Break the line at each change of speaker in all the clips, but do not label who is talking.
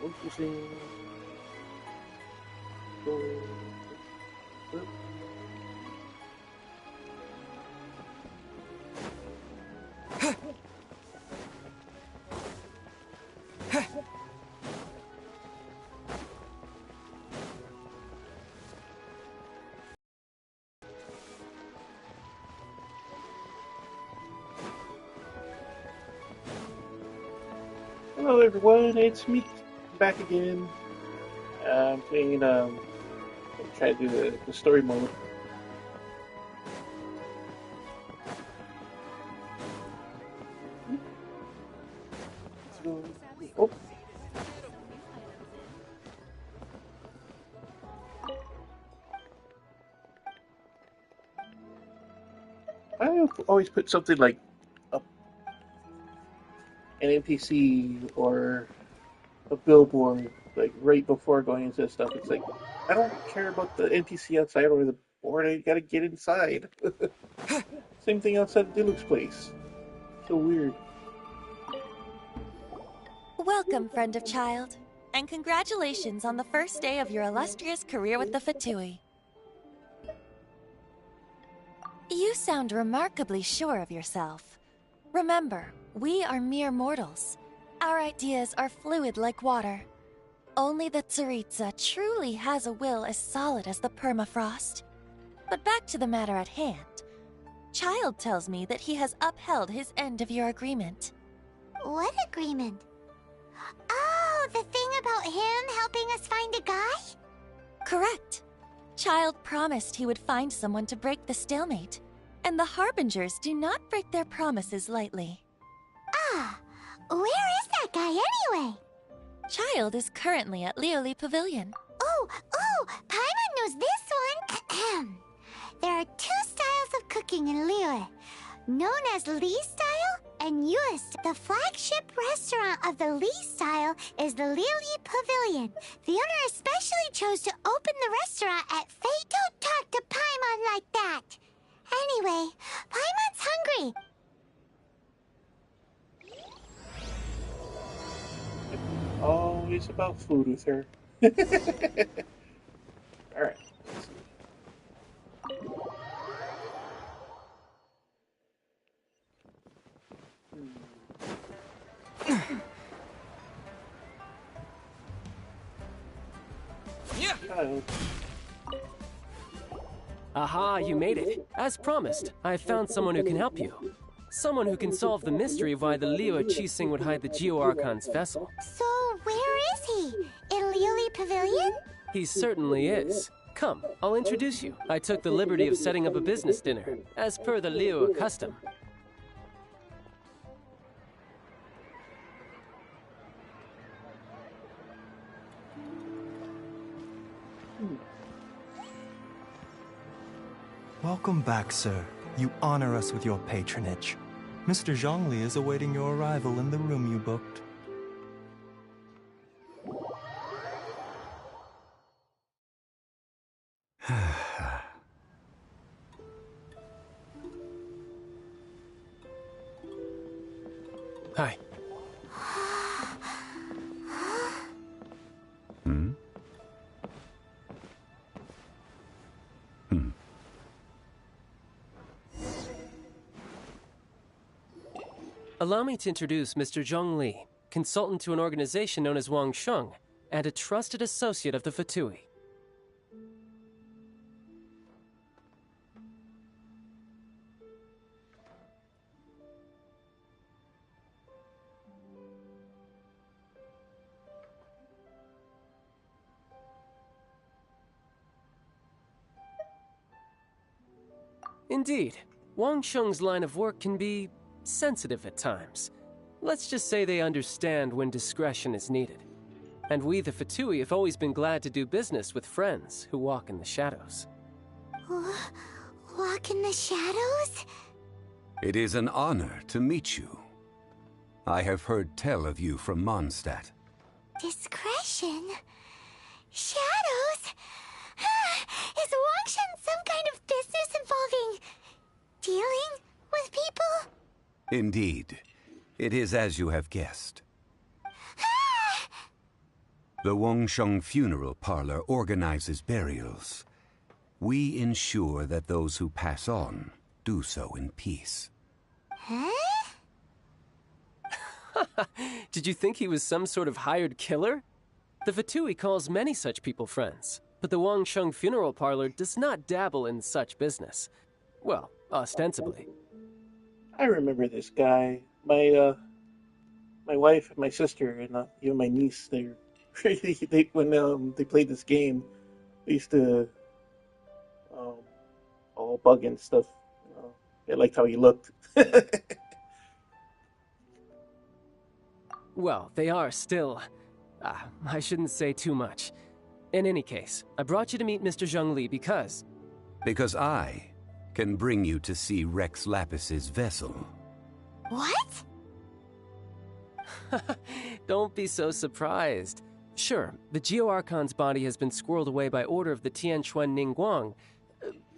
Focusing. Hello everyone, it's me back again. I'm playing I'm trying to do the story mode. Oh. I always put something like a, an NPC or a billboard like right before going into stuff. It's like I don't care about the NPC outside or the board. I gotta get inside. Same thing outside Diluc's place. So weird.
Welcome, friend of child, and congratulations on the first day of your illustrious career with the Fatui. You sound remarkably sure of yourself. Remember, we are mere mortals. Our ideas are fluid like water. Only the Tsaritsa truly has a will as solid as the permafrost. But back to the matter at hand. Child tells me that he has upheld his end of your agreement.
What agreement? Oh, the thing about him helping us find a guy?
Correct. Child promised he would find someone to break the stalemate, and the Harbingers do not break their promises lightly.
Ah, where is that guy anyway?
Child is currently at Lioli Pavilion.
Oh, Paimon knows this one. There are two styles of cooking in Lioli, known as Lee style and Yue style. The flagship restaurant of the Lee style is the Lioli Pavilion. The owner especially chose to open the restaurant at Fate. Don't talk to Paimon like that. Anyway, Paimon's hungry.
Always about food with her. Alright.
Yeah. Aha, you made it. As promised, I found someone who can help you. Someone who can solve the mystery of why the Leo Chising would hide the Geo Archon's vessel.
So, where is he? In Lioli Pavilion?
He certainly is. Come, I'll introduce you. I took the liberty of setting up a business dinner, as per the Leo custom.
Welcome back, sir. You honor us with your patronage. Mr. Zhongli is awaiting your arrival in the room you booked.
Hi. Allow me to introduce Mr. Zhong Li, consultant to an organization known as Wang Sheng, and a trusted associate of the Fatui. Indeed, Wang Sheng's line of work can be sensitive at times. Let's just say they understand when discretion is needed. And we, the Fatui, have always been glad to do business with friends who walk in the shadows.
Walk in the shadows?
It is an honor to meet you. I have heard tell of you from Mondstadt.
Discretion? Shadows? Is Wangshan some kind of business involving dealing with people?
Indeed. It is as you have guessed. The Wangsheng Funeral Parlor organizes burials. We ensure that those who pass on do so in peace.
Huh?
Did you think he was some sort of hired killer? The Fatui calls many such people friends, but the Wangsheng Funeral Parlor does not dabble in such business. Well, ostensibly.
I remember this guy. My wife and my sister and even my niece. When they played this game, they used to all bug and stuff. They liked how he looked.
Well, they are still... I shouldn't say too much. In any case, I brought you to meet Mr. Zhongli because...
Because I can bring you to see Rex Lapis's vessel.
What?
Don't be so surprised. Sure, the Geo-Archon's body has been squirreled away by order of the Tianquan Ningguang.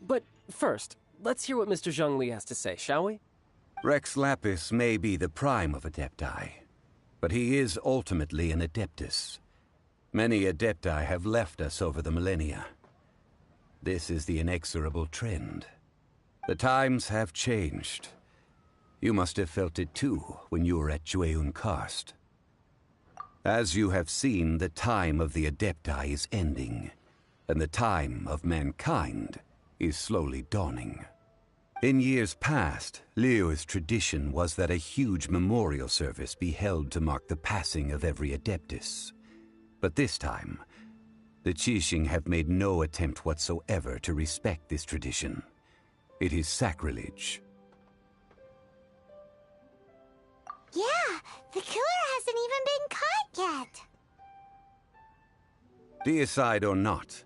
But first, let's hear what Mr. Zhongli has to say, shall we?
Rex Lapis may be the prime of Adepti, but he is ultimately an Adeptus. Many Adepti have left us over the millennia. This is the inexorable trend. The times have changed. You must have felt it too when you were at Jueyun Karst. As you have seen, the time of the Adepti is ending, and the time of mankind is slowly dawning. In years past, Liyue's tradition was that a huge memorial service be held to mark the passing of every Adeptus. But this time, the Qixing have made no attempt whatsoever to respect this tradition. It is sacrilege.
Yeah, the killer hasn't even been caught yet.
Deicide or not,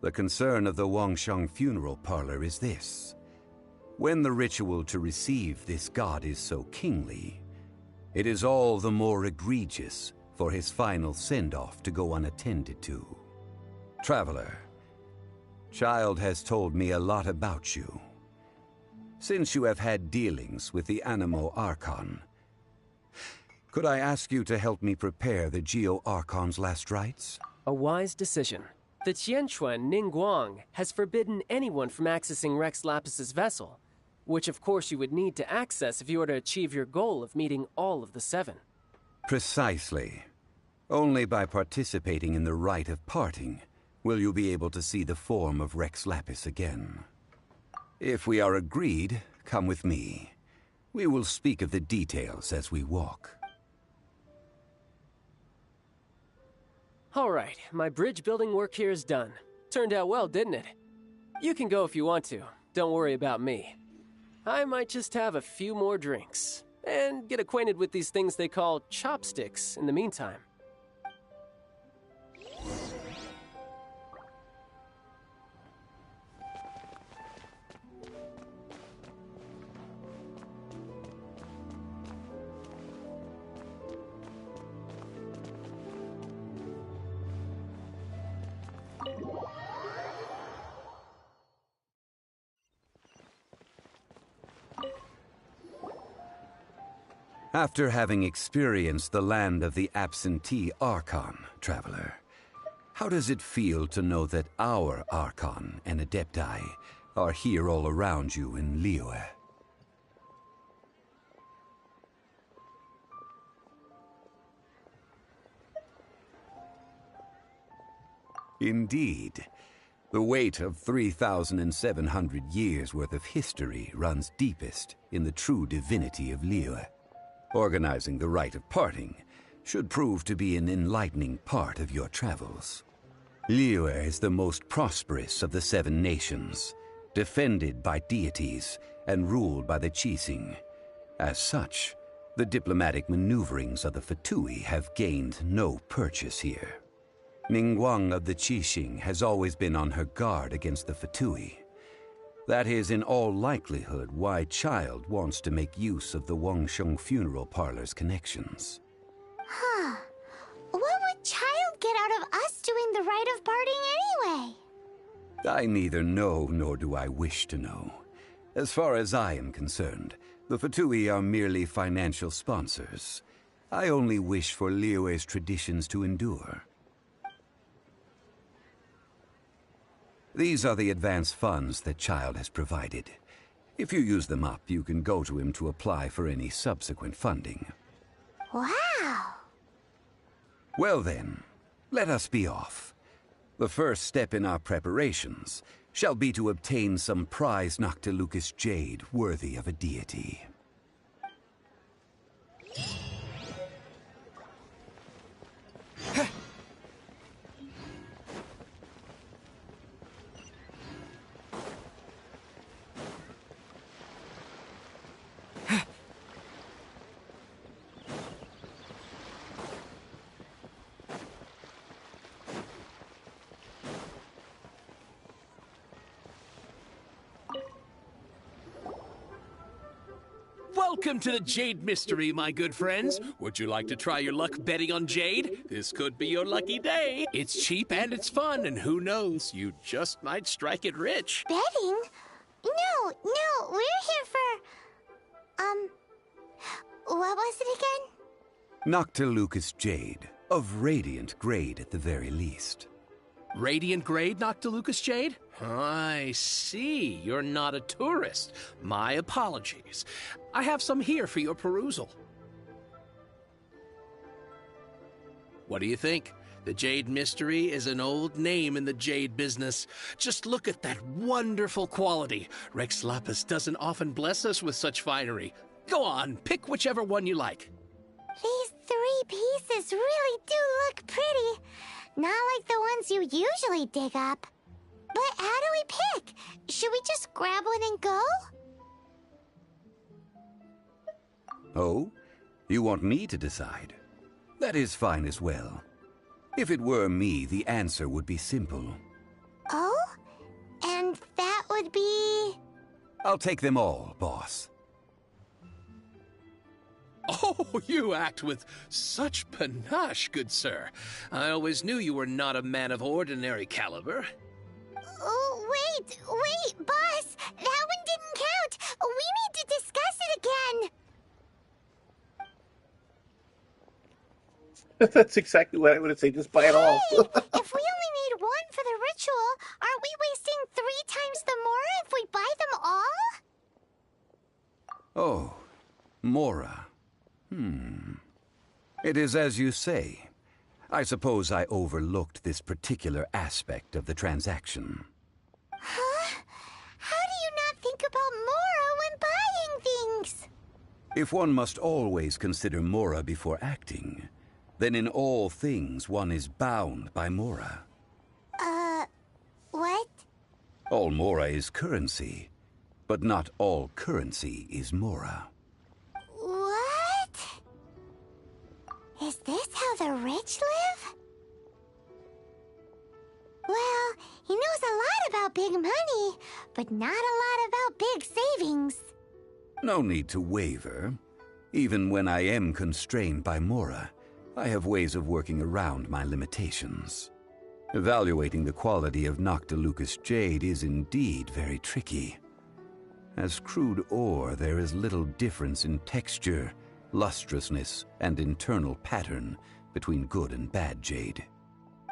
the concern of the Wangsheng Funeral Parlor is this. When the ritual to receive this god is so kingly, it is all the more egregious for his final send-off to go unattended to. Traveler, Child has told me a lot about you. Since you have had dealings with the Animo Archon, could I ask you to help me prepare the Geo Archon's last rites?
A wise decision. The Tianquan Ningguang has forbidden anyone from accessing Rex Lapis's vessel, which of course you would need to access if you were to achieve your goal of meeting all of the seven.
Precisely. Only by participating in the rite of parting will you be able to see the form of Rex Lapis again. If we are agreed, come with me. We will speak of the details as we walk.
All right, my bridge building work here is done. Turned out well, didn't it? You can go if you want to. Don't worry about me. I might just have a few more drinks and get acquainted with these things they call chopsticks in the meantime.
After having experienced the land of the absentee Archon, Traveler, how does it feel to know that our Archon and Adepti are here all around you in Liyue? Indeed. The weight of 3,700 years' worth of history runs deepest in the true divinity of Liyue. Organizing the rite of parting should prove to be an enlightening part of your travels. Liyue is the most prosperous of the seven nations, defended by deities and ruled by the Qixing. As such, the diplomatic maneuverings of the Fatui have gained no purchase here. Ningguang of the Qixing has always been on her guard against the Fatui. That is in all likelihood why Child wants to make use of the Wangsheng Funeral Parlor's connections.
Huh. What would Child get out of us doing the rite of parting anyway?
I neither know nor do I wish to know. As far as I am concerned, the Fatui are merely financial sponsors. I only wish for Liyue's traditions to endure. These are the advance funds that Child has provided. If you use them up, you can go to him to apply for any subsequent funding.
Wow!
Well then, let us be off. The first step in our preparations shall be to obtain some prized Noctilucous jade worthy of a deity.
Welcome to the Jade Mystery, my good friends. Would you like to try your luck betting on Jade? This could be your lucky day. It's cheap and it's fun, and who knows, you just might strike it rich.
Betting? No, we're here for... what was it again?
Noctilucous jade, of radiant grade at the very least.
Radiant grade, Noctilucous Jade? I see. You're not a tourist. My apologies. I have some here for your perusal. What do you think? The Jade Mystery is an old name in the jade business. Just look at that wonderful quality. Rex Lapis doesn't often bless us with such finery. Go on, pick whichever one you like.
These 3 pieces really do look pretty. Not like the ones you usually dig up. But how do we pick? Should we just grab one and go?
Oh? You want me to decide? That is fine as well. If it were me, the answer would be simple.
Oh? And that would be...
I'll take them all, boss.
Oh, you act with such panache, good sir. I always knew you were not a man of ordinary caliber.
Oh, wait, boss! That one didn't count! We need to discuss it again!
That's exactly what I would say. Just buy it all.
Hey! If we only need one for the ritual, aren't we wasting 3 times the Mora if we buy them all?
Oh, Mora. It is as you say. I suppose I overlooked this particular aspect of the transaction.
Huh? How do you not think about Mora when buying things?
If one must always consider Mora before acting, then in all things one is bound by Mora.
What?
All Mora is currency, but not all currency is Mora.
What? Is this how the rich live? Well, he knows a lot about big money, but not a lot about big savings.
No need to waver. Even when I am constrained by Mora, I have ways of working around my limitations. Evaluating the quality of Noctilucous jade is indeed very tricky. As crude ore, there is little difference in texture, lustrousness, and internal pattern between good and bad jade.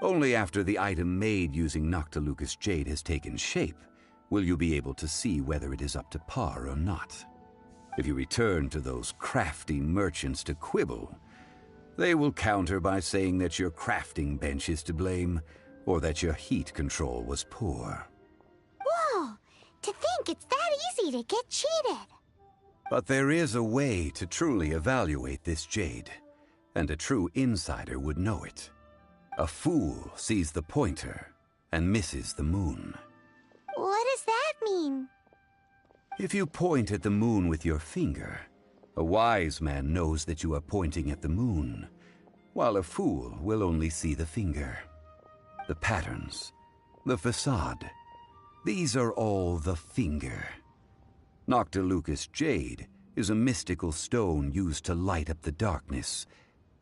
Only after the item made using Noctilucous jade has taken shape will you be able to see whether it is up to par or not. If you return to those crafty merchants to quibble, they will counter by saying that your crafting bench is to blame, or that your heat control was poor.
Whoa! To think it's that easy to get cheated.
But there is a way to truly evaluate this jade, and a true insider would know it. A fool sees the pointer and misses the moon.
What does that mean?
If you point at the moon with your finger, a wise man knows that you are pointing at the moon, while a fool will only see the finger. The patterns, the facade, these are all the finger. Noctilucous jade is a mystical stone used to light up the darkness,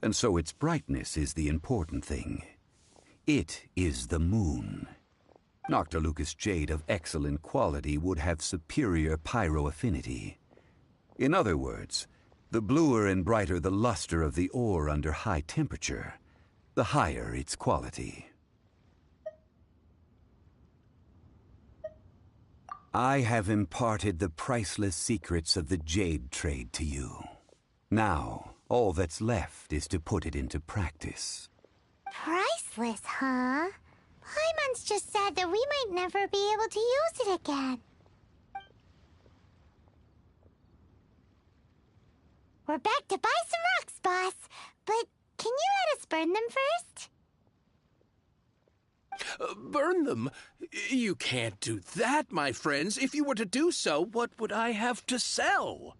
and so its brightness is the important thing. It is the moon. Noctilucous jade of excellent quality would have superior pyroaffinity. In other words, the bluer and brighter the luster of the ore under high temperature, the higher its quality. I have imparted the priceless secrets of the jade trade to you. Now, all that's left is to put it into practice.
Priceless, huh? Paimon's just said that we might never be able to use it again. We're back to buy some rocks, boss. But can you let us burn them first?
Burn them? You can't do that, my friends. If you were to do so, what would I have to sell?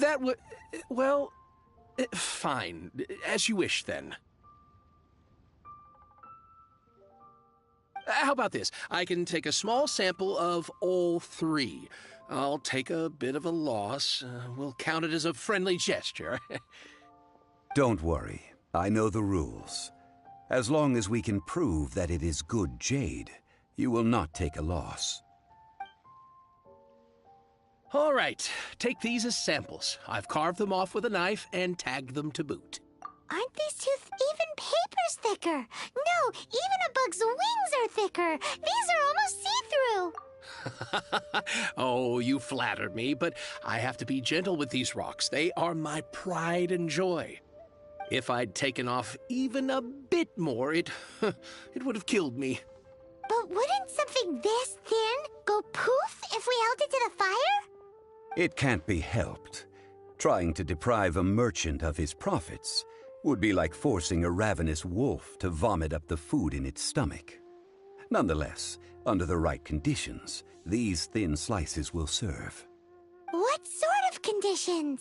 That would... well... fine. As you wish, then. How about this? I can take a small sample of all three. I'll take a bit of a loss. We'll count it as a friendly gesture.
Don't worry. I know the rules. As long as we can prove that it is good jade, you will not take a loss.
All right. Take these as samples. I've carved them off with a knife and tagged them to boot.
Aren't these two even paper's thicker? No, even a bug's wings are thicker. These are almost see-through.
Oh, you flatter me, but I have to be gentle with these rocks. They are my pride and joy. If I'd taken off even a bit more, it would have killed me.
But wouldn't something this thin go poof if we held it to the fire?
It can't be helped. Trying to deprive a merchant of his profits would be like forcing a ravenous wolf to vomit up the food in its stomach. Nonetheless, under the right conditions, these thin slices will serve.
What sort of conditions?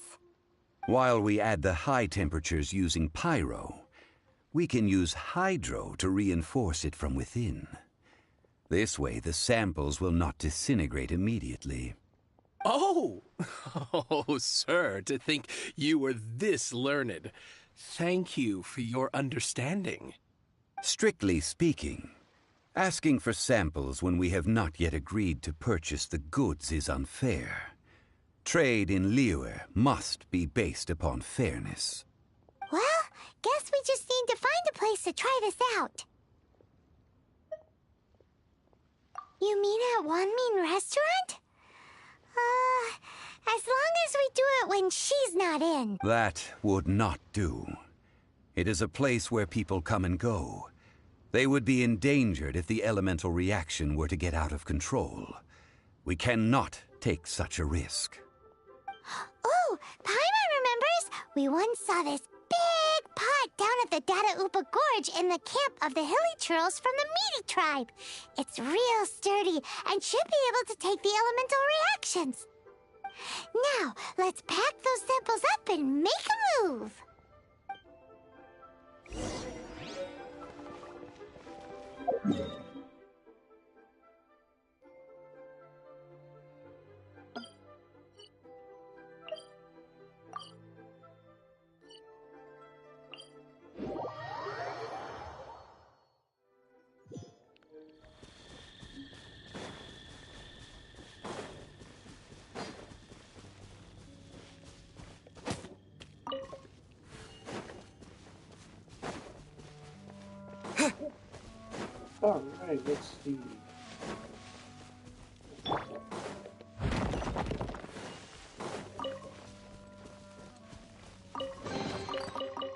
While we add the high temperatures using pyro, we can use hydro to reinforce it from within. This way, the samples will not disintegrate immediately.
Oh! Oh, sir, to think you were this learned. Thank you for your understanding.
Strictly speaking, asking for samples when we have not yet agreed to purchase the goods is unfair. Trade in Liyue must be based upon fairness.
Well, guess we just need to find a place to try this out. You mean at Wanmin Restaurant? As long as we do it when she's not in.
That would not do. It is a place where people come and go. They would be endangered if the elemental reaction were to get out of control. We cannot take such a risk.
Oh, Paimon remembers we once saw this big pot down at the Dada Upa Gorge in the camp of the Hilly Churls from the Meaty tribe. It's real sturdy and should be able to take the elemental reactions. Now, let's pack those samples up and make a move.
All right, let's see.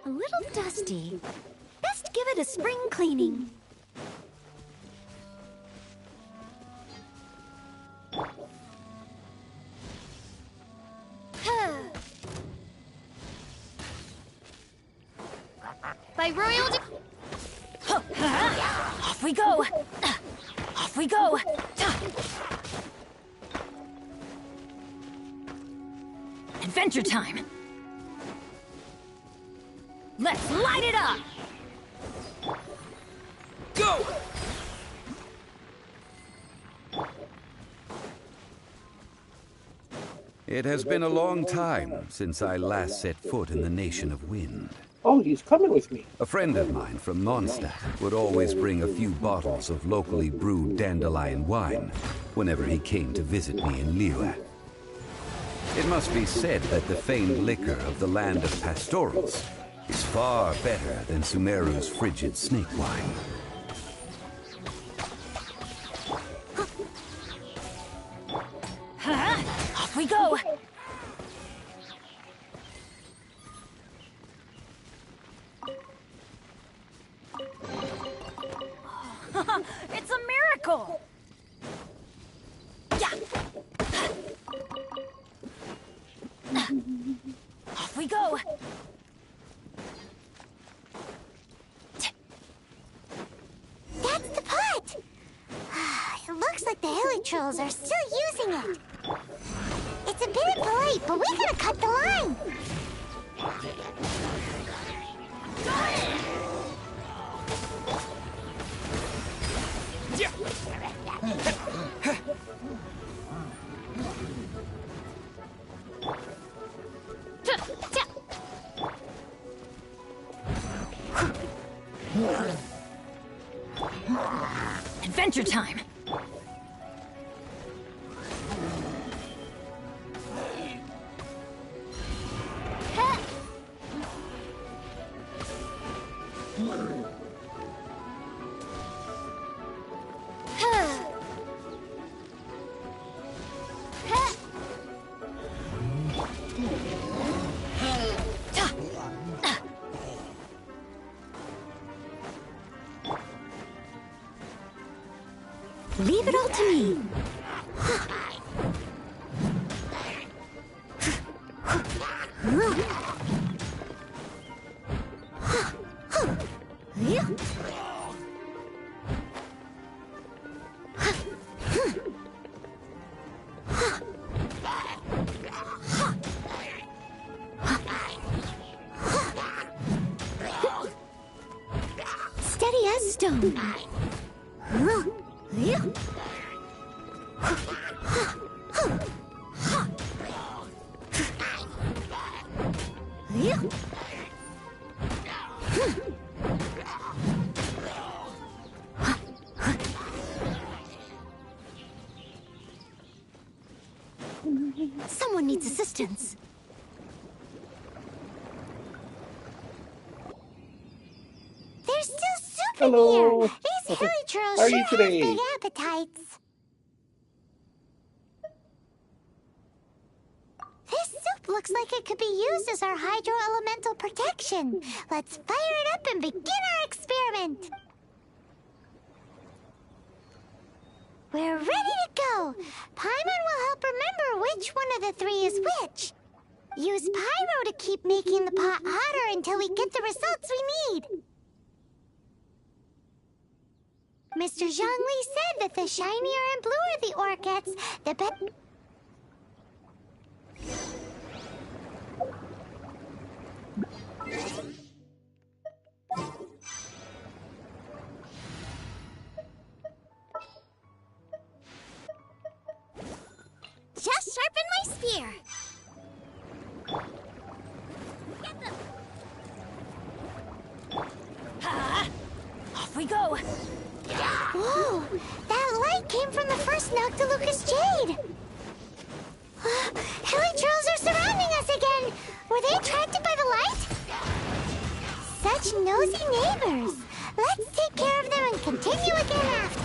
A little dusty. Best give it a spring cleaning. By royal off we go! Off we go! Adventure time! Let's light it up!
Go!
It has been a long time since I last set foot in the Nation of Wind.
Oh, he's coming with me.
A friend of mine from Mondstadt would always bring a few bottles of locally brewed dandelion wine whenever he came to visit me in Liyue. It must be said that the famed liquor of the land of pastorals is far better than Sumeru's frigid snake wine.
Off we go! It's a miracle! Yeah! Off we go!
That's the pot! It looks like the Hilichurls are still using it. It's a bit impolite, but we gotta cut the line!
Adventure time! Leave it all to me. Steady as stone. Someone needs assistance.
There's still soup
Hello.
in here! These Hilichurls
How are
sure
you
have
today?
big appetites. This soup looks like it could be used as our hydro-elemental protection. Let's fire it up and begin our experiment. We're ready to go. Paimon will help remember which one of the three is which. Use Pyro to keep making the pot hotter until we get the results we need. Mr. Zhongli said that the shinier and bluer the ore gets, the better. Just sharpen my spear. Get them.
Off we go!
Whoa! That light came from the first Noctilucous Jade! Hilichurls are surrounding us again! Were they attracted by the light? Such nosy neighbors! Let's take care of them and continue again after.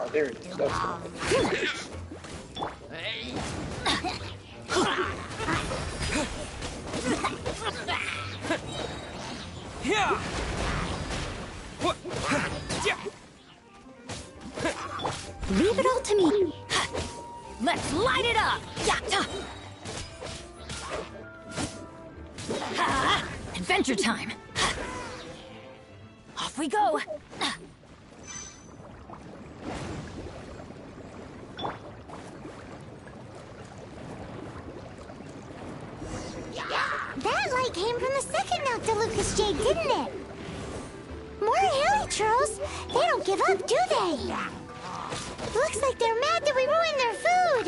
Oh, there it is. That's
Leave it all to me. Let's light it up! Adventure time! Off we go!
That light came from the second Noctilucous Jade, didn't it? More Hilichurls! They don't give up, do they? Looks like they're mad that we ruined their food!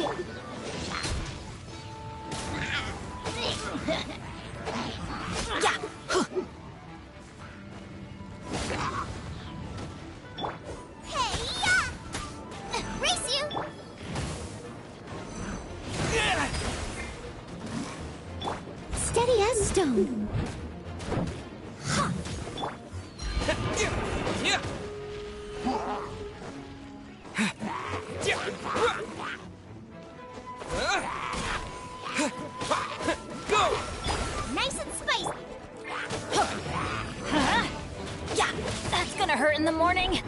Hey-ya! Race you! Lumina's stone.
Go!
Nice and spicy. Yeah, that's gonna hurt in the morning.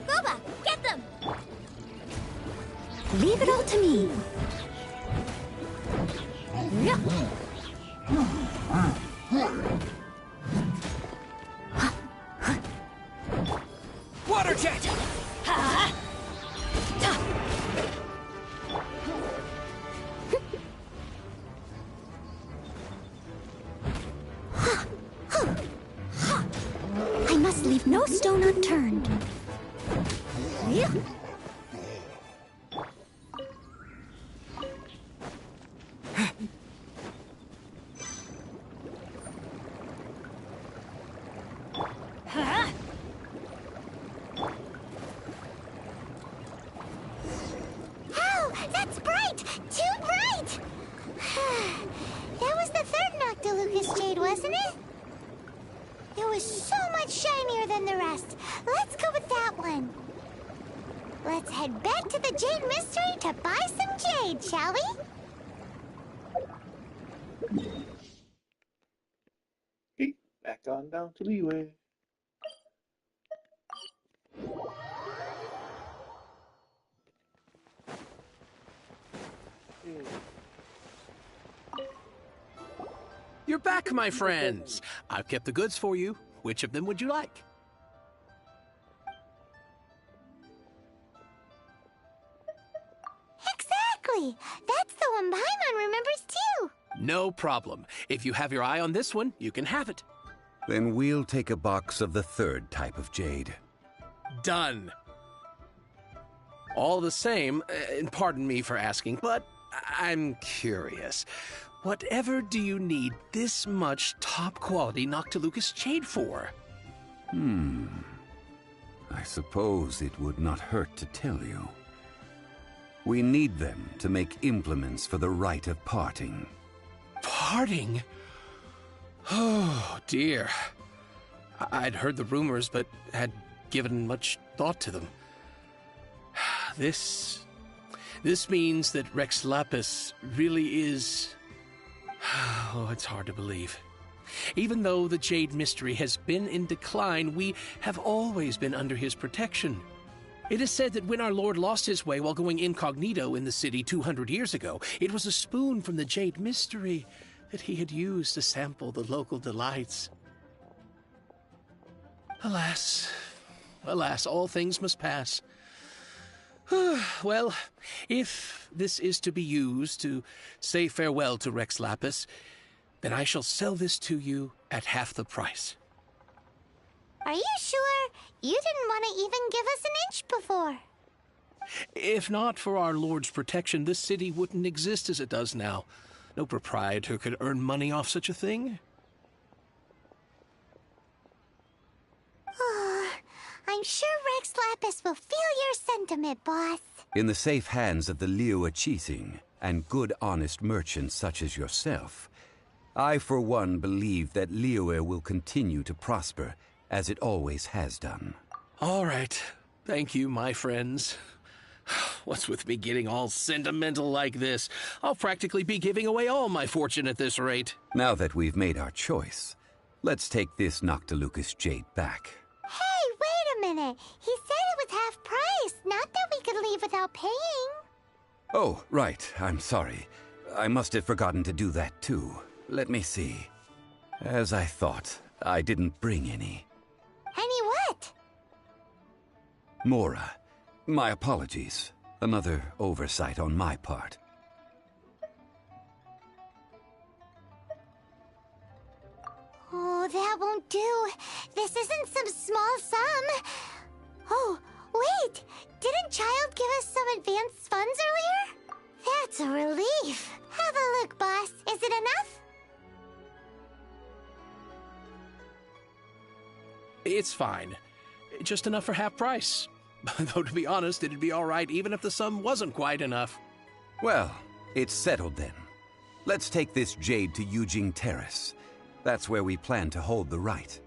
Boba, get them!
Leave it all to me.
Water jet!
I must leave no stone unturned.
Oh, that's bright! Too bright!
That was the third Noctilucous Jade, wasn't it? It was so much shinier than the rest. Let's go with that one. Let's head back to the Jade Mystery to buy some jade, shall we?
Okay, back on down to Liyue.
You're back, my friends. I've kept the goods for you. Which of them would you like?
Exactly. That's the one Paimon remembers too.
No problem. If you have your eye on this one, you can have it.
Then we'll take a box of the third type of jade.
Done. All the same, and pardon me for asking, but I'm curious. Whatever do you need this much top-quality Noctilucous jade for?
I suppose it would not hurt to tell you. We need them to make implements for the rite of parting.
Parting? Oh, dear. I'd heard the rumors, but had given much thought to them. This means that Rex Lapis really is... Oh, it's hard to believe. Even though the Jade Mystery has been in decline, we have always been under his protection. It is said that when our Lord lost his way while going incognito in the city 200 years ago, it was a spoon from the Jade Mystery that he had used to sample the local delights. Alas, alas, all things must pass. Well, if this is to be used to say farewell to Rex Lapis, then I shall sell this to you at half the price.
Are you sure? You didn't want to even give us an inch before.
If not for our Lord's protection, this city wouldn't exist as it does now. No proprietor could earn money off such a thing.
I'm sure Rex Lapis will feel your sentiment, boss.
In the safe hands of the Liyue Qixing and good honest merchants such as yourself, I for one believe that Liyue will continue to prosper as it always has done.
All right. Thank you, my friends. What's with me getting all sentimental like this? I'll practically be giving away all my fortune at this rate.
Now that we've made our choice, let's take this Noctilucous jade back.
Hey, wait a minute. He said it was half price, not that we could leave without paying.
Oh, right. I'm sorry. I must have forgotten to do that too. Let me see. As I thought, I didn't bring any.
Any what?
Mora, my apologies. Another oversight on my part.
Oh, that won't do. This isn't some small sum. Oh, wait. Didn't Child give us some advanced funds earlier? That's a relief. Have a look, boss. Is it enough?
It's fine. Just enough for half price. Though, to be honest, it'd be all right even if the sum wasn't quite enough.
Well, it's settled then. Let's take this jade to Yujing Terrace. That's where we plan to hold the rite.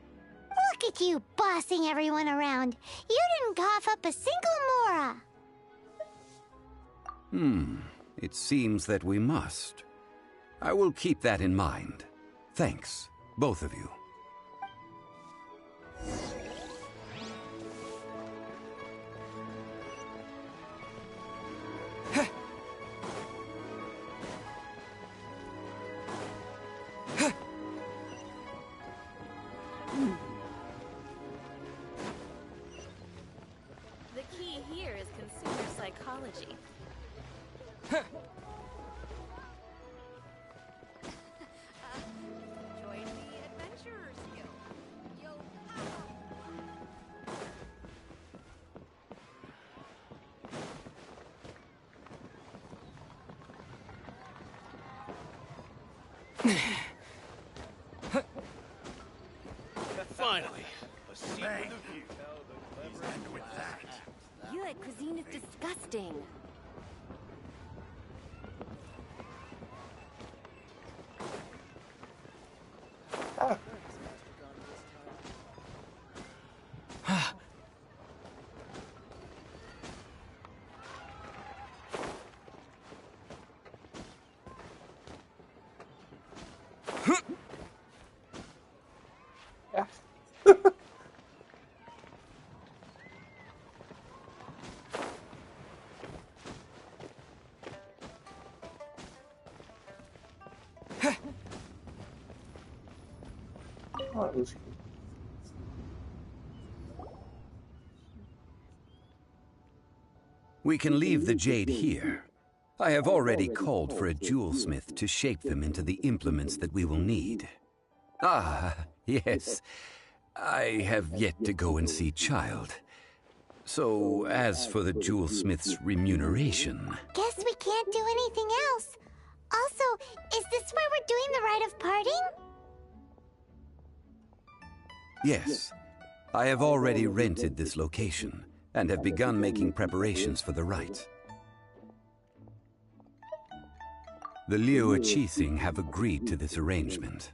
Look at you bossing everyone around. You didn't cough up a single mora.
It seems that we must. I will keep that in mind. Thanks, both of you.
The key here is consumer psychology. Join the Adventurers Guild. Yo,
Finally.
That cuisine is disgusting.
Oh, it was.
We can leave the jade here. I have already called for a jewelsmith to shape them into the implements that we will need. Ah, yes. I have yet to go and see Child. So, as for the jewelsmith's remuneration...
Guess we can't do anything else. Also, is this where we're doing the rite of parting?
Yes, I have already rented this location and have begun making preparations for the rite. The Liu Qixing have agreed to this arrangement.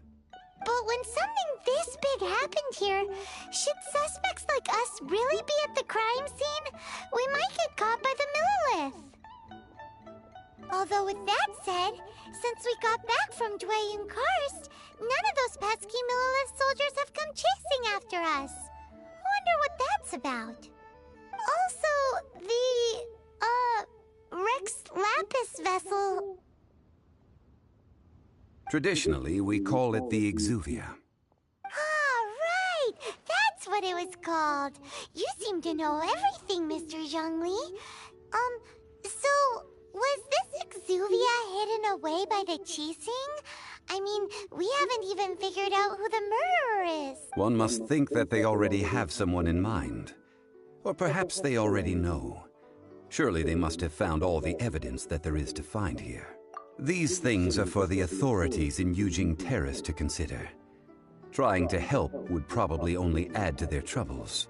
But when something this big happened here, should suspects like us really be at the crime scene? We might get caught by the Millilith. Although with that said, since we got back from Dwayne Karst, none of those pesky Millilith soldiers have come chasing after us. Wonder what that's about. Also, the, Rex Lapis vessel...
Traditionally, we call it the Exuvia.
Ah, right! That's what it was called. You seem to know everything, Mr. Zhongli. So, was this Exuvia hidden away by the Qixing? I mean, we haven't even figured out who the murderer is.
One must think that they already have someone in mind. Or perhaps they already know. Surely they must have found all the evidence that there is to find here. These things are for the authorities in Yujing Terrace to consider. Trying to help would probably only add to their troubles.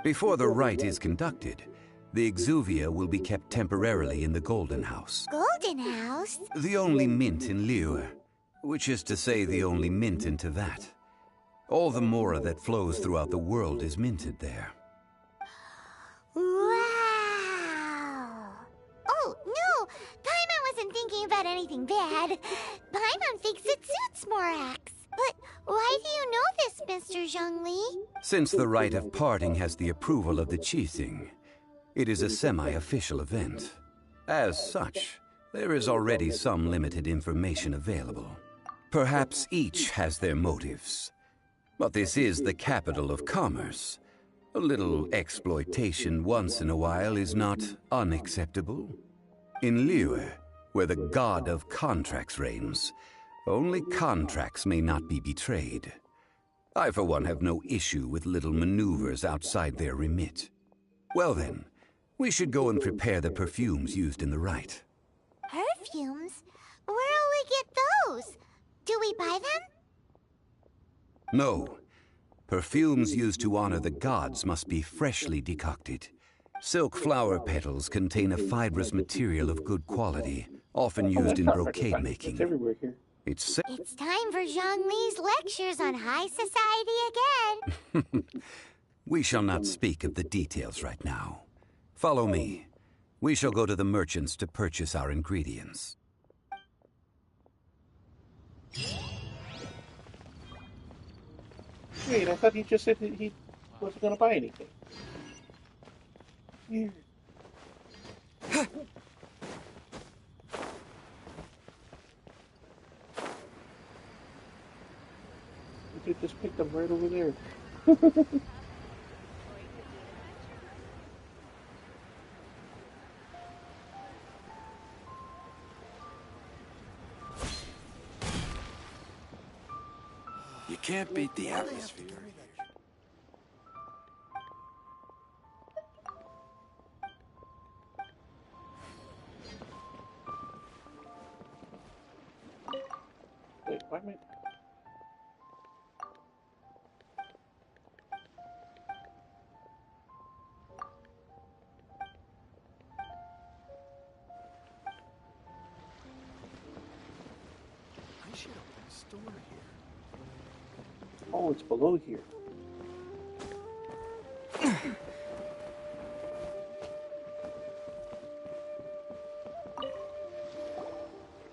Before the rite is conducted, the Exuvia will be kept temporarily in the Golden House.
Golden House?
The only mint in Liu, which is to say the only mint in Tevat. All the mora that flows throughout the world is minted there.
Wow! Oh, no! Paimon wasn't thinking about anything bad. Paimon thinks it suits Morax. But why do you know this, Mr. Zhongli?
Since the rite of parting has the approval of the Qixing, it is a semi-official event. As such, there is already some limited information available. Perhaps each has their motives. But this is the capital of commerce. A little exploitation once in a while is not unacceptable. In Liu, where the god of contracts reigns, only contracts may not be betrayed. I, for one, have no issue with little maneuvers outside their remit. Well then, we should go and prepare the perfumes used in the rite.
Perfumes? Where'll we get those? Do we buy them?
No. Perfumes used to honor the gods must be freshly decocted. Silk flower petals contain a fibrous material of good quality, often
Oh,
used
that's
in
not rocket
brocade
science.
making.
It's everywhere here.
It's
It's time for Zhongli's lectures on high society again.
We shall not speak of the details right now. Follow me. We shall go to the merchants to purchase our ingredients.
Wait, I thought he just said that he wasn't going to buy anything. Weird. You could just pick them right over there.
You can't beat the atmosphere.
Wait, why am I...
I should open a store here.
Oh, it's below here.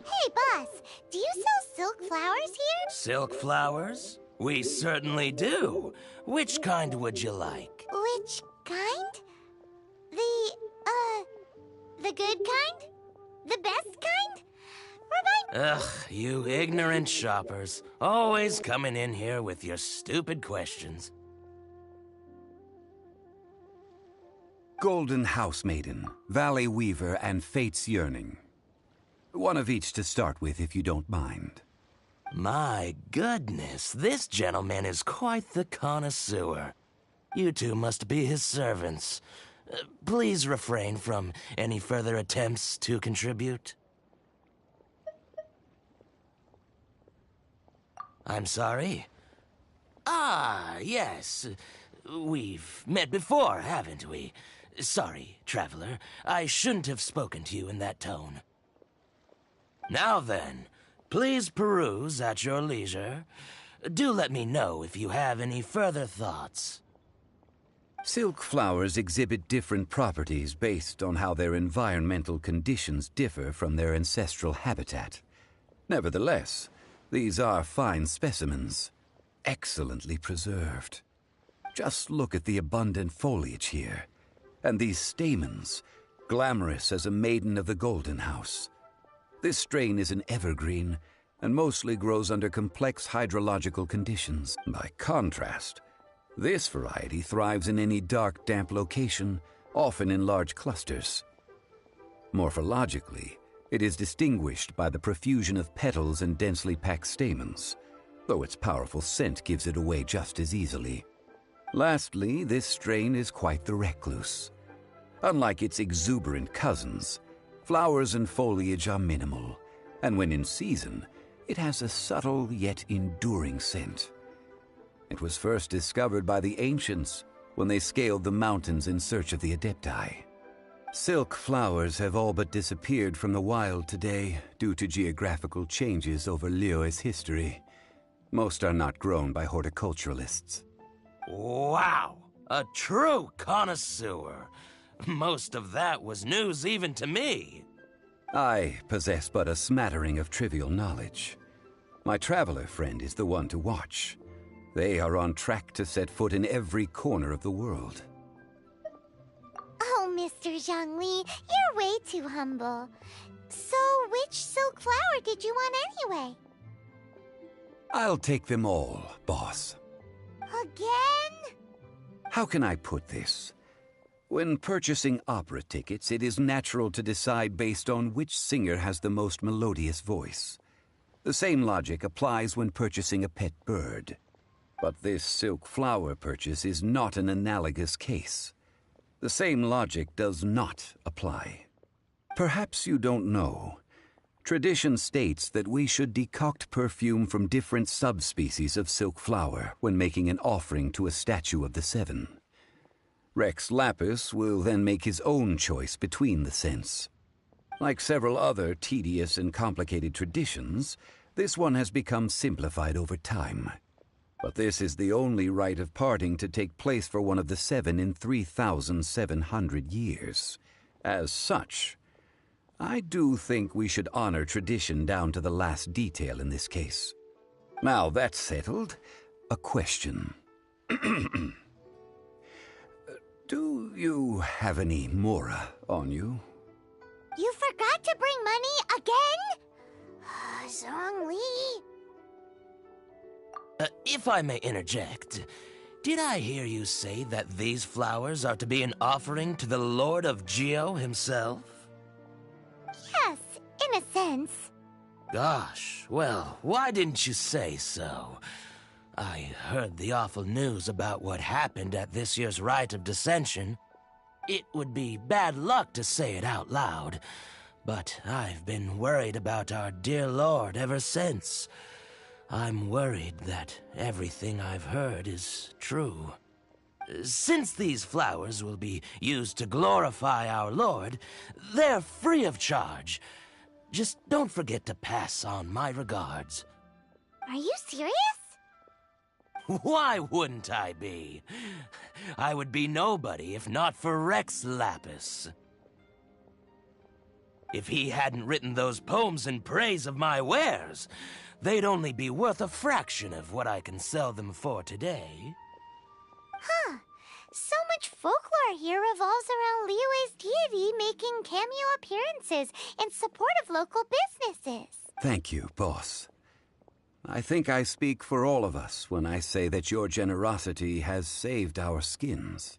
Hey, boss, do you sell silk flowers here?
Silk flowers? We certainly do. Which kind would you like?
Which kind? The good kind? The best kind?
Ugh, you ignorant shoppers. Always coming in here with your stupid questions.
Golden House Maiden, Valley Weaver, and Fate's Yearning. One of each to start with, if you don't mind.
My goodness, this gentleman is quite the connoisseur. You two must be his servants. Please refrain from any further attempts to contribute. I'm sorry? Ah, yes. We've met before, haven't we? Sorry, traveler. I shouldn't have spoken to you in that tone. Now then, please peruse at your leisure. Do let me know if you have any further thoughts.
Silk flowers exhibit different properties based on how their environmental conditions differ from their ancestral habitat. Nevertheless, these are fine specimens, excellently preserved. Just look at the abundant foliage here, and these stamens, glamorous as a maiden of the Golden House. This strain is an evergreen, and mostly grows under complex hydrological conditions. By contrast, this variety thrives in any dark, damp location, often in large clusters. Morphologically, it is distinguished by the profusion of petals and densely packed stamens, though its powerful scent gives it away just as easily. Lastly, this strain is quite the recluse. Unlike its exuberant cousins, flowers and foliage are minimal, and when in season, it has a subtle yet enduring scent. It was first discovered by the ancients when they scaled the mountains in search of the Adepti. Silk flowers have all but disappeared from the wild today due to geographical changes over Liyue's history. Most are not grown by horticulturalists.
Wow! A true connoisseur. Most of that was news even to me.
I possess but a smattering of trivial knowledge. My traveler friend is the one to watch. They are on track to set foot in every corner of the world.
Oh, Mr. Zhongli, you're way too humble. So, which silk flower did you want anyway?
I'll take them all, boss.
Again?
How can I put this? When purchasing opera tickets, it is natural to decide based on which singer has the most melodious voice. The same logic applies when purchasing a pet bird. But this silk flower purchase is not an analogous case. The same logic does not apply. Perhaps you don't know. Tradition states that we should decoct perfume from different subspecies of silk flower when making an offering to a statue of the seven. Rex Lapis will then make his own choice between the scents. Like several other tedious and complicated traditions, this one has become simplified over time. But this is the only rite of parting to take place for one of the seven in 3,700 years. As such, I do think we should honor tradition down to the last detail in this case. Now that's settled, a question. Do you have any Mora on you?
You forgot to bring money again? Zhongli.
If I may interject, did I hear you say that these flowers are to be an offering to the Lord of Geo himself?
Yes, in a sense.
Gosh, well, why didn't you say so? I heard the awful news about what happened at this year's Rite of Dissension. It would be bad luck to say it out loud, but I've been worried about our dear Lord ever since. I'm worried that everything I've heard is true. Since these flowers will be used to glorify our Lord, they're free of charge. Just don't forget to pass on my regards.
Are you serious?
Why wouldn't I be? I would be nobody if not for Rex Lapis. If he hadn't written those poems in praise of my wares, they'd only be worth a fraction of what I can sell them for today.
Huh. So much folklore here revolves around Liyue's deity making cameo appearances in support of local businesses.
Thank you, boss. I think I speak for all of us when I say that your generosity has saved our skins.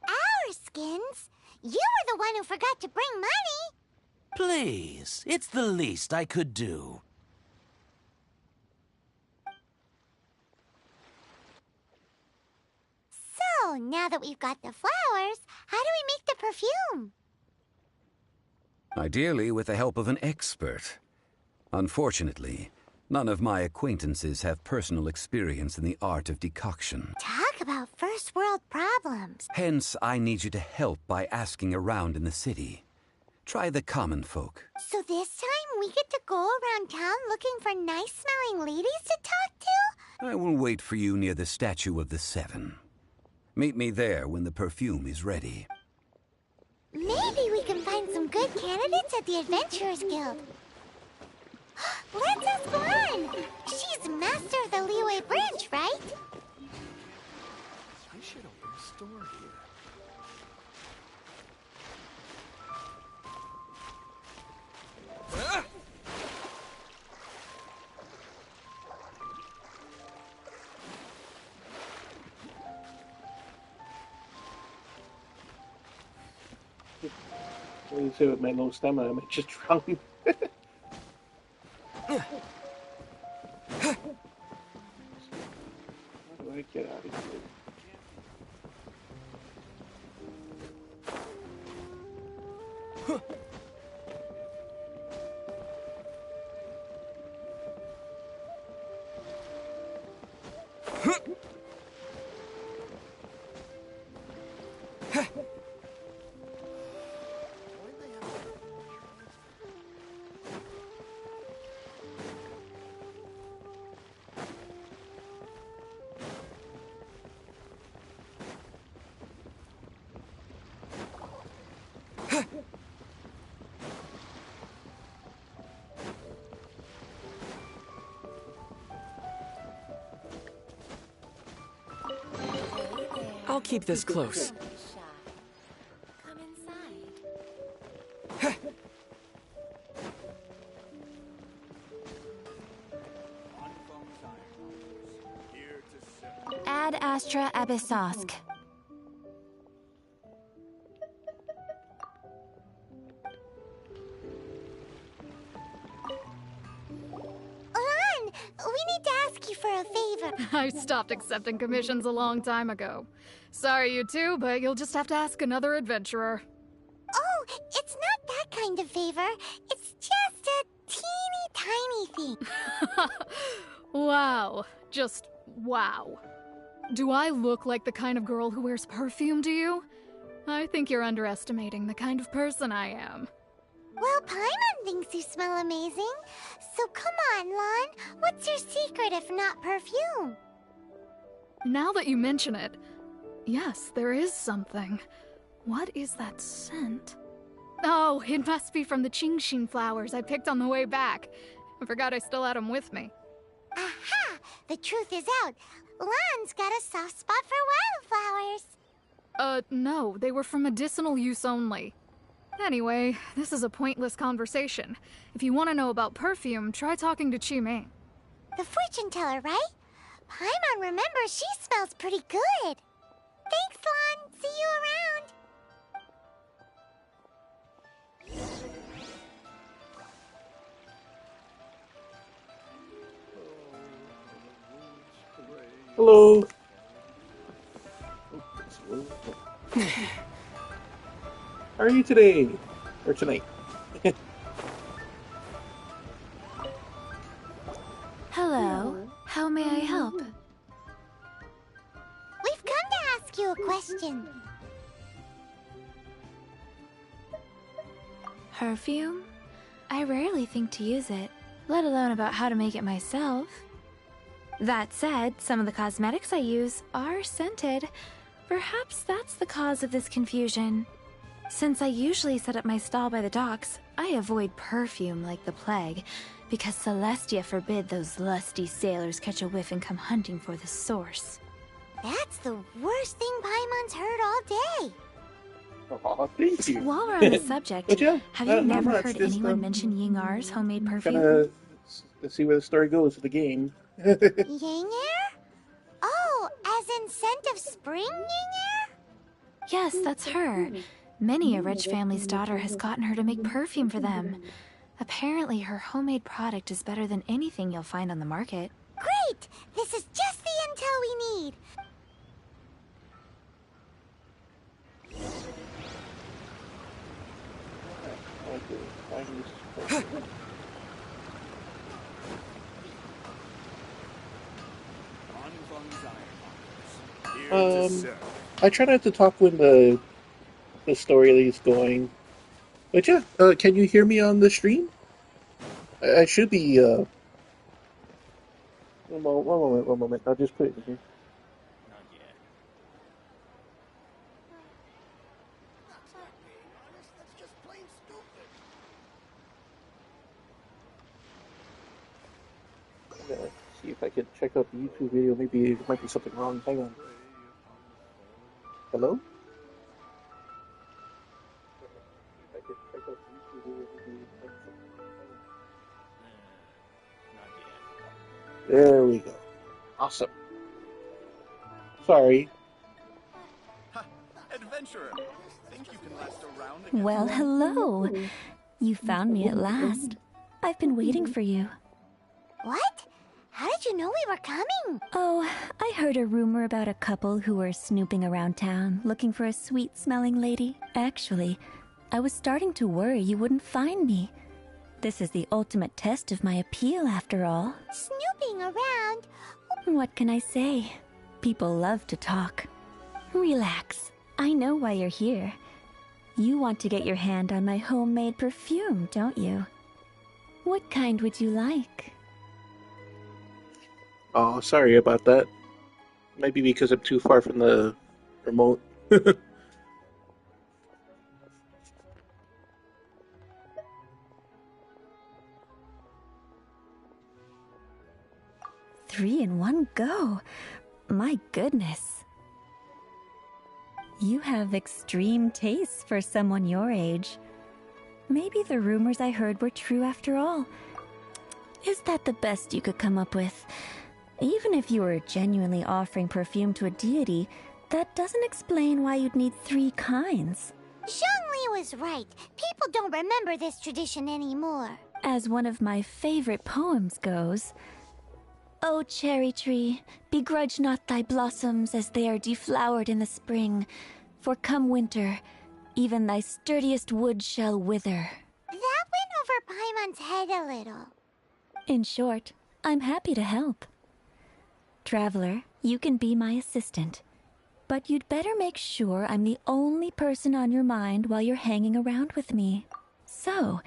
Our skins? You were the one who forgot to bring money.
Please, it's the least I could do.
So, now that we've got the flowers, how do we make the perfume?
Ideally with the help of an expert. Unfortunately, none of my acquaintances have personal experience in the art of decoction.
Talk about first world problems.
Hence, I need you to help by asking around in the city. Try the common folk.
So this time we get to go around town looking for nice-smelling ladies to talk to?
I will wait for you near the statue of the seven. Meet me there when the perfume is ready.
Maybe we can find some good candidates at the Adventurers Guild. Let's ask Guan! She's master of the Liyue branch, right?
I should open a store here.
What do you say with my low stamina? I might just drown. How do I get out of here?
I'll keep this close.
Come inside.
Ad Astra Abyssosk.
Ulan, we need to ask you for a favor.
I stopped accepting commissions a long time ago. Sorry, you two, but you'll just have to ask another adventurer.
Oh, it's not that kind of favor. It's just a teeny tiny thing.
Wow. Just wow. Do I look like the kind of girl who wears perfume to you? I think you're underestimating the kind of person I am.
Well, Paimon thinks you smell amazing. So come on, Lon. What's your secret if not perfume?
Now that you mention it, yes, there is something. What is that scent? Oh, it must be from the Genshin flowers I picked on the way back. I forgot I still had them with me.
Aha! The truth is out. Lon's got a soft spot for wildflowers.
No, they were for medicinal use only. Anyway, this is a pointless conversation. If you want to know about perfume, try talking to Chimei.
The fortune teller, right? Paimon remembers she smells pretty good. Thanks, Lon. See you around.
Hello. How are you today? Or tonight?
Hello. How may I help?
We've come to ask you a question.
Perfume? I rarely think to use it, let alone about how to make it myself. That said, some of the cosmetics I use are scented. Perhaps that's the cause of this confusion. Since I usually set up my stall by the docks, I avoid perfume like the plague, because Celestia forbid those lusty sailors catch a whiff and come hunting for the source.
That's the worst thing Paimon's heard all day.
Oh, thank you.
While we're on the subject,
But yeah,
have you never
much,
heard
just,
anyone mention Yingar's homemade perfume?
Gonna see where the story goes with the game.
Yingar? Oh, as in scent of spring Yingar?
Yes, that's her. Many a rich family's daughter has gotten her to make perfume for them. Apparently, her homemade product is better than anything you'll find on the market.
Great! This is just the intel we need.
I try not to talk when the story is going. But yeah, can you hear me on the stream? I should be. One moment. I'll just put it in here. I'm gonna see if I can check out the YouTube video. Maybe there might be something wrong. Hang on. Hello? If I can check out the YouTube video, maybe there might be something wrong. There we go. Awesome. Sorry.
Adventurer, think you can last around again?
Well, hello. You found me at last. I've been waiting for you.
What? How did you know we were coming?
Oh, I heard a rumor about a couple who were snooping around town looking for a sweet-smelling lady. Actually, I was starting to worry you wouldn't find me. This is the ultimate test of my appeal, after all.
Snooping around?
What can I say? People love to talk. Relax. I know why you're here. You want to get your hand on my homemade perfume, don't you? What kind would you like?
Oh, sorry about that. Maybe because I'm too far from the remote.
3 in one go. My goodness. You have extreme tastes for someone your age. Maybe the rumors I heard were true after all. Is that the best you could come up with? Even if you were genuinely offering perfume to a deity, that doesn't explain why you'd need 3 kinds.
Zhongli was right. People don't remember this tradition anymore.
As one of my favorite poems goes, "O cherry tree, begrudge not thy blossoms as they are deflowered in the spring, for come winter, even thy sturdiest wood shall wither."
That went over everyone's head a little.
In short, I'm happy to help. Traveler, you can be my assistant. But you'd better make sure I'm the only person on your mind while you're hanging around with me. So,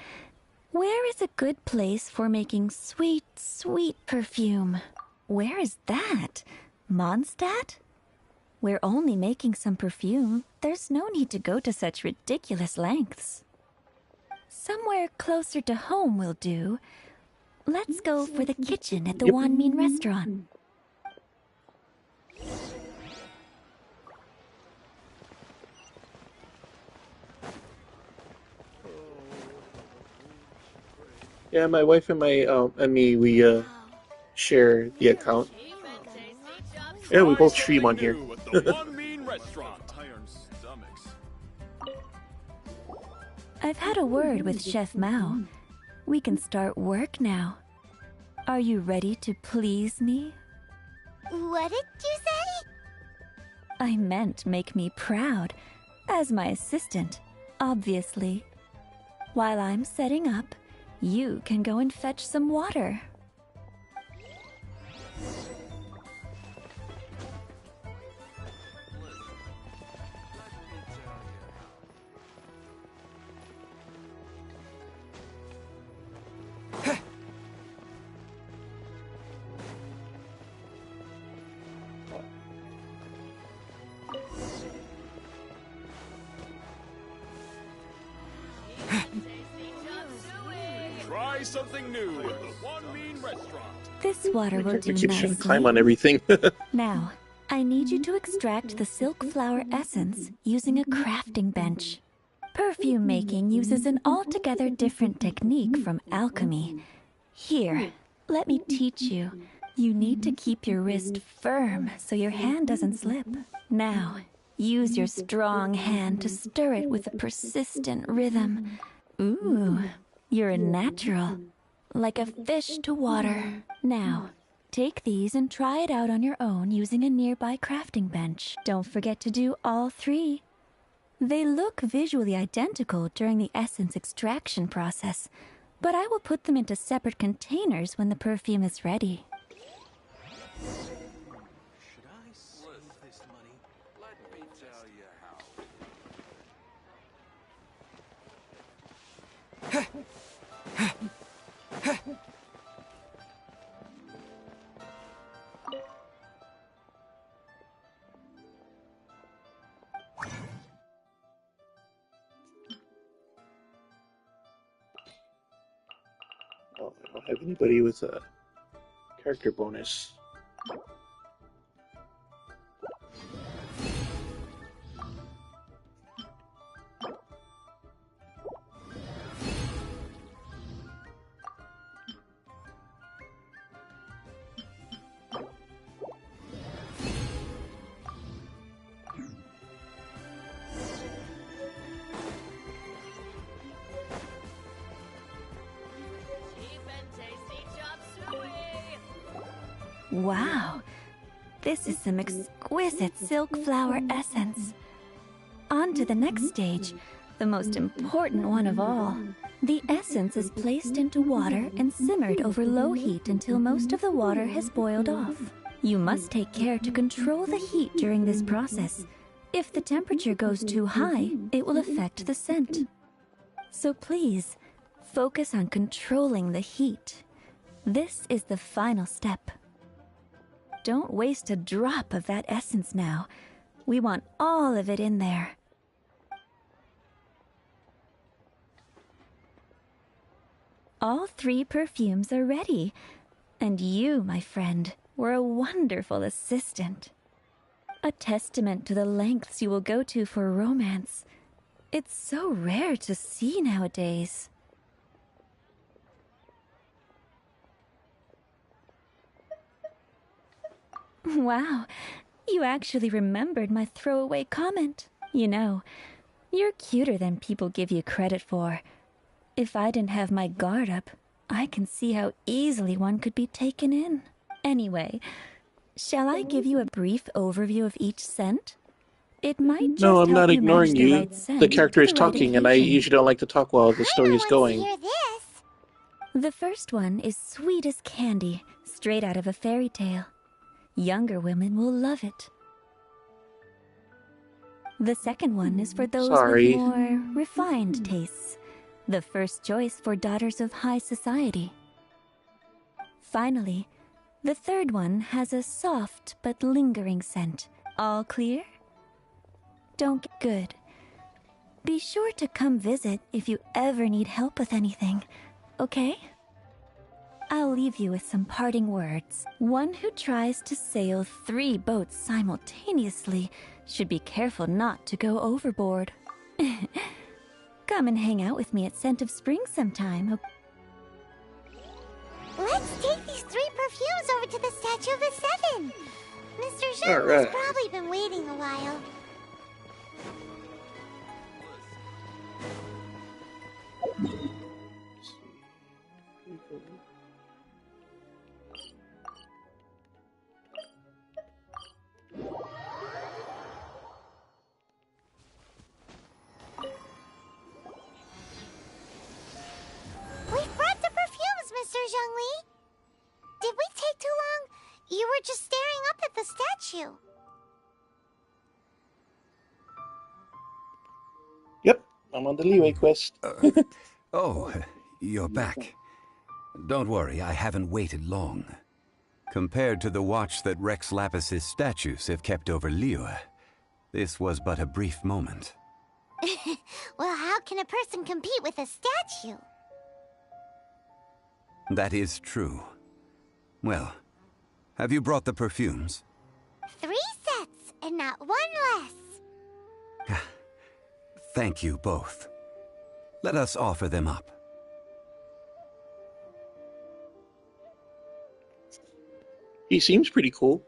where is a good place for making sweet, sweet perfume? Where is that? Mondstadt? We're only making some perfume. There's no need to go to such ridiculous lengths. Somewhere closer to home will do. Let's go for the kitchen at the Wanmin restaurant.
Yeah, my wife and me, we share the account. Yeah, we both stream on here.
I've had a word with Chef Mao. We can start work now. Are you ready to please me?
What did you say?
I meant make me proud. As my assistant, obviously. While I'm setting up, you can go and fetch some water.
Try something new at the Wanmin restaurant.
This water will do
I keep trying to climb
nicely.
on everything.
Now, I need you to extract the silk flower essence using a crafting bench. Perfume making uses an altogether different technique from alchemy. Here, let me teach you. You need to keep your wrist firm so your hand doesn't slip. Now, use your strong hand to stir it with a persistent rhythm. Ooh, you're a natural. Like a fish to water. Now, take these and try it out on your own using a nearby crafting bench. Don't forget to do all three. They look visually identical during the essence extraction process, but I will put them into separate containers when the perfume is ready.
Should I save this money? Let me tell you how.
Oh, I don't have anybody with a character bonus.
Wow, this is some exquisite silk flower essence. On to the next stage, the most important one of all. The essence is placed into water and simmered over low heat until most of the water has boiled off. You must take care to control the heat during this process. If the temperature goes too high, it will affect the scent. So please, focus on controlling the heat. This is the final step. Don't waste a drop of that essence now. We want all of it in there. All three perfumes are ready. And you, my friend, were a wonderful assistant. A testament to the lengths you will go to for romance. It's so rare to see nowadays. Wow, you actually remembered my throwaway comment. You know, you're cuter than people give you credit for. If I didn't have my guard up, I can see how easily one could be taken in. Anyway, shall I give you a brief overview of each scent? It might just
No, I'm
help
not
you
ignoring
match the
you.
right scent
The character
for
is
the right
talking, and I
occasion.
usually don't like to talk while the story is
Paimon wants to
going.
hear this.
The first one is sweet as candy, straight out of a fairy tale. Younger women will love it. The second one is for those
Sorry.
with more refined tastes. The first choice for daughters of high society. Finally, the third one has a soft but lingering scent. All clear? Don't get good. Be sure to come visit if you ever need help with anything, okay? I'll leave you with some parting words. One who tries to sail 3 boats simultaneously should be careful not to go overboard. Come and hang out with me at Scent of Spring sometime.
Let's take these 3 perfumes over to the Statue of the Seven. Mr. Zhang
All right.
has probably been waiting a while. We've brought the perfumes, Mr. Zhongli. Did we take too long? You were just staring up at the statue.
Yep, I'm on the leeway quest.
Oh, you're back. Don't worry, I haven't waited long. Compared to the watch that Rex Lapis's statues have kept over Liyue, this was but a brief moment.
Well, how can a person compete with a statue?
That is true. Well, have you brought the perfumes?
3 sets, and not 1 less.
Thank you both. Let us offer them up.
He seems pretty cool.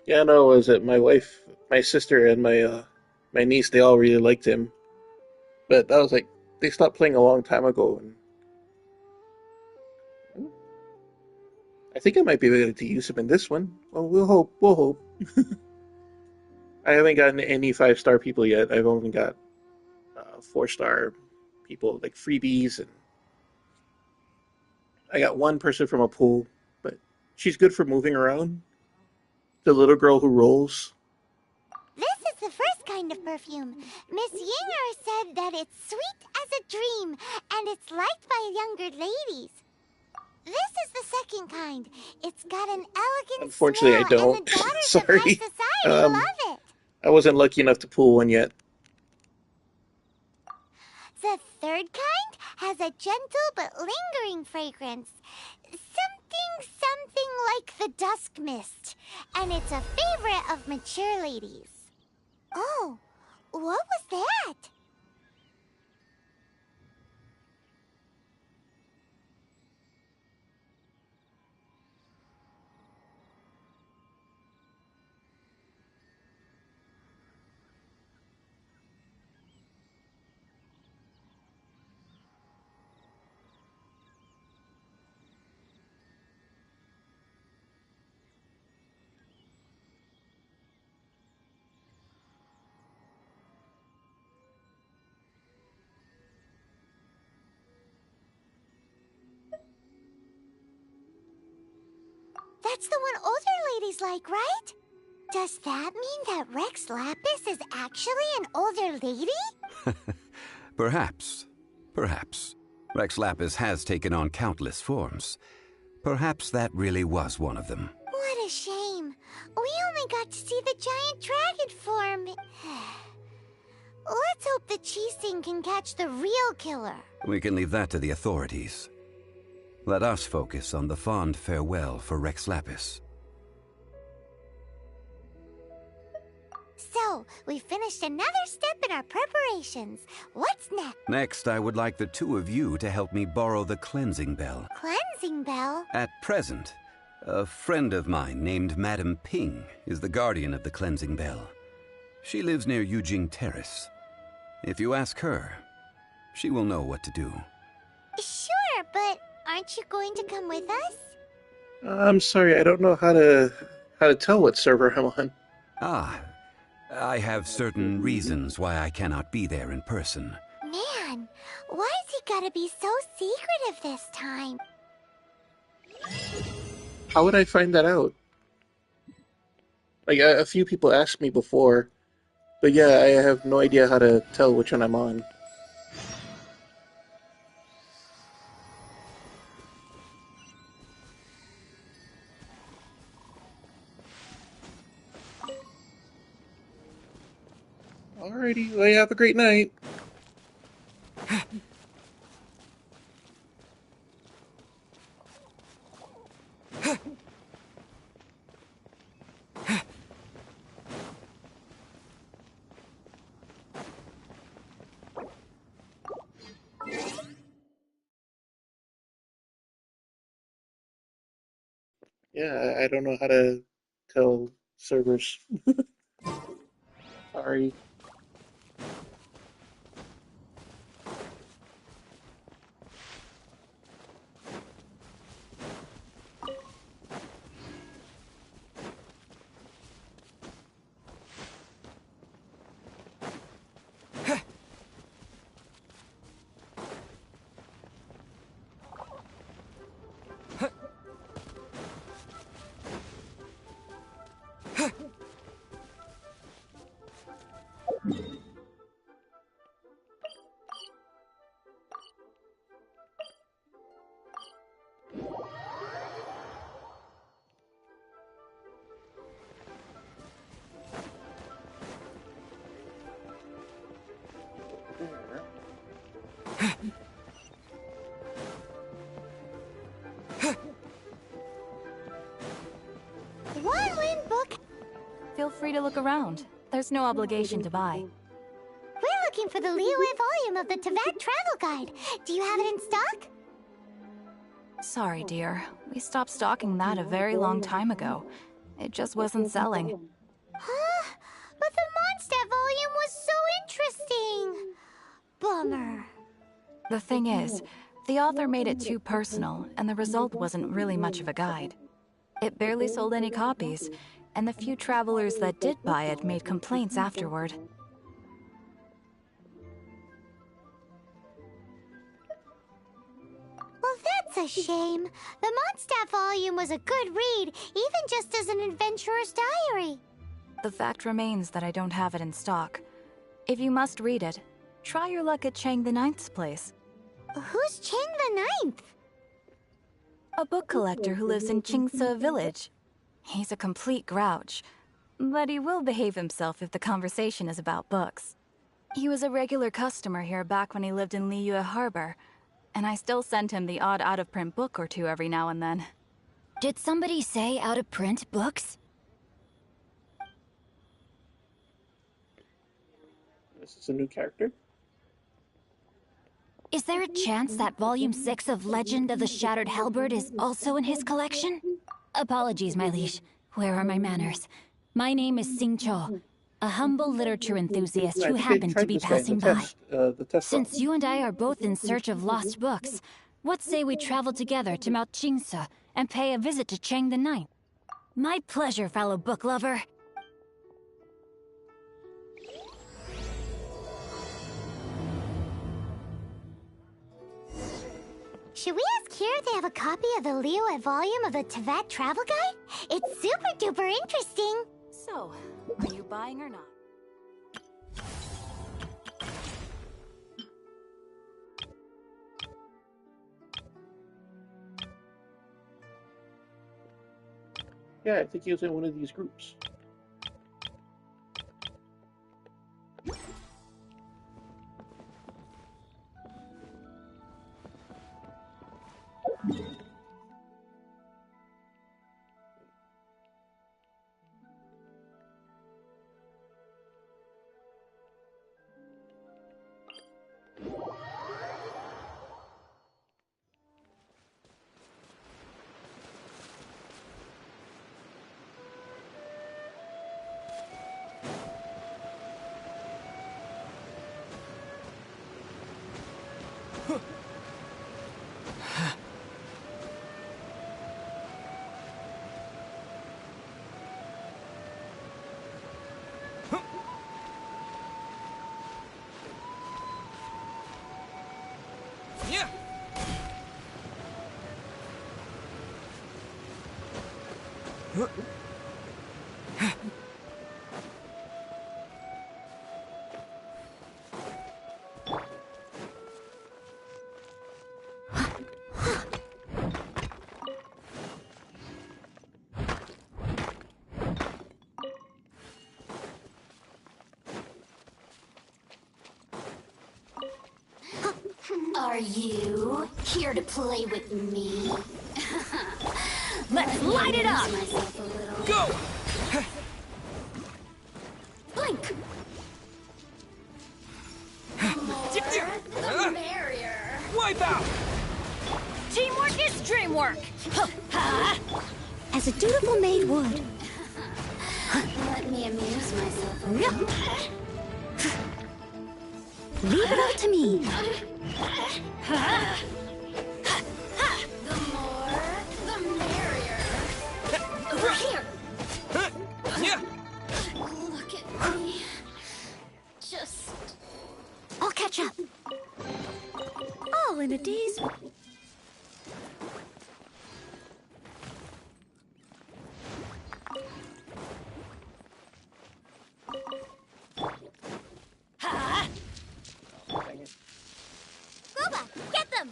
Yeah, no, was it my wife, my sister, and my niece? They all really liked him, but that was like they stopped playing a long time ago, and I think I might be able to use him in this one. Well, we'll hope. We'll hope. I haven't gotten any 5-star people yet. I've only got 4-star people, like freebies, and I got 1 person from a pool, but she's good for moving around. The little girl who rolls.
This is the first kind of perfume. Miss Yinger said that it's sweet as a dream, and it's liked by younger ladies. This is the second kind. It's got an elegant
Unfortunately,
smell,
I don't.
and the daughters
Sorry.
of high society love it.
I wasn't lucky enough to pull one yet.
The third kind has a gentle but lingering fragrance. Something like the dusk mist. And it's a favorite of mature ladies. Oh, what was that? That's the one older ladies like, right? Does that mean that Rex Lapis is actually an older lady?
Perhaps. Perhaps. Rex Lapis has taken on countless forms. Perhaps that really was one of them.
What a shame. We only got to see the giant dragon form. Let's hope the Qixing can catch the real killer.
We can leave that to the authorities. Let us focus on the fond farewell for Rex Lapis.
So, we finished another step in our preparations. What's next?
Next, I would like the 2 of you to help me borrow the cleansing bell.
Cleansing bell?
At present, a friend of mine named Madame Ping is the guardian of the cleansing bell. She lives near Yujing Terrace. If you ask her, she will know what to do.
Sure, but aren't you going to come with us?
I'm sorry, I don't know how to tell what server I'm on.
Ah, I have certain reasons why I cannot be there in person.
Man, Why is he gotta be so secretive this time?
How would I find that out? Like, a few people asked me before, but yeah, I have no idea how to tell which one I'm on. Alrighty, well, you have a great night. Yeah, I don't know how to tell servers. Sorry. There.
One win book.
Feel free to look around. There's no obligation to buy.
We're looking for the Liyue volume of the Teyvat Travel Guide. Do you have it in stock?
Sorry, dear. We stopped stocking that a very long time ago. It just wasn't selling.
Huh? But the Mondstadt volume was so interesting. Bummer.
The thing is, the author made it too personal, and the result wasn't really much of a guide. It barely sold any copies, and the few travelers that did buy it made complaints afterward.
Well, that's a shame. The Mondstadt volume was a good read, even just as an adventurer's diary.
The fact remains that I don't have it in stock. If you must read it, try your luck at Chang the Ninth's place.
Who's Chang the Ninth?
A book collector who lives in Qingce village. He's a complete grouch, but he will behave himself if the conversation is about books. He was a regular customer here back when he lived in Liyue Harbor, and I still send him the odd out-of-print book or two every now and then.
Did somebody say out-of-print books?
This is a new character?
Is there a chance that Volume 6 of Legend of the Shattered Halberd is also in his collection? Apologies, my liege. Where are my manners? My name is Sing Cho, a humble literature enthusiast
Yeah, I
who
think I
happened to
tried
be
this guy in
passing
the
by.
test
Since
run.
you and I are both in search of lost books, what say we travel together to Mount Qingce and pay a visit to Chang the Ninth? My pleasure, fellow book lover.
Should we ask here if they have a copy of the Liyue volume of the Teyvat Travel Guide? It's super duper interesting.
So, are you buying or not?
Yeah, I think he was in one of these groups.
Are you here to play with me?
Let's light it up!
Go! Blink! The merrier.
Wipe out!
Teamwork is dreamwork!
As a dutiful maid would. Let me amuse myself a little. Leave it all to me. The more, the merrier. Over here. Look at me. Just... I'll catch up.
All in a day's...
Boba, get them!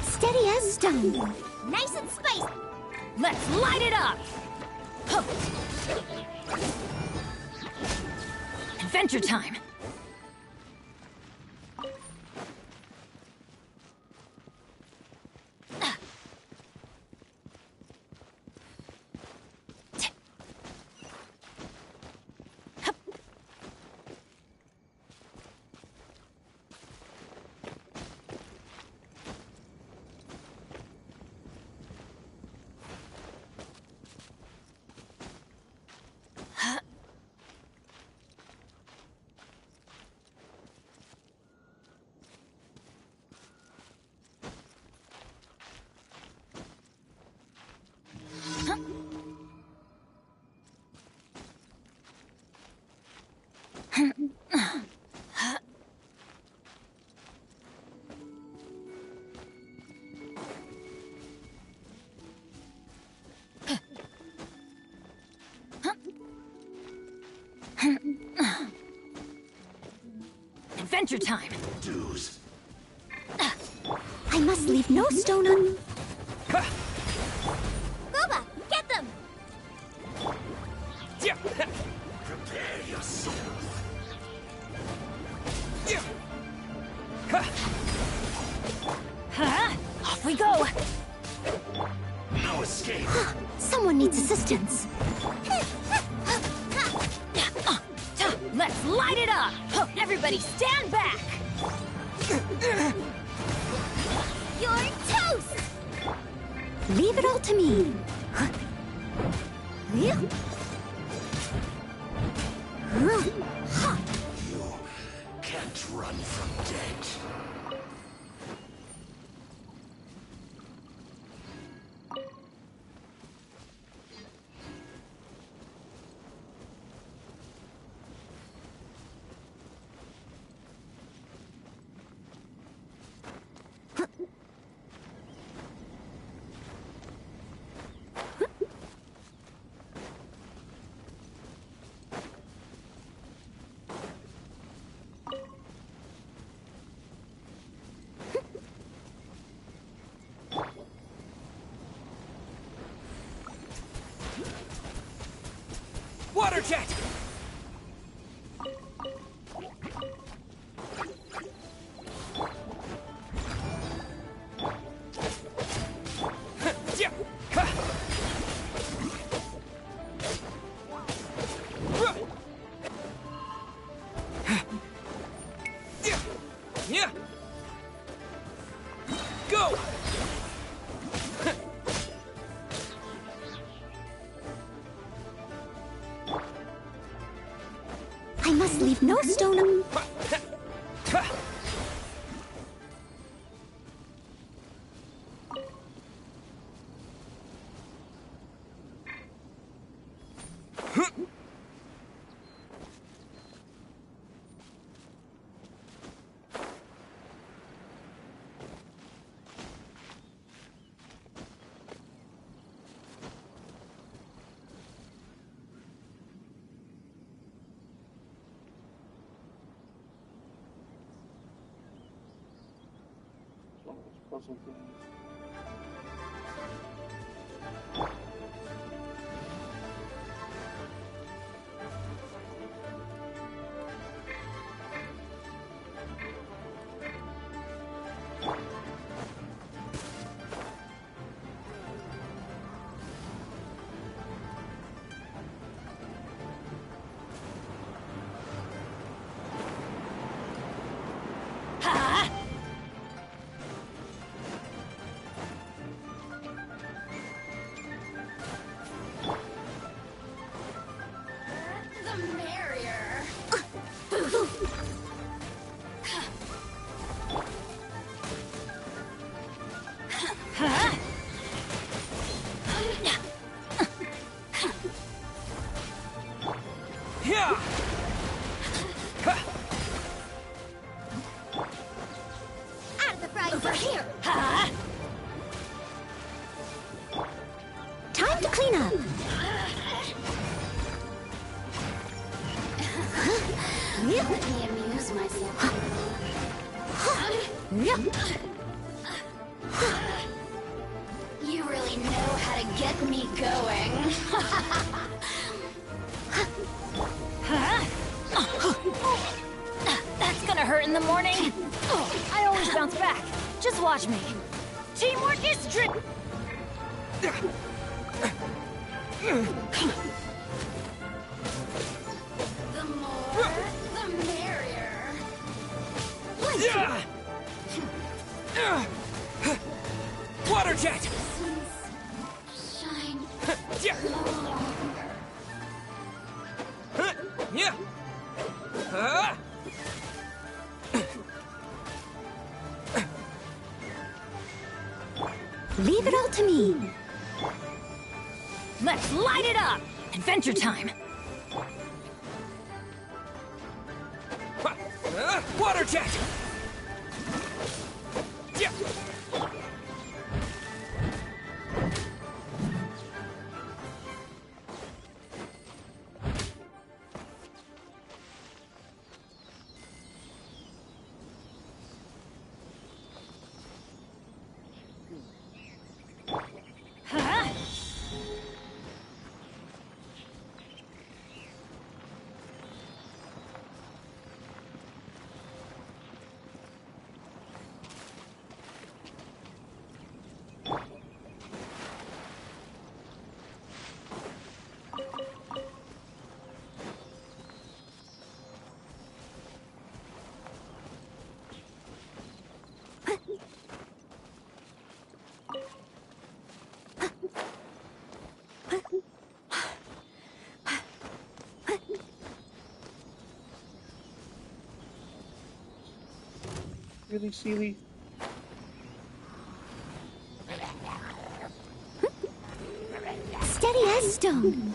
Steady as stone. Nice and spicy.
Let's light it up! Adventure time! Adventure time!
Dues.
I must leave no stone un... Boba, get them!
Prepare yourself.
Off we go!
No escape.
Someone needs assistance.
Let's light it up! Everybody stand back!
You're toast! Leave it all to me.
You can't run from death.
Water jet! Go!
I must leave no stone un...
puzzle games.
The merrier.
Out of the frying
Over here.
Time to clean up.
Let me amuse myself. You really know how to get me going.
That's gonna hurt in the morning. I always bounce back. Just watch me. Teamwork is
The more, the merrier.
Water jet!
Shine.
Yeah.
Leave it all to me.
Let's light it up! Adventure time!
Water jet! Yeah.
Really, Seely?
Steady as stone.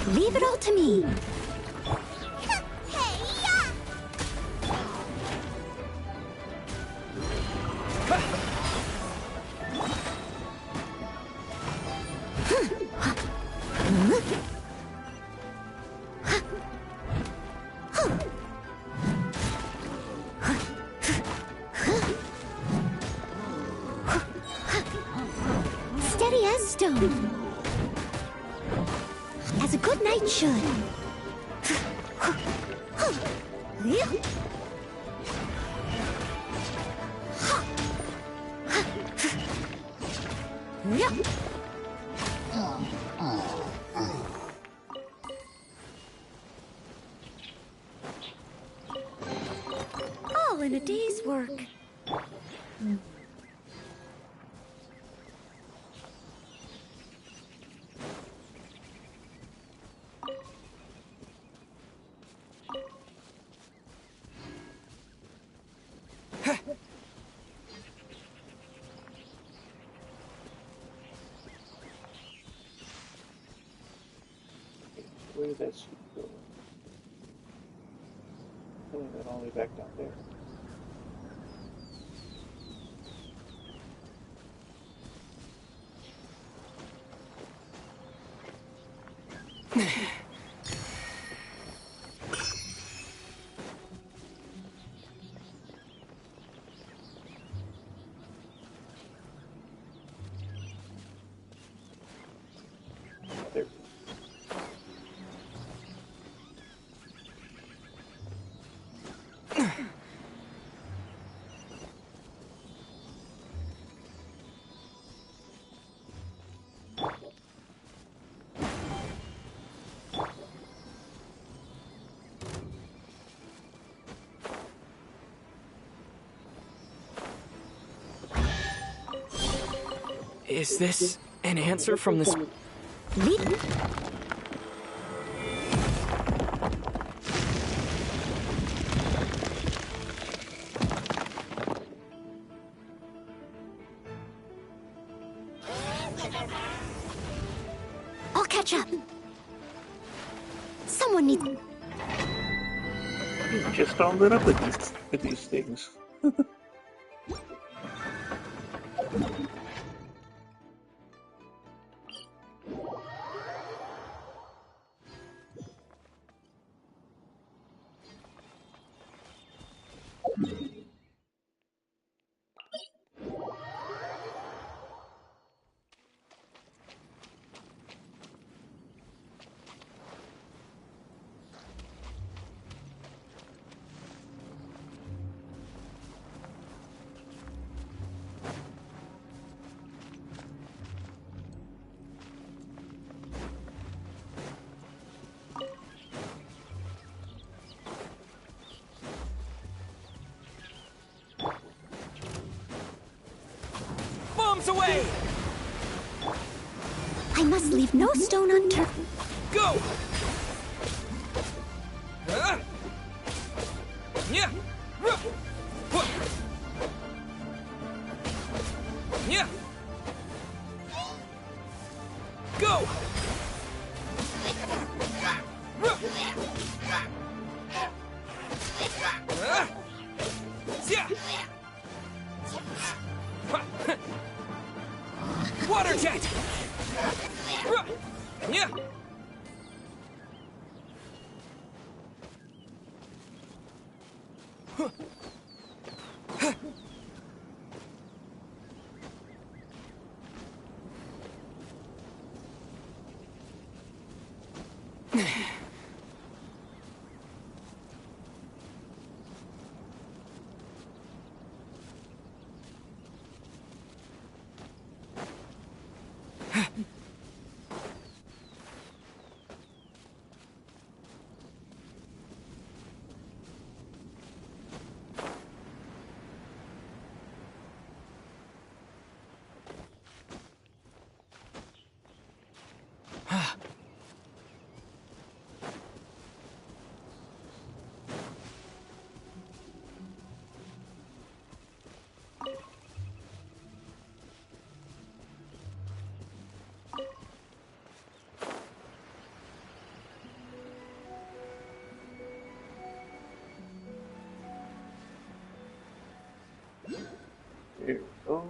Leave it all to me. Steady as stone. As a good knight should. All in a day's work.
Where did that sheep go? Oh, it went all the way back down there. There.
Is this an answer from this?
I'll catch up. Someone needs.
Just don't lit up with these things.
Bombs away!
I must leave no stone unturned.
Go! Yeah! Yeah! Go! Water jet! Yeah!
There we go.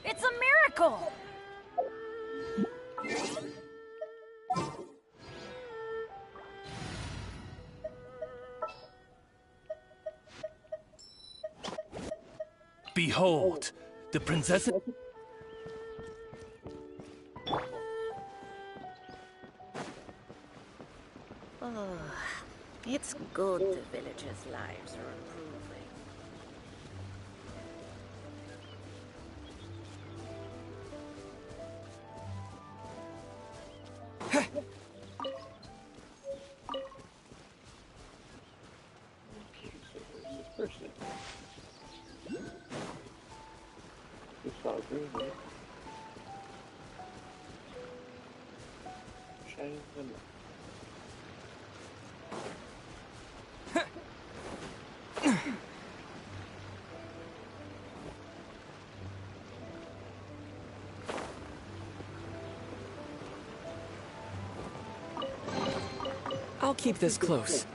It's a miracle!
Behold, the princess.
Oh, it's good the villagers' lives are improving.
through here. Shine them up.
I'll keep this close.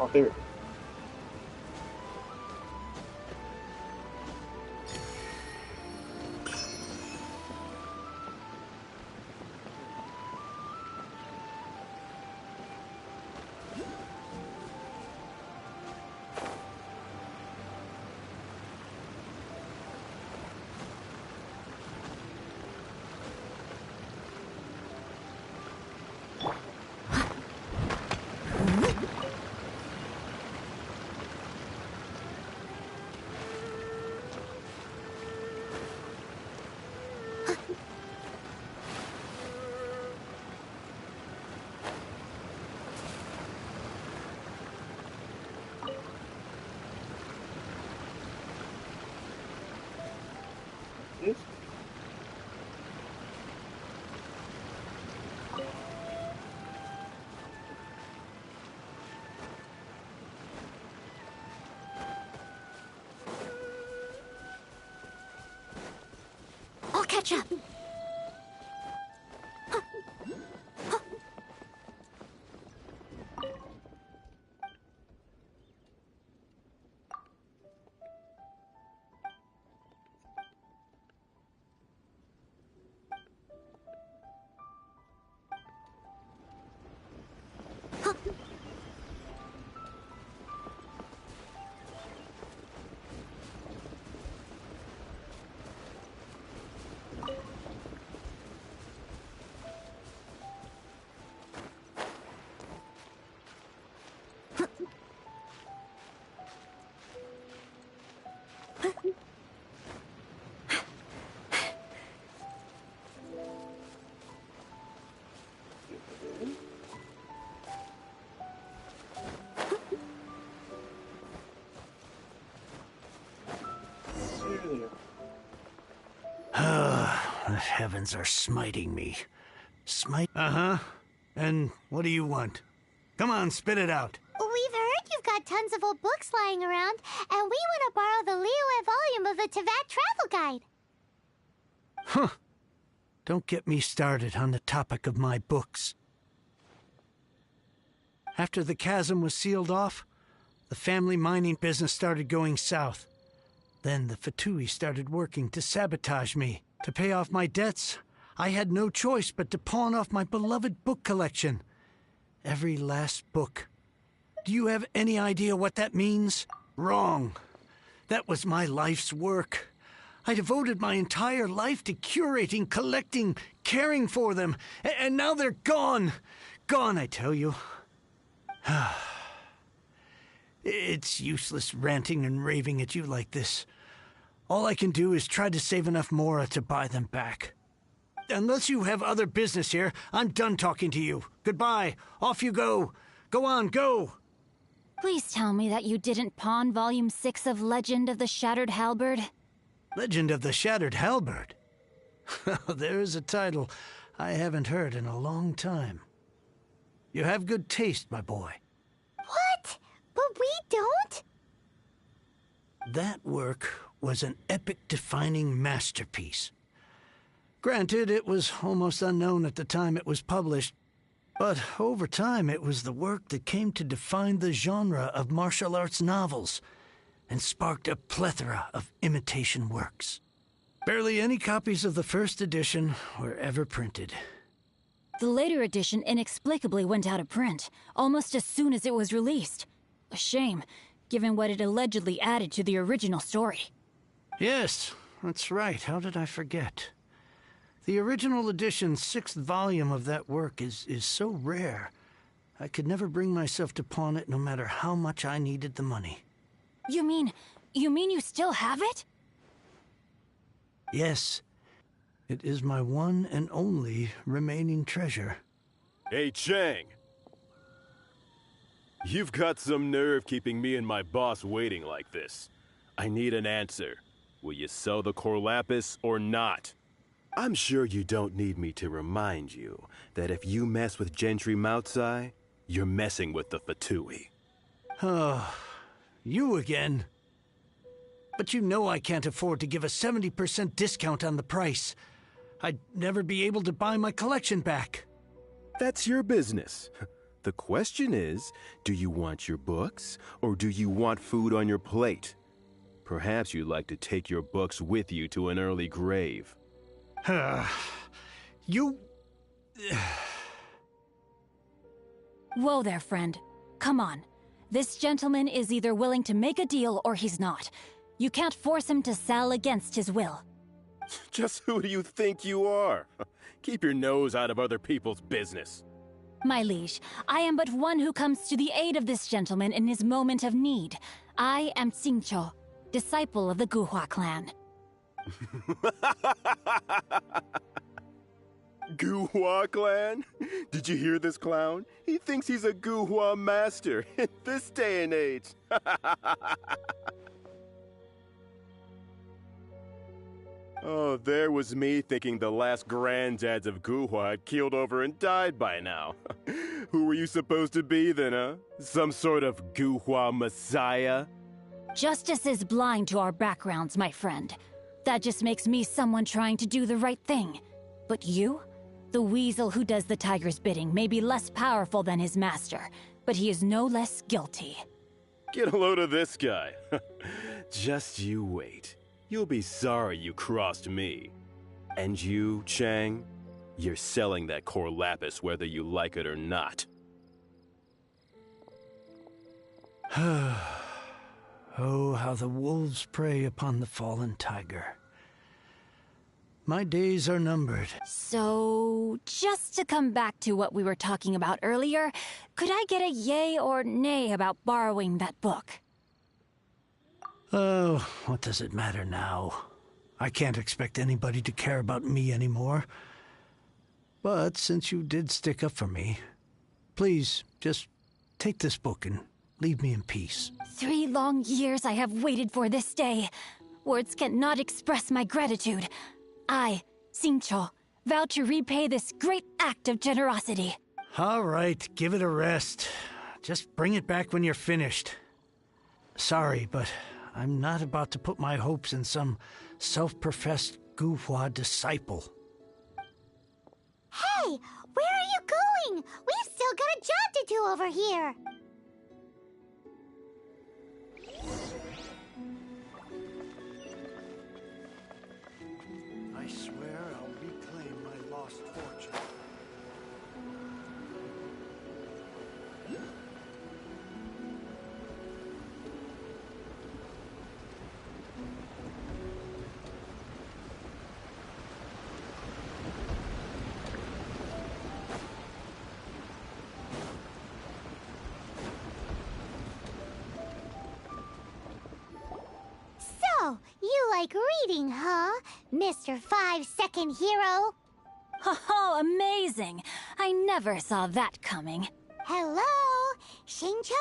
Oh, there. Yes.
I'll catch up.
The heavens are smiting me. Uh-huh. And what do you want? Come on, spit it out.
We've heard you've got tons of old books lying around, and we want to borrow the Liyue volume of the Tevat Travel Guide.
Huh. Don't get me started on the topic of my books. After the chasm was sealed off, the family mining business started going south. Then the Fatui started working to sabotage me. To pay off my debts, I had no choice but to pawn off my beloved book collection. Every last book. Do you have any idea what that means? Wrong. That was my life's work. I devoted my entire life to curating, collecting, caring for them. And now they're gone. Gone, I tell you. It's useless ranting and raving at you like this. All I can do is try to save enough Mora to buy them back. Unless you have other business here, I'm done talking to you. Goodbye. Off you go. Go on, go.
Please tell me that you didn't pawn Volume 6 of Legend of the Shattered Halberd.
Legend of the Shattered Halberd? There's a title I haven't heard in a long time.
You have good taste, my boy.
What? But we don't?
That work was an epic-defining masterpiece. Granted, it was almost unknown at the time it was published, but over time it was the work that came to define the genre of martial arts novels and sparked a plethora of imitation works. Barely any copies of the first edition were ever printed.
The later edition inexplicably went out of print, almost as soon as it was released. A shame, given what it allegedly added to the original story.
Yes, that's right. How did I forget? The original edition's 6th volume of that work is so rare, I could never bring myself to pawn it no matter how much I needed the money.
You mean you still have it?
Yes. It is my one and only remaining treasure.
Hey, Chang! You've got some nerve keeping me and my boss waiting like this. I need an answer. Will you sell the core lapis or not? I'm sure you don't need me to remind you that if you mess with Gentry Moutsai, you're messing with the Fatui.
Oh, you again. But you know I can't afford to give a 70% discount on the price. I'd never be able to buy my collection back.
That's your business. The question is, do you want your books, or do you want food on your plate? Perhaps you'd like to take your books with you to an early grave.
You...
Whoa there, friend. Come on. This gentleman is either willing to make a deal or he's not. You can't force him to sell against his will.
Just who do you think you are? Keep your nose out of other people's business.
My liege, I am but one who comes to the aid of this gentleman in his moment of need. I am Xingqiu, disciple of the Guhua clan.
Guhua clan? Did you hear this clown? He thinks he's a Guhua master in this day and age. Oh, there was me thinking the last granddads of Guhua had keeled over and died by now. Who were you supposed to be then, huh? Some sort of Guhua messiah?
Justice is blind to our backgrounds, my friend. That just makes me someone trying to do the right thing. But you? The weasel who does the tiger's bidding may be less powerful than his master, but he is no less guilty.
Get a load of this guy. Just you wait. You'll be sorry you crossed me. And you, Chang, you're selling that core lapis whether you like it or not.
Oh, how the wolves prey upon the fallen tiger. My days are numbered.
So, just to come back to what we were talking about earlier, could I get a yay or nay about borrowing that book?
Oh, what does it matter now? I can't expect anybody to care about me anymore. But since you did stick up for me, please, just take this book and leave me in peace.
3 long years I have waited for this day. Words cannot express my gratitude. I, Xingqiu, vow to repay this great act of generosity.
All right, give it a rest. Just bring it back when you're finished. Sorry, but I'm not about to put my hopes in some self-professed Guhua disciple.
Hey, where are you going? We've still got a job to do over here.
I swear I'll reclaim my lost fortune.
So, you like reading, huh, Mr. 5-second hero?
Oh, amazing! I never saw that coming.
Hello, Xingqiu?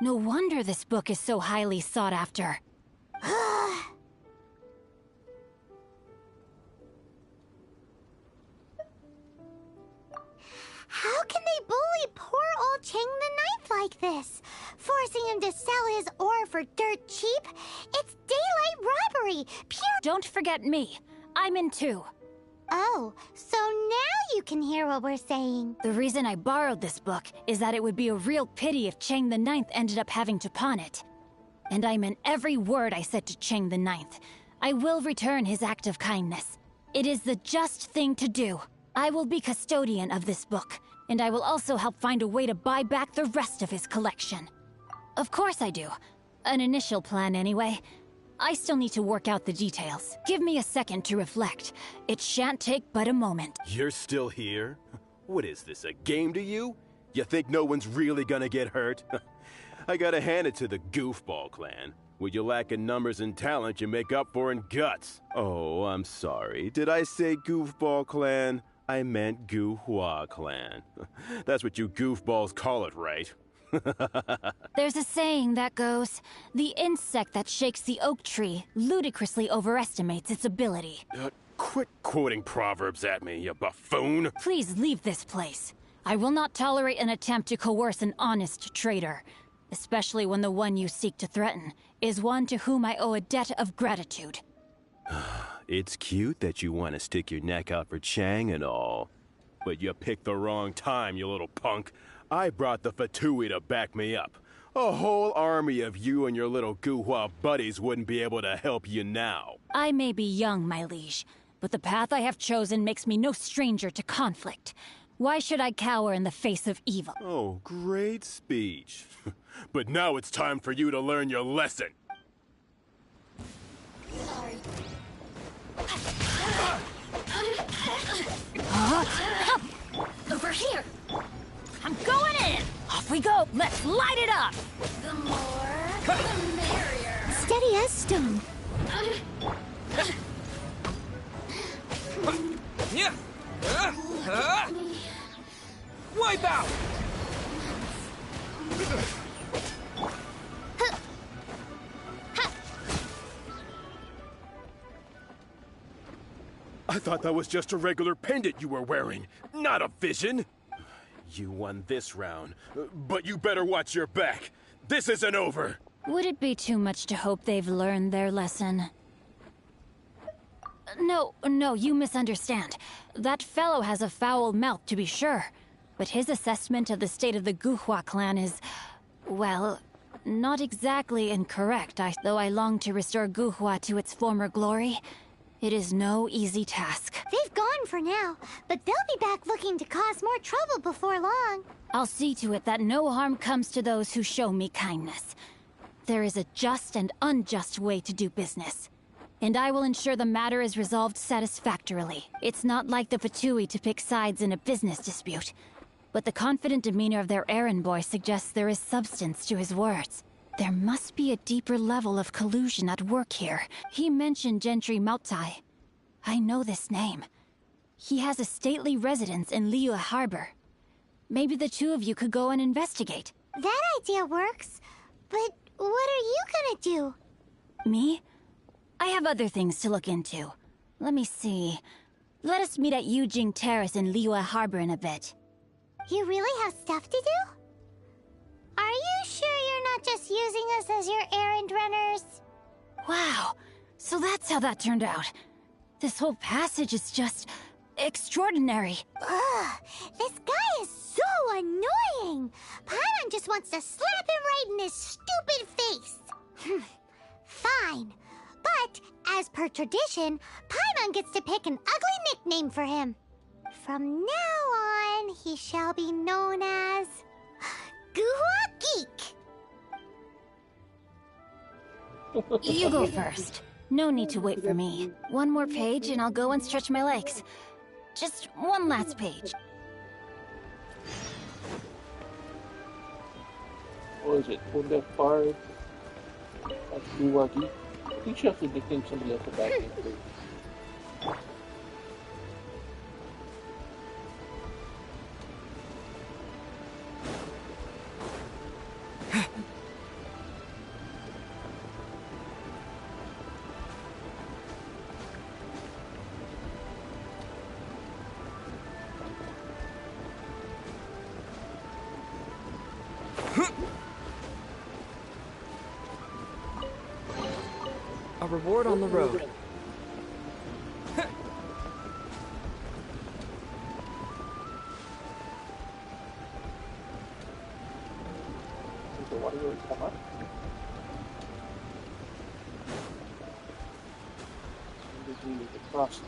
No wonder this book is so highly sought after.
How can they bully poor this. Forcing him to sell his ore for dirt cheap? It's daylight robbery! Pure—
Don't forget me. I'm in too.
Oh, so now you can hear what we're saying.
The reason I borrowed this book is that it would be a real pity if Chang the Ninth ended up having to pawn it. And I meant every word I said to Chang the Ninth. I will return his act of kindness. It is the just thing to do. I will be custodian of this book, and I will also help find a way to buy back the rest of his collection. Of course I do. An initial plan anyway. I still need to work out the details. Give me a second to reflect. It shan't take but a moment.
You're still here? What is this, a game to you? You think no one's really gonna get hurt? I gotta hand it to the Goofball clan. What you lack in numbers and talent, you make up for in guts. Oh, I'm sorry. Did I say Goofball clan? I meant Gu-Hua clan. That's what you goofballs call it, right?
There's a saying that goes, the insect that shakes the oak tree ludicrously overestimates its ability.
Quit quoting proverbs at me, you buffoon!
Please leave this place. I will not tolerate an attempt to coerce an honest trader, especially when the one you seek to threaten is one to whom I owe a debt of gratitude.
It's cute that you want to stick your neck out for Chang and all, but you picked the wrong time, you little punk. I brought the Fatui to back me up. A whole army of you and your little Gu-Hua buddies wouldn't be able to help you now.
I may be young, my liege, but the path I have chosen makes me no stranger to conflict. Why should I cower in the face of evil?
Oh, great speech. But now it's time for you to learn your lesson.
Over here! I'm going in! Off we go! Let's light it up!
The more, the merrier.
Steady as stone.
Yeah. Wipe out!
I thought that was just a regular pendant you were wearing, not a vision. You won this round, but you better watch your back. This isn't over.
Would it be too much to hope they've learned their lesson? No, you misunderstand. That fellow has a foul mouth, to be sure. But his assessment of the state of the Gu-Hua clan is, well, not exactly incorrect. Though I long to restore Gu-Hua to its former glory, it is no easy task.
They've gone for now, but they'll be back looking to cause more trouble before long.
I'll see to it that no harm comes to those who show me kindness. There is a just and unjust way to do business, and I will ensure the matter is resolved satisfactorily. It's not like the Fatui to pick sides in a business dispute, but the confident demeanor of their errand boy suggests there is substance to his words. There must be a deeper level of collusion at work here. He mentioned Gentry Maotai. I know this name. He has a stately residence in Liyue Harbor. Maybe the two of you could go and investigate.
That idea works, but what are you gonna do?
Me? I have other things to look into. Let me see. Let us meet at Yujing Terrace in Liyue Harbor in a bit.
You really have stuff to do? Are you sure you're not just using us as your errand runners?
Wow, so that's how that turned out. This whole passage is just extraordinary.
Ugh, this guy is so annoying. Paimon just wants to slap him right in his stupid face. Fine, but as per tradition, Paimon gets to pick an ugly nickname for him. From now on, he shall be known as Gu-Hua Geek.
You go first. No need to wait for me. One more page and I'll go and stretch my legs. Just one last page.
What is it? One that far? That's Luwagi. I think you have to nickname somebody else back in too.
reward on the road.
Does the water really come up? We need to cross it.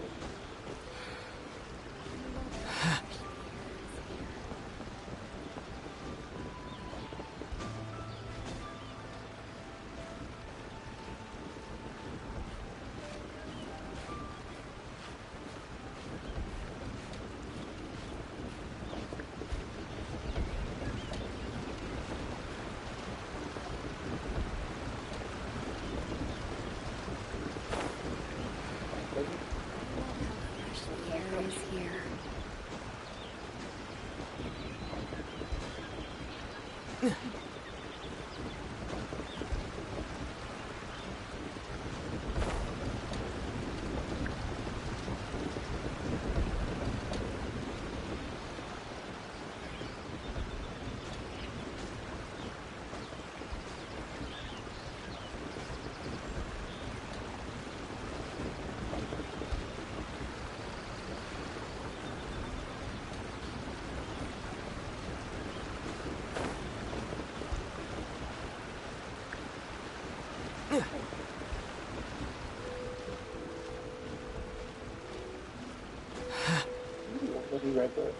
He read the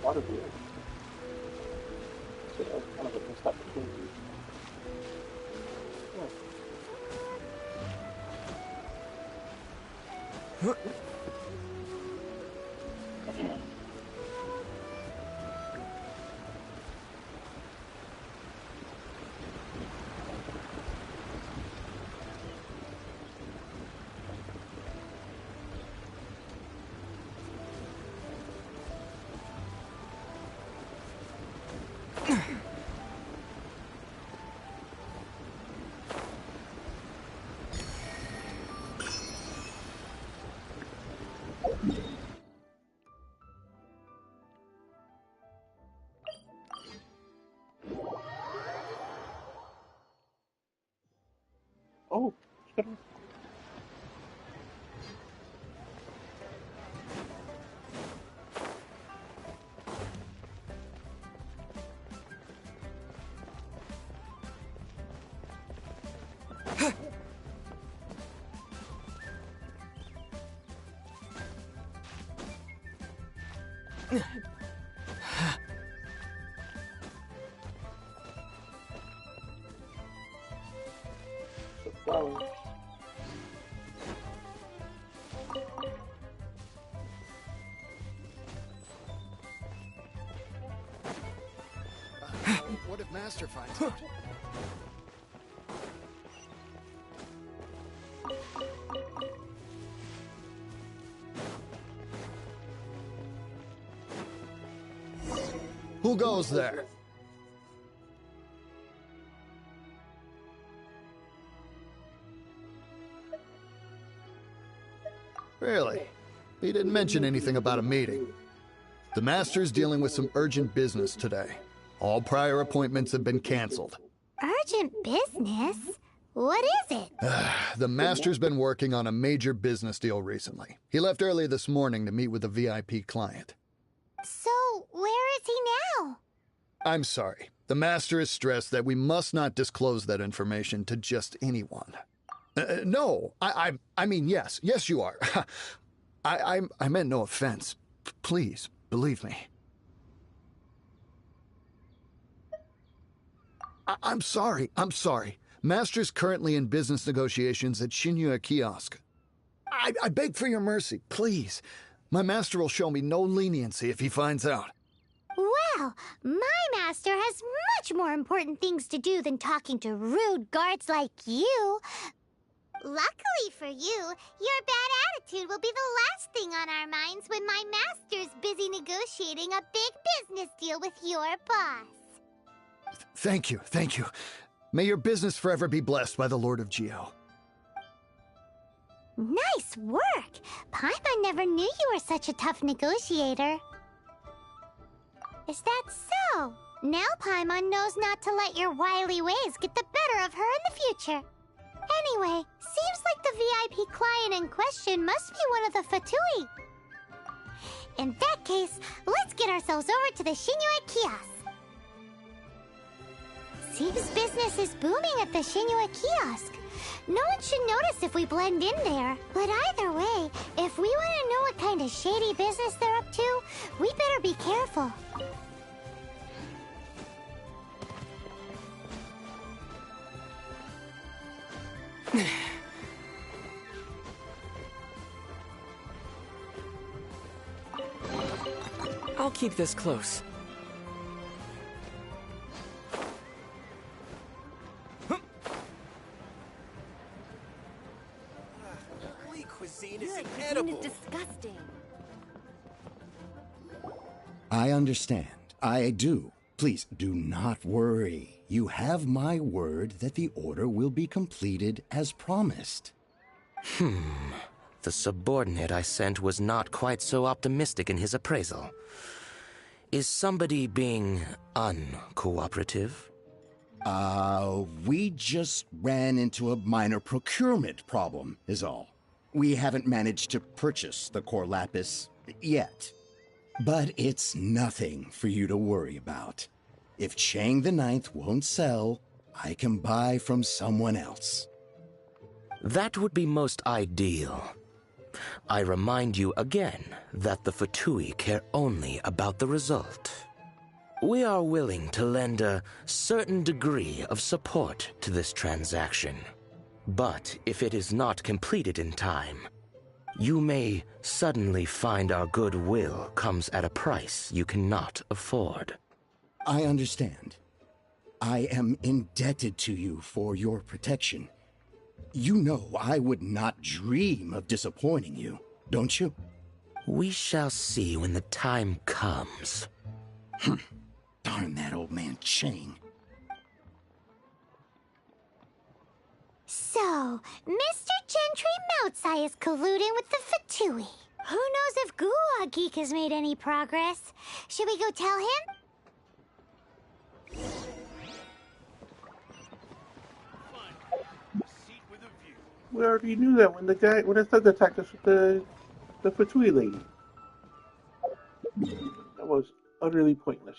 water wheel. So that was kind of a missed opportunity. Oh, flowers.
What if Master finds out?
Who goes there? Really? He didn't mention anything about a meeting. The Master's dealing with some urgent business today. All prior appointments have been canceled.
Urgent business? What is it?
The Master's been working on a major business deal recently. He left early this morning to meet with a VIP client.
So, where is he now?
I'm sorry. The Master is stressed that we must not disclose that information to just anyone. No, I mean, yes. Yes, you are. I meant no offense. Please, believe me. I'm sorry. Master's currently in business negotiations at Shinya Kiosk. I beg for your mercy, please. My master will show me no leniency if he finds out.
Well, my master has much more important things to do than talking to rude guards like you. Luckily for you, your bad attitude will be the last thing on our minds when my master's busy negotiating a big business deal with your boss.
Thank you. May your business forever be blessed by the Lord of Geo.
Nice work! Paimon never knew you were such a tough negotiator. Is that so? Now Paimon knows not to let your wily ways get the better of her in the future. Anyway, seems like the VIP client in question must be one of the Fatui. In that case, let's get ourselves over to the Shinue kiosk. Seems business is booming at the Shinue kiosk. No one should notice if we blend in there. But either way, if we want to know what kind of shady business they're up to, we better be careful.
I'll keep this close.
Cuisine is inedible. Disgusting.
I understand. I do. Please do not worry. You have my word that the order will be completed as promised.
The subordinate I sent was not quite so optimistic in his appraisal. Is somebody being uncooperative?
We just ran into a minor procurement problem, is all. We haven't managed to purchase the core lapis yet. But it's nothing for you to worry about. If Chang the Ninth won't sell, I can buy from someone else.
That would be most ideal. I remind you again that the Fatui care only about the result. We are willing to lend a certain degree of support to this transaction. But if it is not completed in time, you may suddenly find our goodwill comes at a price you cannot afford.
I understand. I am indebted to you for your protection. You know I would not dream of disappointing you, don't you?
We shall see when the time comes.
Darn that old man Chang.
So, Mr. Gentry Moutsai is colluding with the Fatui. Who knows if Guwa Geek has made any progress? Should we go tell him?
We already knew that when the thug attacked us with the Fatui lady. That was utterly pointless.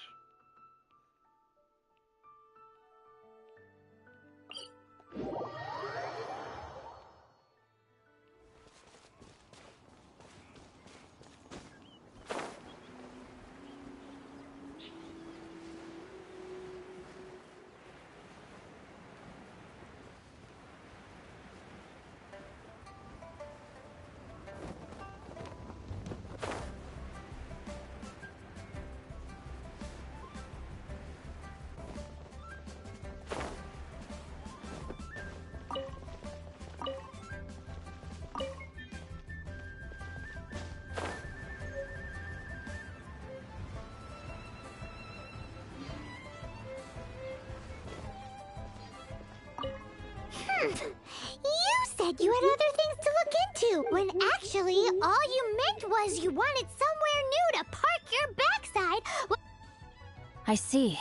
You said you had other things to look into, when actually all you meant was you wanted somewhere new to park your backside.
I see.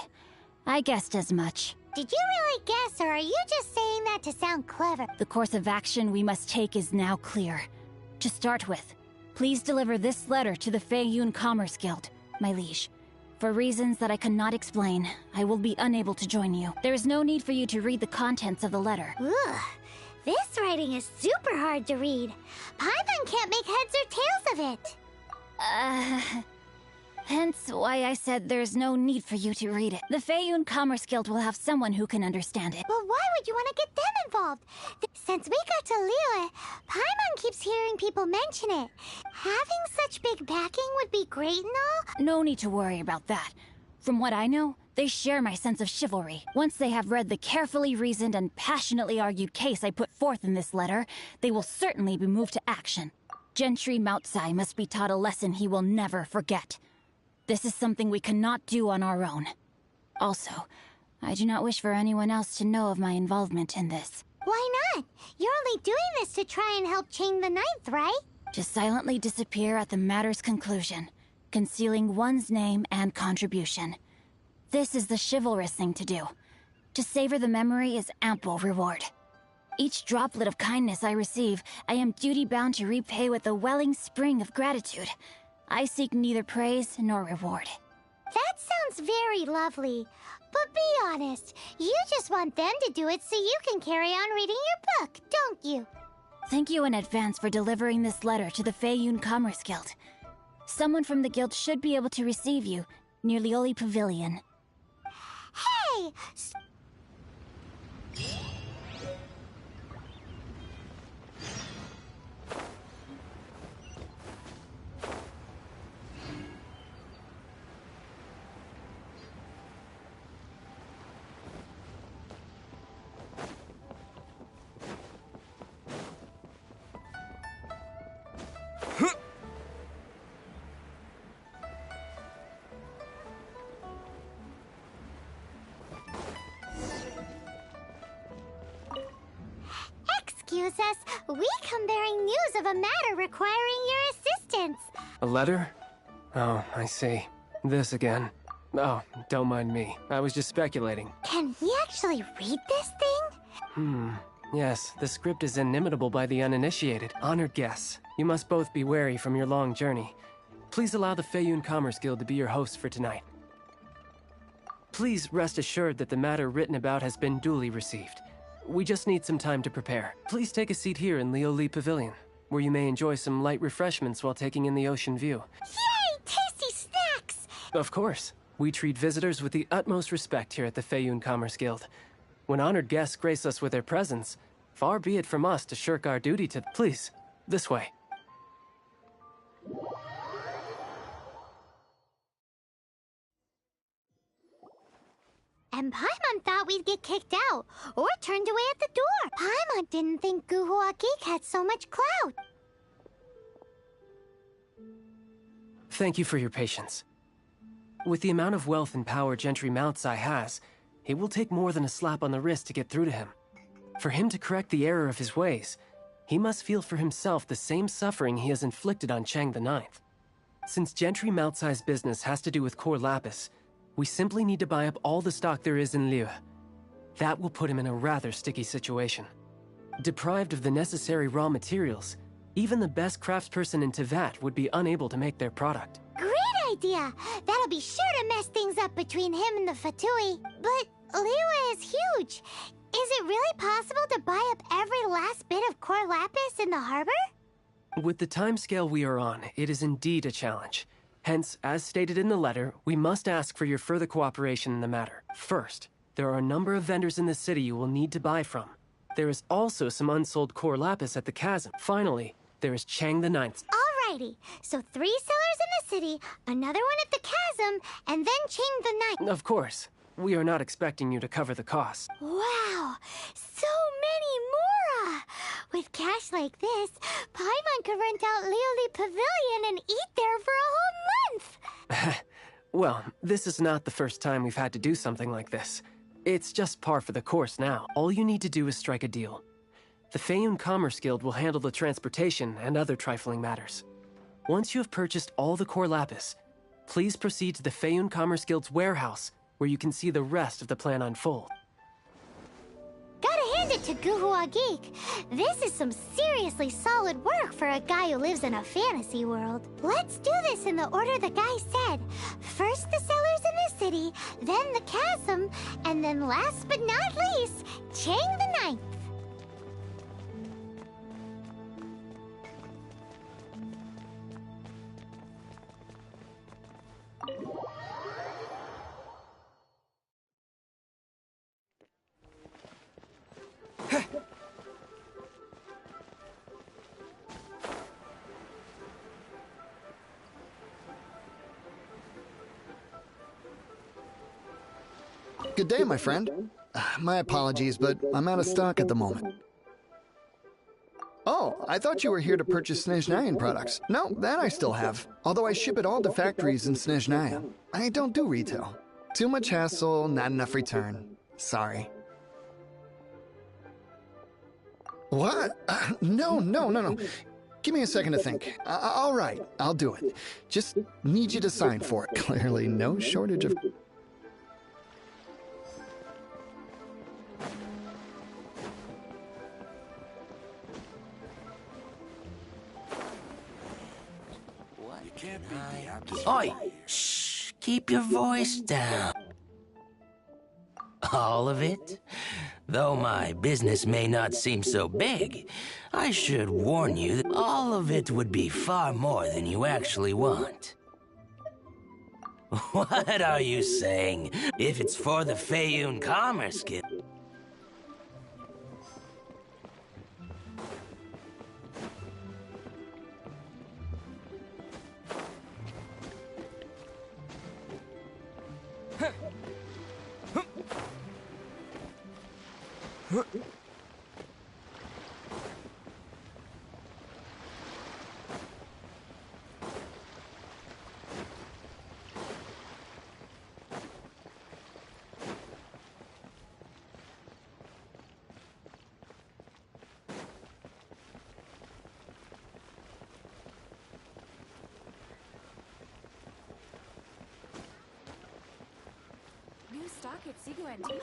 I guessed as much.
Did you really guess, or are you just saying that to sound clever?
The course of action we must take is now clear. To start with, please deliver this letter to the Feiyun Commerce Guild, my liege. For reasons that I cannot explain, I will be unable to join you. There is no need for you to read the contents of the letter.
Ugh, this writing is super hard to read. Paimon can't make heads or tails of it.
Hence why I said there's no need for you to read it. The Feiyun Commerce Guild will have someone who can understand it.
Well, why would you want to get them involved? Since we got to Liyue, Paimon keeps hearing people mention it. Having such big backing would be great and all.
No need to worry about that. From what I know, they share my sense of chivalry. Once they have read the carefully reasoned and passionately argued case I put forth in this letter, they will certainly be moved to action. Gentry Moutsai must be taught a lesson he will never forget. This is something we cannot do on our own. Also, I do not wish for anyone else to know of my involvement in this.
Why not? You're only doing this to try and help Chang the Ninth, right?
To silently disappear at the matter's conclusion, concealing one's name and contribution. This is the chivalrous thing to do. To savor the memory is ample reward. Each droplet of kindness I receive, I am duty-bound to repay with a welling spring of gratitude. I seek neither praise nor reward.
That sounds very lovely. But be honest, you just want them to do it so you can carry on reading your book, don't you?
Thank you in advance for delivering this letter to the Feiyun Commerce Guild. Someone from the guild should be able to receive you near Lioli Pavilion.
Hey! Excuse us, we come bearing news of a matter requiring your assistance.
A letter? Oh, I see. This again. Oh, don't mind me. I was just speculating.
Can he actually read this thing?
Yes, the script is inimitable by the uninitiated. Honored guests, you must both be wary from your long journey. Please allow the Feiyun Commerce Guild to be your host for tonight. Please rest assured that the matter written about has been duly received. We just need some time to prepare. Please take a seat here in Lioli Pavilion, where you may enjoy some light refreshments while taking in the ocean view.
Yay! Tasty snacks!
Of course. We treat visitors with the utmost respect here at the Feiyun Commerce Guild. When honored guests grace us with their presence, far be it from us to shirk our duty to... Please, this way.
And Paimon thought we'd get kicked out, or turned away at the door. Paimon didn't think Guhua Geek had so much clout.
Thank you for your patience. With the amount of wealth and power Gentry Moutsai has, it will take more than a slap on the wrist to get through to him. For him to correct the error of his ways, he must feel for himself the same suffering he has inflicted on Chang the Ninth. Since Gentry Moutsai's business has to do with core lapis, we simply need to buy up all the stock there is in Liyue. That will put him in a rather sticky situation. Deprived of the necessary raw materials, even the best craftsperson in Tevat would be unable to make their product.
Great idea! That'll be sure to mess things up between him and the Fatui. But Liyue is huge. Is it really possible to buy up every last bit of core lapis in the harbor?
With the timescale we are on, it is indeed a challenge. Hence, as stated in the letter, we must ask for your further cooperation in the matter. First, there are a number of vendors in the city you will need to buy from. There is also some unsold core lapis at the chasm. Finally, there is Chang the Ninth.
Alrighty, so 3 sellers in the city, another one at the chasm, and then Chang the Ninth.
Of course, we are not expecting you to cover the cost.
Wow, so many more! With cash like this, Paimon could rent out Lioli Pavilion and eat there for a whole month!
Well, this is not the first time we've had to do something like this. It's just par for the course now. All you need to do is strike a deal. The Feiyun Commerce Guild will handle the transportation and other trifling matters. Once you have purchased all the core lapis, please proceed to the Feiyun Commerce Guild's warehouse, where you can see the rest of the plan unfold.
Gotta hand it to Guhua Geek. This is some seriously solid work for a guy who lives in a fantasy world. Let's do this in the order the guy said. First the sellers in the city, then the chasm, and then last but not least, Chang the Ninth.
Good day, my friend. My apologies, but I'm out of stock at the moment. Oh, I thought you were here to purchase Snezhnayan products. No, that I still have. Although I ship it all to factories in Snezhnaya. I don't do retail. Too much hassle, not enough return. Sorry. What? No. Give me a second to think. All right, I'll do it. Just need you to sign for it. Clearly no shortage of...
Oi! Shh! Keep your voice down. All of it? Though my business may not seem so big, I should warn you that all of it would be far more than you actually want. What are you saying? If it's for the Feiyun Commerce Guild...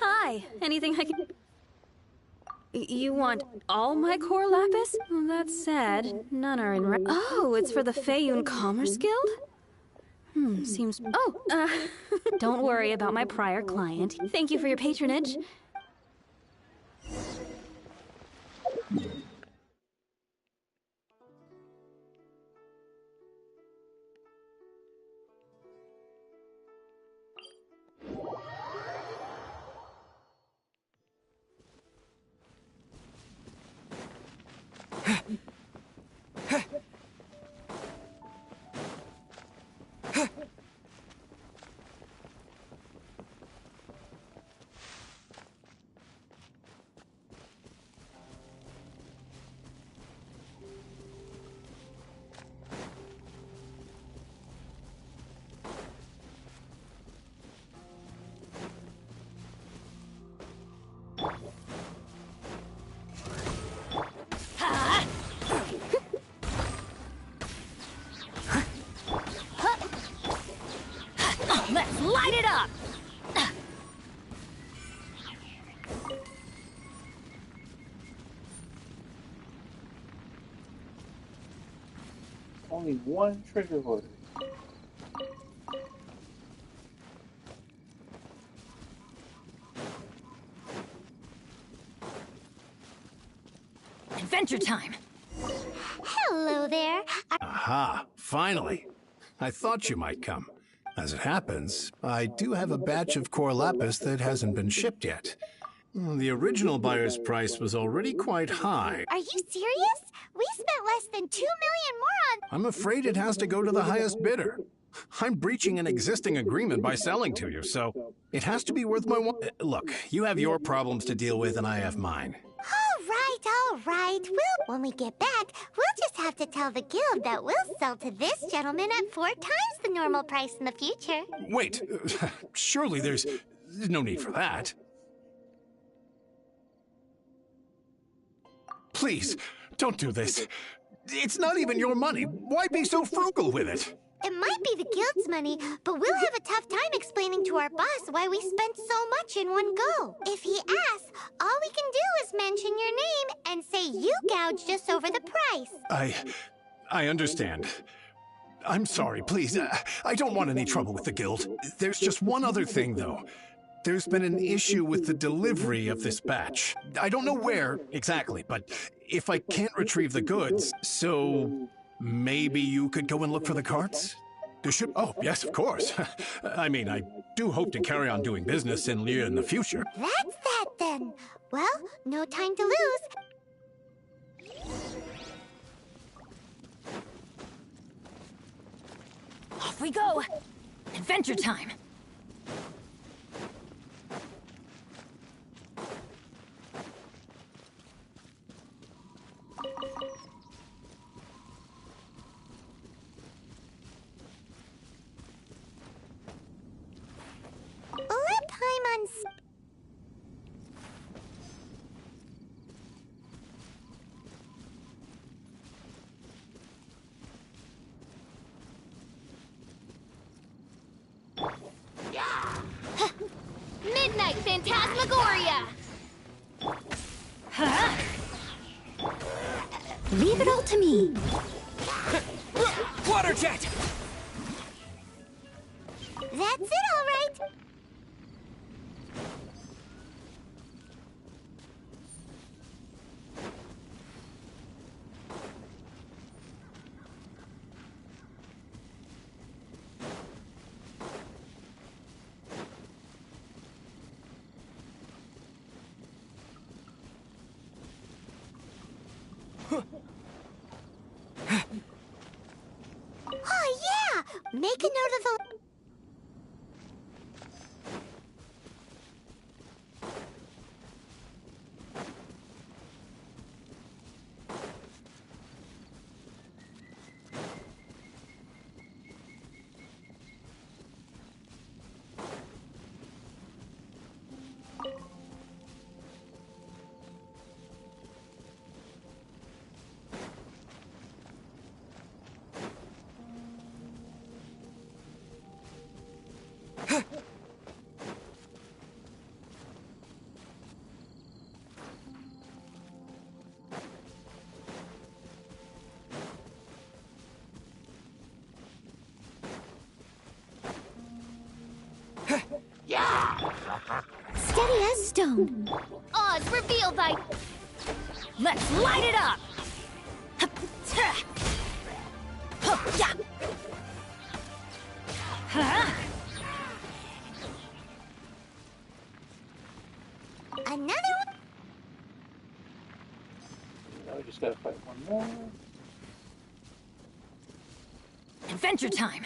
Hi, anything I can... You want all my core lapis? Well, that's sad. None are in... Oh, it's for the Feiyun Commerce Guild? Seems... Oh, don't worry about my prior client. Thank you for your patronage.
Let's light it up!
Only one trigger word.
Adventure time!
Hello there.
Aha, finally. I thought you might come. As it happens, I do have a batch of core lapis that hasn't been shipped yet. The original buyer's price was already quite high.
Are you serious? We spent less than 2 million more on...
I'm afraid it has to go to the highest bidder. I'm breaching an existing agreement by selling to you, so it has to be worth my while. Look, you have your problems to deal with and I have mine.
All right. When we get back, we'll just have to tell the guild that we'll sell to this gentleman at 4 times the normal price in the future.
Wait, surely there's no need for that. Please, don't do this. It's not even your money. Why be so frugal with it?
It might be the guild's money, but we'll have a tough time explaining to our boss why we spent so much in one go. If he asks, all we can do is mention your name and say you gouged us over the price.
I understand. I'm sorry, please. I don't want any trouble with the guild. There's just one other thing, though. There's been an issue with the delivery of this batch. I don't know where exactly, but if I can't retrieve the goods, so maybe you could go and look for the carts? Oh, yes, of course. I mean, I do hope to carry on doing business in Liyue in the future.
That's that, then. Well, no time to lose.
Off we go! Adventure time!
Let Paimon...
Midnight Phantasmagoria!
Leave it all to me!
Water jet!
That's it, all right. Oh, yeah! Make a note of the...
Steady as stone.
Oz, reveal thy...
Let's light it up!
Another one?
Now we just gotta fight one more.
Adventure time!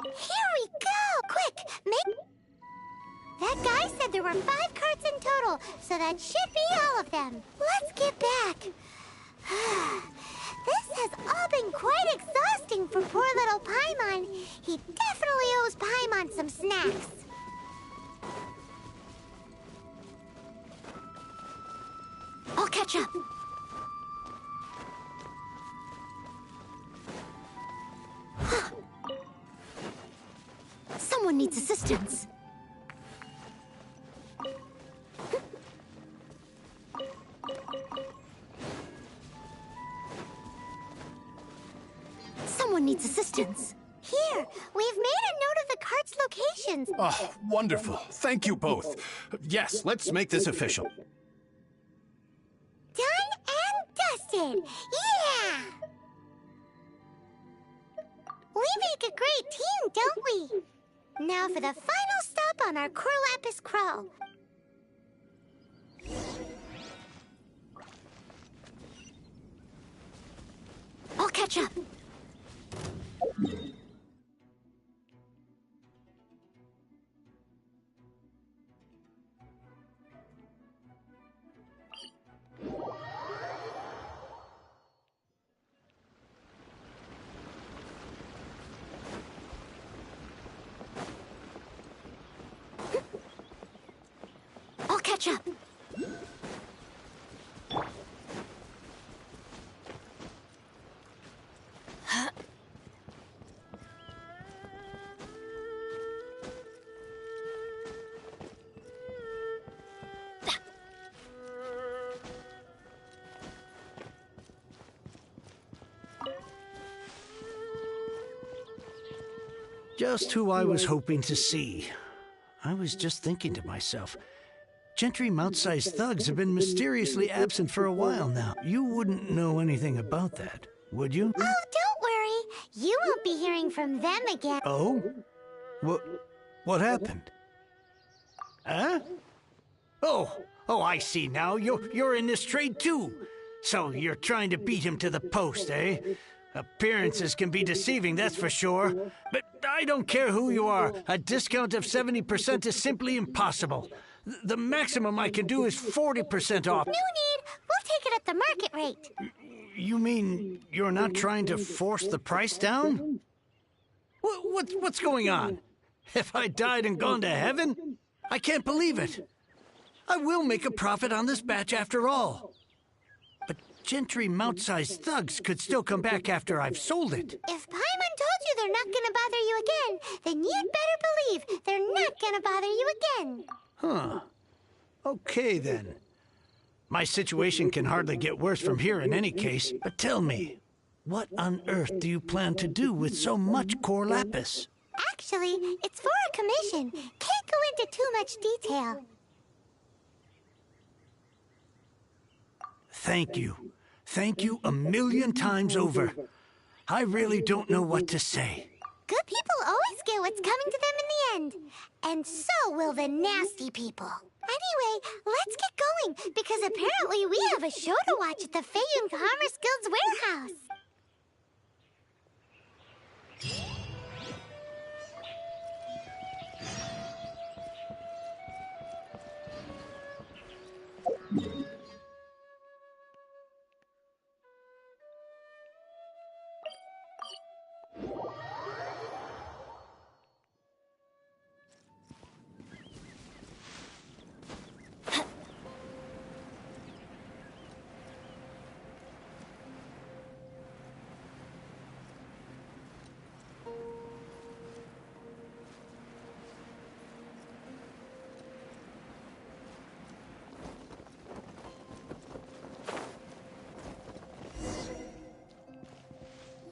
Here we go! Quick, make... That guy said there were 5 carts in total, so that should be all of them. Let's get back. This has all been quite exhausting for poor little Paimon. He definitely owes Paimon some snacks.
I'll catch up. Someone needs assistance. Someone needs assistance.
Here, we've made a note of the cart's locations.
Oh, wonderful. Thank you both. Yes, let's make this official.
Done and dusted. Yeah! We make a great team, don't we? Now for the final stop on our Corlapis crawl.
I'll catch up. I'll catch up.
Just who I was hoping to see. I was just thinking to myself, Gentry mouth-sized thugs have been mysteriously absent for a while now. You wouldn't know anything about that, would you?
Oh, don't worry. You won't be hearing from them again.
Oh? What happened? Huh? Oh, I see now. You're in this trade too. So you're trying to beat him to the post, eh? Appearances can be deceiving, that's for sure. But I don't care who you are. A discount of 70% is simply impossible. The maximum I can do is 40% off.
No need. We'll take it at the market rate.
You mean you're not trying to force the price down? What's going on? Have I died and gone to heaven? I can't believe it. I will make a profit on this batch after all. But gentry mount-sized thugs could still come back after I've sold it.
If Paimon told you they're not gonna bother you again, then you'd better believe they're not gonna bother you again.
Huh. Okay, then. My situation can hardly get worse from here in any case, but tell me, what on earth do you plan to do with so much core lapis?
Actually, it's for a commission. Can't go into too much detail.
Thank you. Thank you a million times over. I really don't know what to say.
Good people always get what's coming to them in the end. And so will the nasty people. Anyway, let's get going, because apparently we have a show to watch at the Feiyun Commerce Guild's warehouse.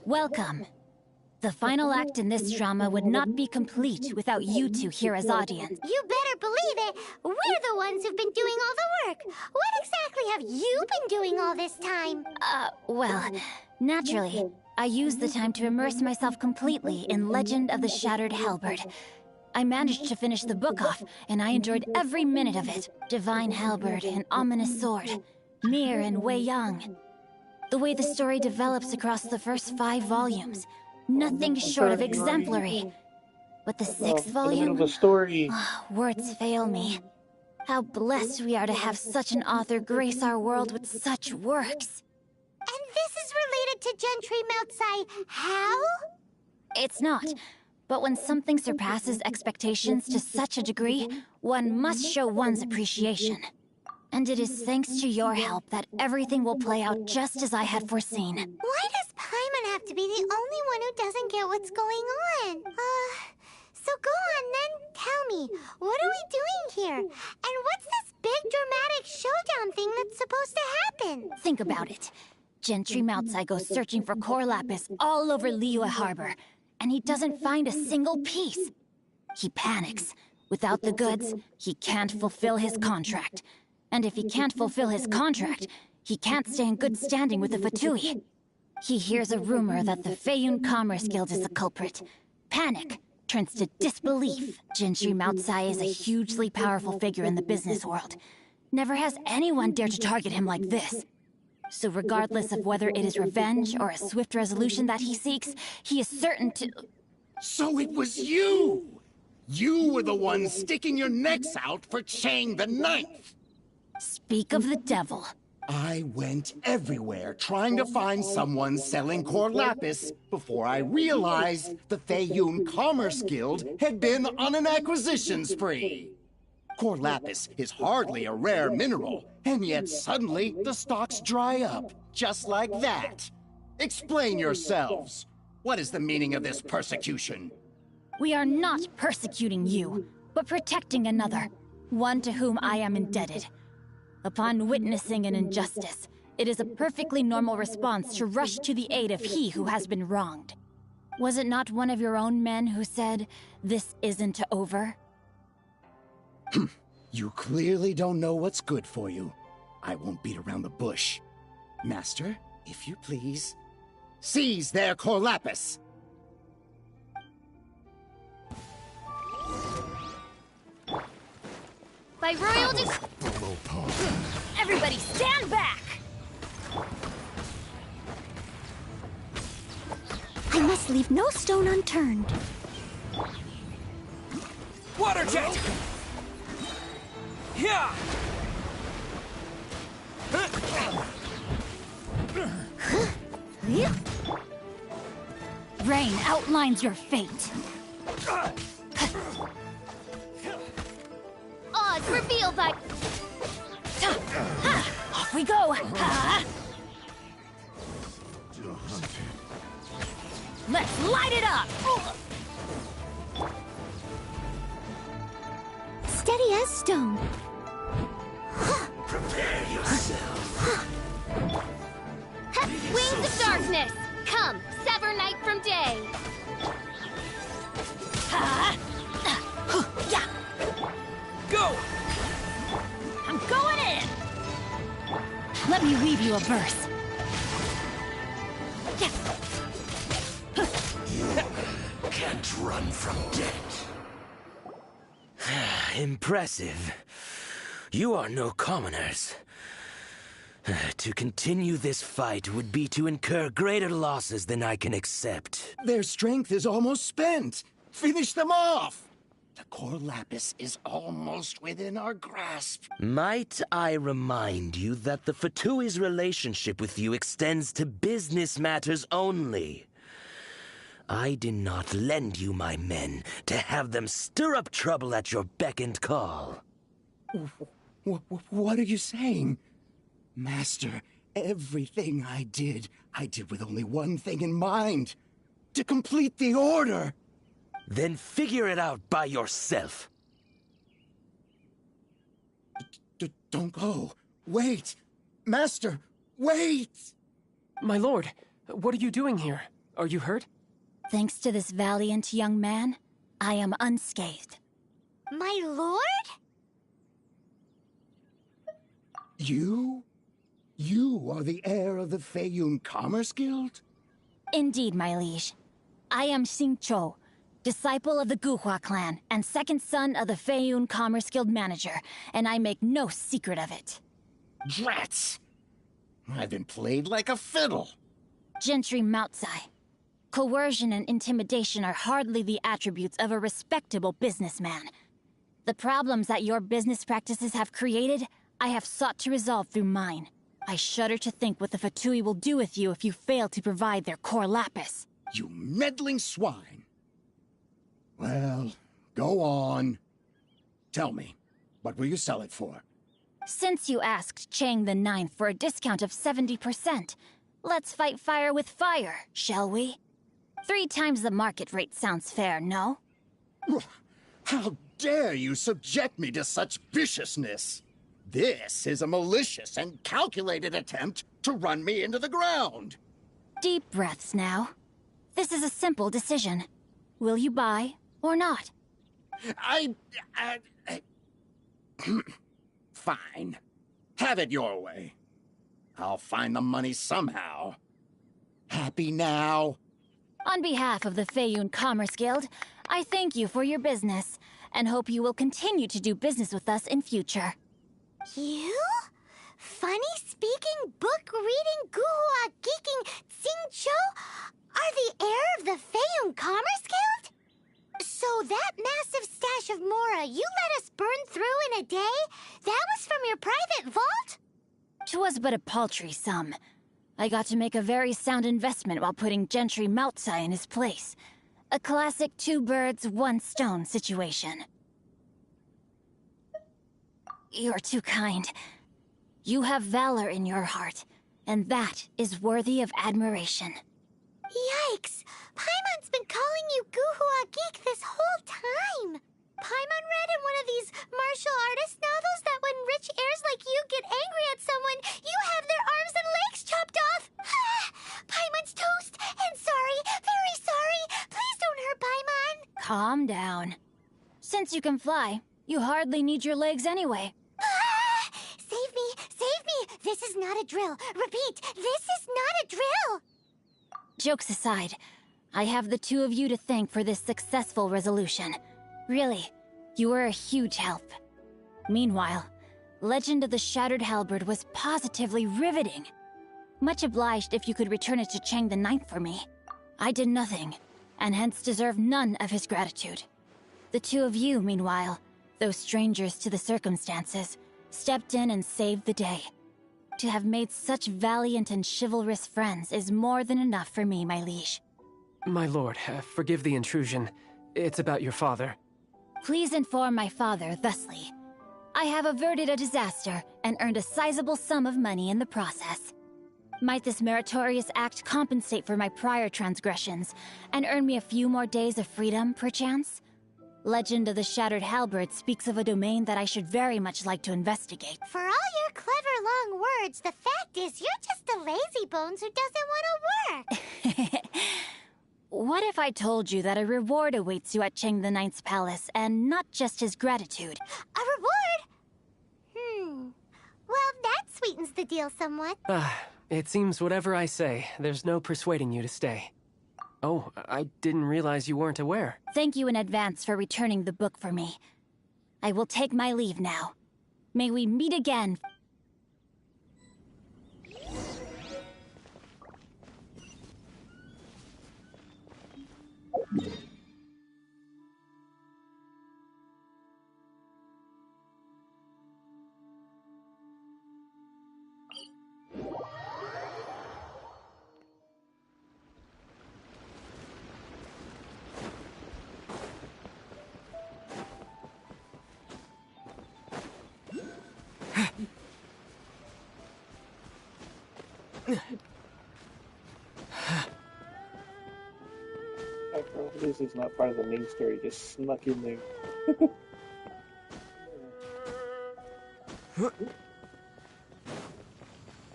Welcome. The final act in this drama would not be complete without you two here as audience.
You better believe it. We're the ones who've been doing all the work. What exactly have you been doing all this time?
Well, naturally, I used the time to immerse myself completely in Legend of the Shattered Halberd. I managed to finish the book off, and I enjoyed every minute of it. Divine Halberd, an ominous sword. Mir and Wei Yang. The way the story develops across the first 5 volumes. Nothing short of exemplary. But the 6th volume?
The story.
Words fail me. How blessed we are to have such an author grace our world with such works.
And this is related to Gentry Moutsai. How?
It's not. But when something surpasses expectations to such a degree, one must show one's appreciation. And it is thanks to your help that everything will play out just as I had foreseen.
Why does Paimon have to be the only one who doesn't get what's going on? So go on then, tell me, what are we doing here? And what's this big dramatic showdown thing that's supposed to happen?
Think about it. Gentry Moutsai goes searching for core lapis all over Liyue Harbor, and he doesn't find a single piece. He panics. Without the goods, he can't fulfill his contract. And if he can't fulfill his contract, he can't stay in good standing with the Fatui. He hears a rumor that the Feiyun Commerce Guild is the culprit. Panic turns to disbelief. Gentry Moutsai is a hugely powerful figure in the business world. Never has anyone dared to target him like this. So regardless of whether it is revenge or a swift resolution that he seeks, he is certain to...
So it was you! You were the one sticking your necks out for Chang the Ninth!
Speak of the devil.
I went everywhere trying to find someone selling core lapis before I realized the Feiyun Commerce Guild had been on an acquisition spree. Core lapis is hardly a rare mineral, and yet suddenly the stocks dry up, just like that. Explain yourselves. What is the meaning of this persecution?
We are not persecuting you, but protecting another, one to whom I am indebted. Upon witnessing an injustice, it is a perfectly normal response to rush to the aid of he who has been wronged. Was it not one of your own men who said, "This isn't over"?
You clearly don't know what's good for you. I won't beat around the bush. Master, if you please, seize their core lapis!
By royal Everybody stand back!
I must leave no stone unturned.
Water jet! Yeah!
Rain outlines your fate. Odds reveal thy... Off we go! Let's light it up!
Steady as stone.
Prepare yourself.
Wings of darkness! Come, sever night from day!
Go!
I'm going in! Let me weave you a verse.
Can't run from death. Impressive. You are no commoners. To continue this fight would be to incur greater losses than I can accept.
Their strength is almost spent. Finish them off! The core lapis is almost within our grasp.
Might I remind you that the Fatui's relationship with you extends to business matters only? I did not lend you my men to have them stir up trouble at your beck and call.
What are you saying? Master, everything I did with only one thing in mind. To complete the order.
Then figure it out by yourself.
Don't go. Wait. Master, wait!
My lord, what are you doing here? Are you hurt?
Thanks to this valiant young man, I am unscathed.
My lord?
You? You are the heir of the Feiyun Commerce Guild?
Indeed, my liege. I am Xingqiu, disciple of the Guhua clan and second son of the Feiyun Commerce Guild manager, and I make no secret of it.
Drats! I've been played like a fiddle.
Gentry Moutsai. Coercion and intimidation are hardly the attributes of a respectable businessman. The problems that your business practices have created, I have sought to resolve through mine. I shudder to think what the Fatui will do with you if you fail to provide their core lapis.
You meddling swine! Well, go on. Tell me, what will you sell it for?
Since you asked Chang the Ninth for a discount of 70%, let's fight fire with fire, shall we? 3 times the market rate sounds fair, no?
How dare you subject me to such viciousness? This is a malicious and calculated attempt to run me into the ground.
Deep breaths now. This is a simple decision. Will you buy or not?
Fine. Have it your way. I'll find the money somehow. Happy now?
On behalf of the Feiyun Commerce Guild, I thank you for your business, and hope you will continue to do business with us in future.
You? Funny-speaking, book-reading, guhua geeking Xingqiu are the heir of the Feiyun Commerce Guild? So that massive stash of Mora you let us burn through in a day, that was from your private vault?
'Twas but a paltry sum. I got to make a very sound investment while putting Gentry Moutsai in his place. A classic 2 birds, 1 stone situation. You're too kind. You have valor in your heart, and that is worthy of admiration.
Yikes! Paimon's been calling you Guhua Geek this whole time! Paimon read in one of these martial artist novels that when rich heirs like you get angry at someone, you have their arms and legs chopped off! Paimon's toast! And sorry, very sorry! Please don't hurt Paimon!
Calm down. Since you can fly, you hardly need your legs anyway.
Save me! Save me! This is not a drill! Repeat, this is not a drill!
Jokes aside, I have the 2 of you to thank for this successful resolution. Really, you were a huge help. Meanwhile, Legend of the Shattered Halberd was positively riveting. Much obliged if you could return it to Chang the Ninth for me. I did nothing, and hence deserve none of his gratitude. The 2 of you, meanwhile, though strangers to the circumstances, stepped in and saved the day. To have made such valiant and chivalrous friends is more than enough for me, my liege.
My lord, forgive the intrusion. It's about your father.
Please inform my father thusly. I have averted a disaster and earned a sizable sum of money in the process. Might this meritorious act compensate for my prior transgressions and earn me a few more days of freedom, perchance? Legend of the Shattered Halberd speaks of a domain that I should very much like to investigate.
For all your clever long words, the fact is you're just a lazy bones who doesn't want to work.
What if I told you that a reward awaits you at Cheng the Ninth's palace, and not just his gratitude?
A reward? Well, that sweetens the deal somewhat.
It seems whatever I say, there's no persuading you to stay. Oh, I didn't realize you weren't aware.
Thank you in advance for returning the book for me. I will take my leave now. May we meet again.
After all, this is not part of the main story, just snuck in there.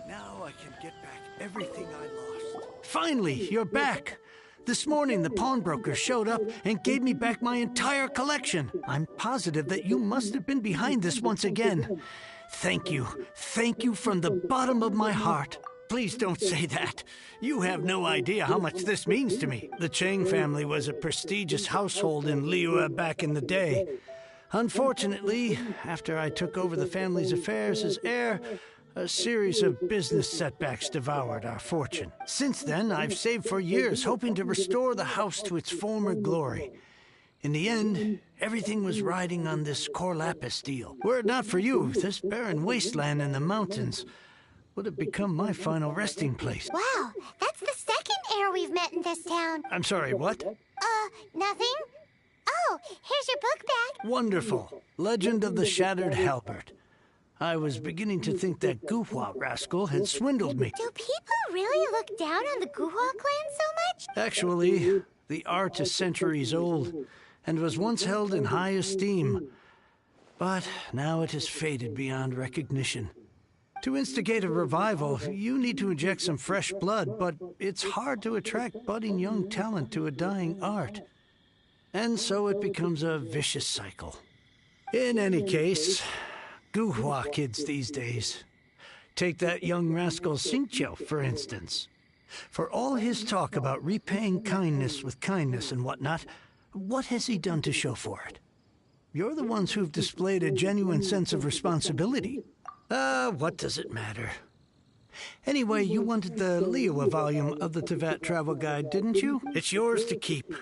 Now I can get back everything I lost. Finally, you're back! This morning, the pawnbroker showed up and gave me back my entire collection. I'm positive that you must have been behind this once again. Thank you. Thank you from the bottom of my heart. Please don't say that. You have no idea how much this means to me. The Chang family was a prestigious household in Liyue back in the day. Unfortunately, after I took over the family's affairs as heir, a series of business setbacks devoured our fortune. Since then, I've saved for years, hoping to restore the house to its former glory. In the end, everything was riding on this Corlapis deal. Were it not for you, this barren wasteland in the mountains would have become my final resting place.
Wow, that's the second heir we've met in this town.
I'm sorry, what?
Nothing? Oh, here's your book back.
Wonderful. Legend of the Shattered Halberd. I was beginning to think that Guhua rascal had swindled me.
Do people really look down on the Guhua clan so much?
Actually, the art is centuries old and was once held in high esteem. But now it has faded beyond recognition. To instigate a revival, you need to inject some fresh blood, but it's hard to attract budding young talent to a dying art. And so it becomes a vicious cycle. In any case, Guhua kids these days. Take that young rascal Xingqiu, for instance. For all his talk about repaying kindness with kindness and whatnot, what has he done to show for it? You're the ones who've displayed a genuine sense of responsibility. What does it matter? Anyway, you wanted the Liyue volume of the Teyvat Travel Guide, didn't you? It's yours to keep.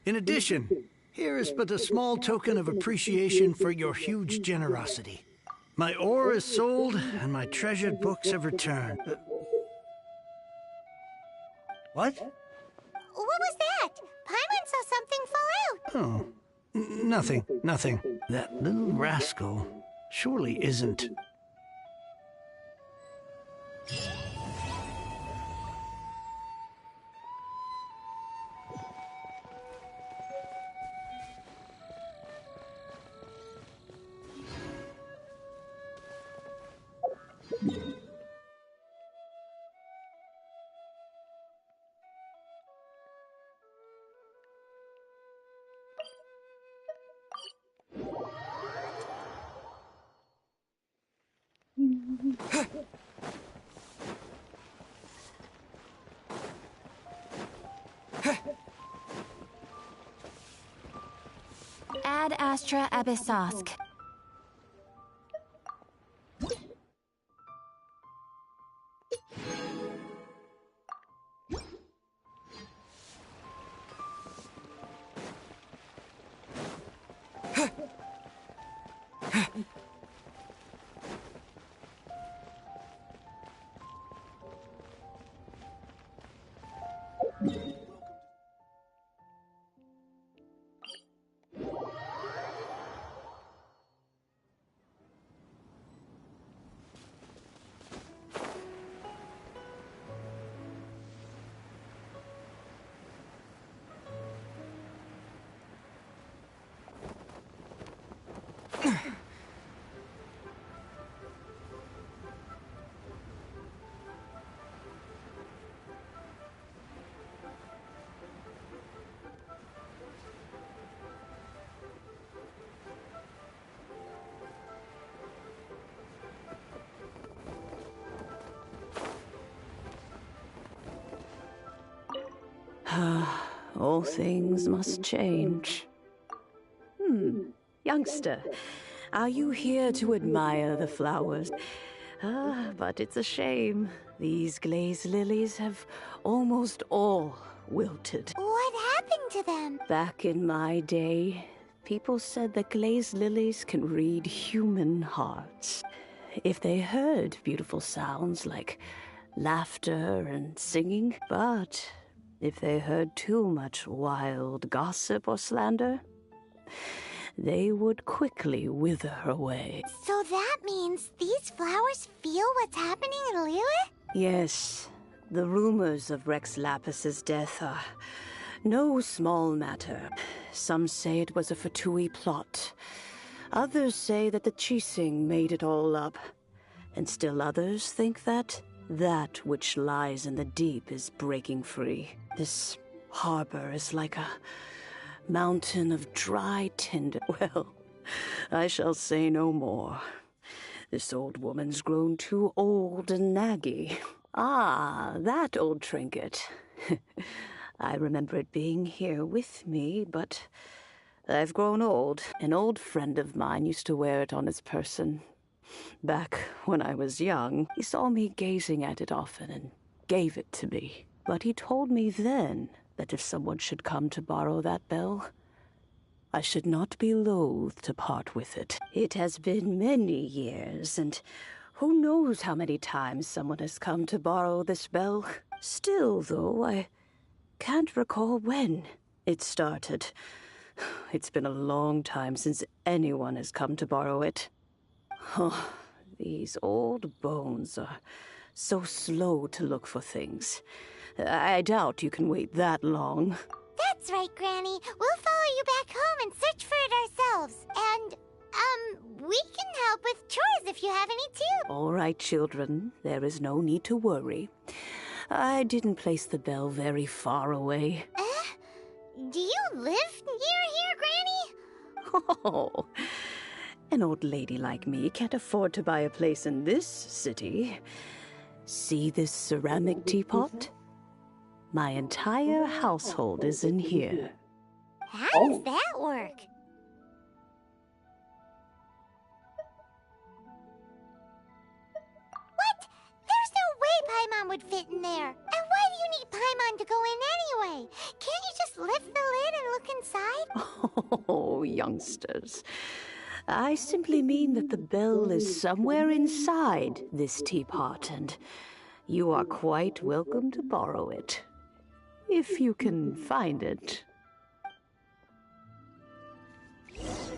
In addition, here is but a small token of appreciation for your huge generosity. My ore is sold, and my treasured books have returned. What?
What was that? Paimon saw something fall out.
Oh, nothing. That little rascal surely isn't...
Ad Astra Abyssosk.
All things must change. Youngster, are you here to admire the flowers? But it's a shame. These glazed lilies have almost all wilted.
What happened to them?
Back in my day, people said that glazed lilies can read human hearts. If they heard beautiful sounds like laughter and singing, but if they heard too much wild gossip or slander, they would quickly wither away.
So that means these flowers feel what's happening in Liyue?
Yes, the rumors of Rex Lapis's death are no small matter. Some say it was a Fatui plot. Others say that the Chising made it all up. And still others think that which lies in the deep is breaking free. This harbor is like a mountain of dry tinder. Well, I shall say no more. This old woman's grown too old and naggy. Ah, that old trinket. I remember it being here with me, but I've grown old. An old friend of mine used to wear it on his person. Back when I was young, he saw me gazing at it often and gave it to me. But he told me then that if someone should come to borrow that bell, I should not be loath to part with it. It has been many years, and who knows how many times someone has come to borrow this bell. Still, though, I can't recall when it started. It's been a long time since anyone has come to borrow it. Oh, these old bones are so slow to look for things. I doubt you can wait that long.
That's right, Granny. We'll follow you back home and search for it ourselves. And, we can help with chores if you have any too.
All right, children. There is no need to worry. I didn't place the bell very far away.
Do you live near here, Granny?
Oh, an old lady like me can't afford to buy a place in this city. See this ceramic teapot? My entire household is in here.
How does that work? What? There's no way Paimon would fit in there. And why do you need Paimon to go in anyway? Can't you just lift the lid and look inside?
Oh, youngsters. I simply mean that the bell is somewhere inside this teapot, and you are quite welcome to borrow it. If you can find it.
This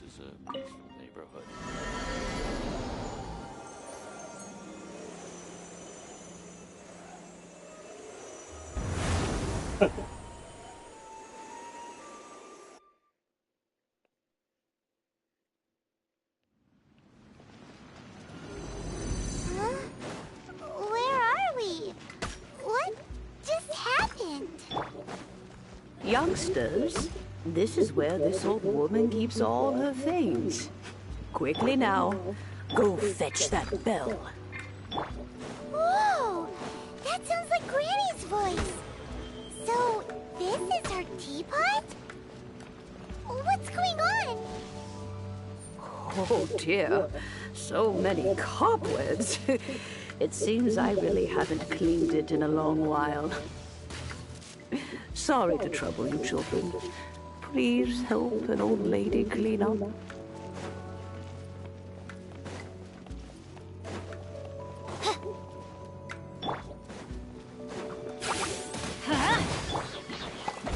is a peaceful neighborhood.
Where are we? What just happened?
Youngsters, this is where this old woman keeps all her things. Quickly now, go fetch that bell.
Whoa! That sounds like Granny's voice. So, this is her teapot? What's going on?
Oh dear, so many cobwebs. It seems I really haven't cleaned it in a long while. Sorry to trouble you, children. Please help an old lady clean up.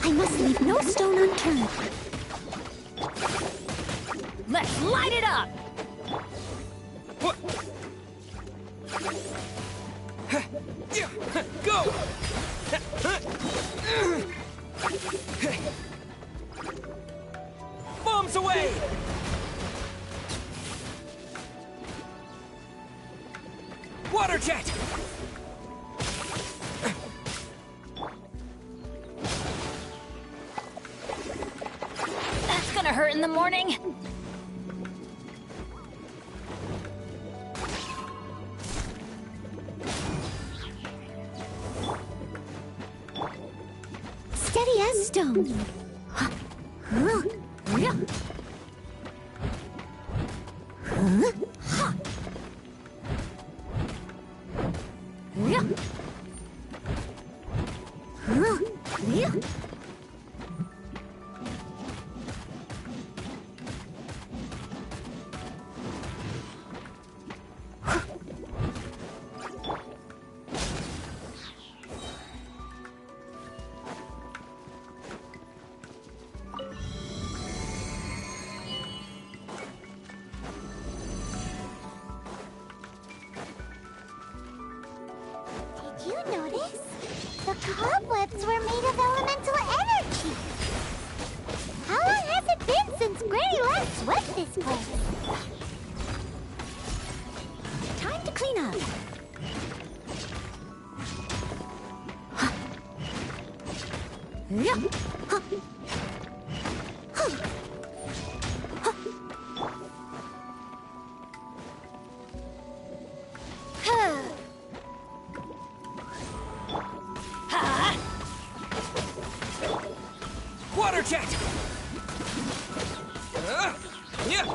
I must leave no stone unturned. Let's light it up!
Go! Bombs away! Water jet!
That's gonna hurt in the morning.
Steady as stone.
Did you notice? The cobwebs were made of elemental energy. How long has it been since Granny last swept this place?
Time to clean up.
Water jet! Yeah!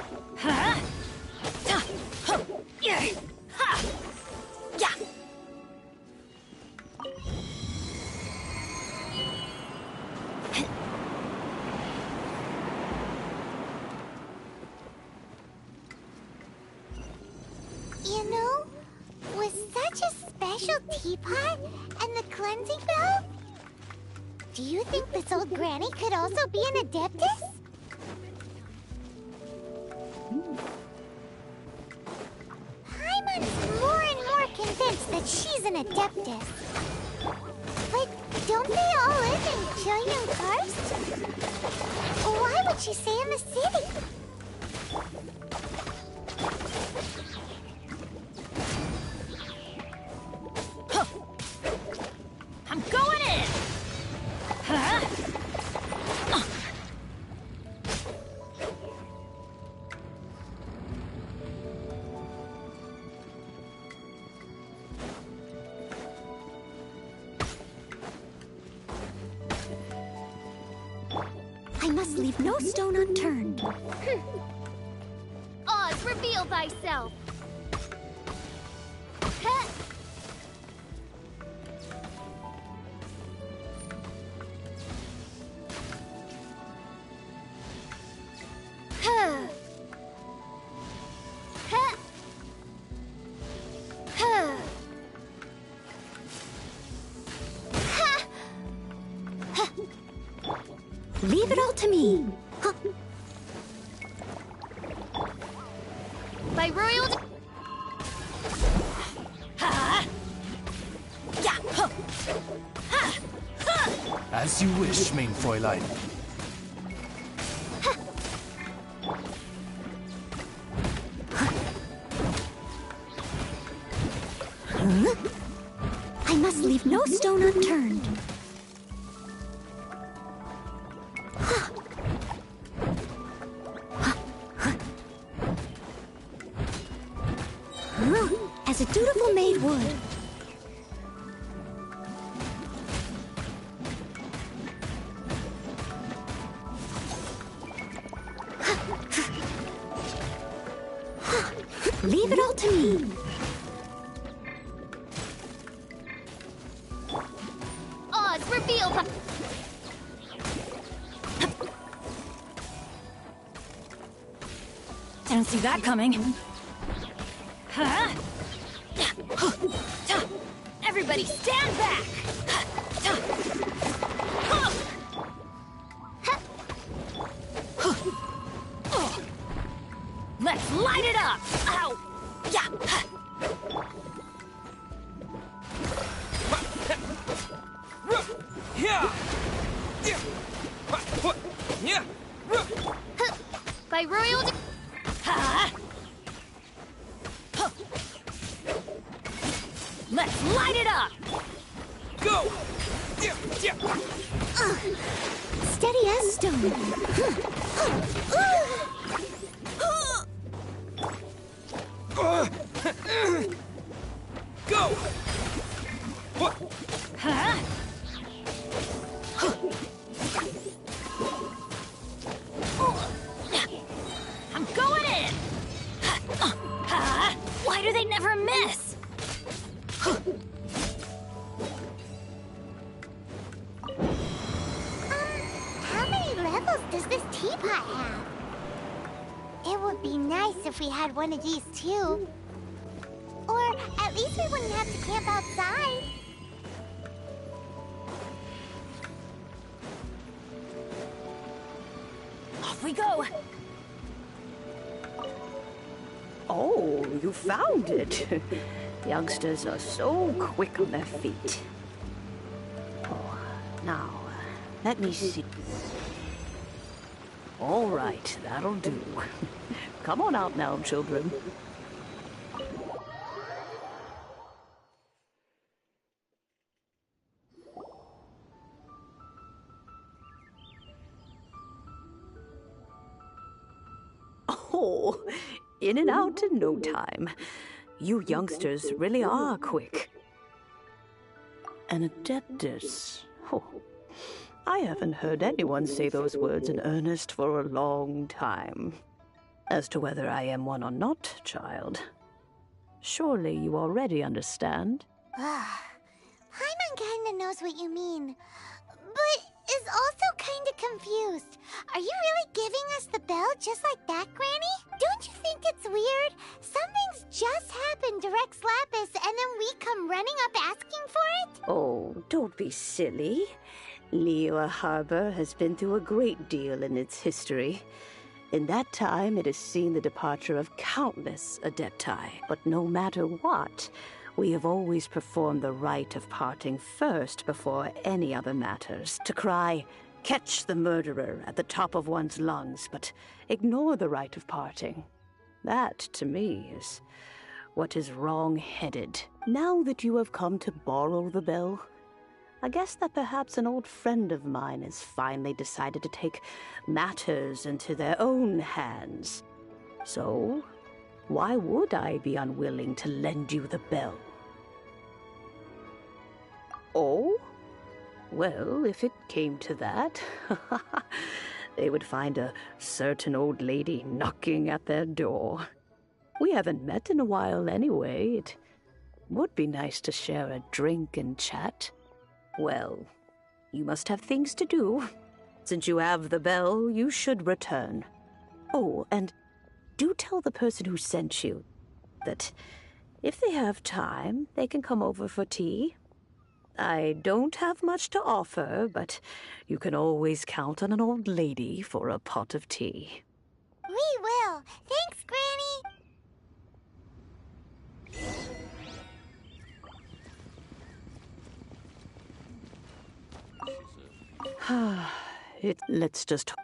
You know, with such a special teapot and the cleansing bell, do you think this old granny could also be an adeptus? Paimon's more and more convinced that she's an adeptus. But don't they all live in Jillian Karst? Why would she stay in the city?
I'm going in!
I must leave no stone unturned.
Oz, reveal thyself! Heh. Huh. Huh. Huh. Huh.
Leave it all to me.
By royal...
As you wish, main Fräulein.
I must leave no stone unturned. As a dutiful maid would. Leave it all to me.
Oz, reveal the...
Didn't see that coming.
Everybody stand back! Let's light it up! Ow!
By royal...
Let's light it up!
Go!
Steady as stone.
Go!
It would be nice if we had one of these too. Or at least we wouldn't have to camp outside.
Off we go!
Oh, you found it. Youngsters are so quick on their feet. Oh, now, let me see. All right, that'll do. Come on out now, children. Oh, in and out in no time. You youngsters really are quick. An adeptus. Oh, I haven't heard anyone say those words in earnest for a long time. As to whether I am one or not, child, surely you already understand.
Paimon kinda knows what you mean, but is also kinda confused. Are you really giving us the bell just like that, Granny? Don't you think it's weird? Something's just happened to Rex Lapis and then we come running up asking for it?
Oh, don't be silly. Liyue Harbor has been through a great deal in its history. In that time, it has seen the departure of countless adepti. But no matter what, we have always performed the rite of parting first before any other matters. To cry, "Catch the murderer," at the top of one's lungs, but ignore the rite of parting. That, to me, is what is wrong-headed. Now that you have come to borrow the bell, I guess that perhaps an old friend of mine has finally decided to take matters into their own hands. So, why would I be unwilling to lend you the bell? Oh? Well, if it came to that, they would find a certain old lady knocking at their door. We haven't met in a while anyway. It would be nice to share a drink and chat. Well, you must have things to do. Since you have the bell, you should return. Oh, and do tell the person who sent you that if they have time, they can come over for tea. I don't have much to offer, but you can always count on an old lady for a pot of tea.
We will. Thanks, Granny.
Let's just...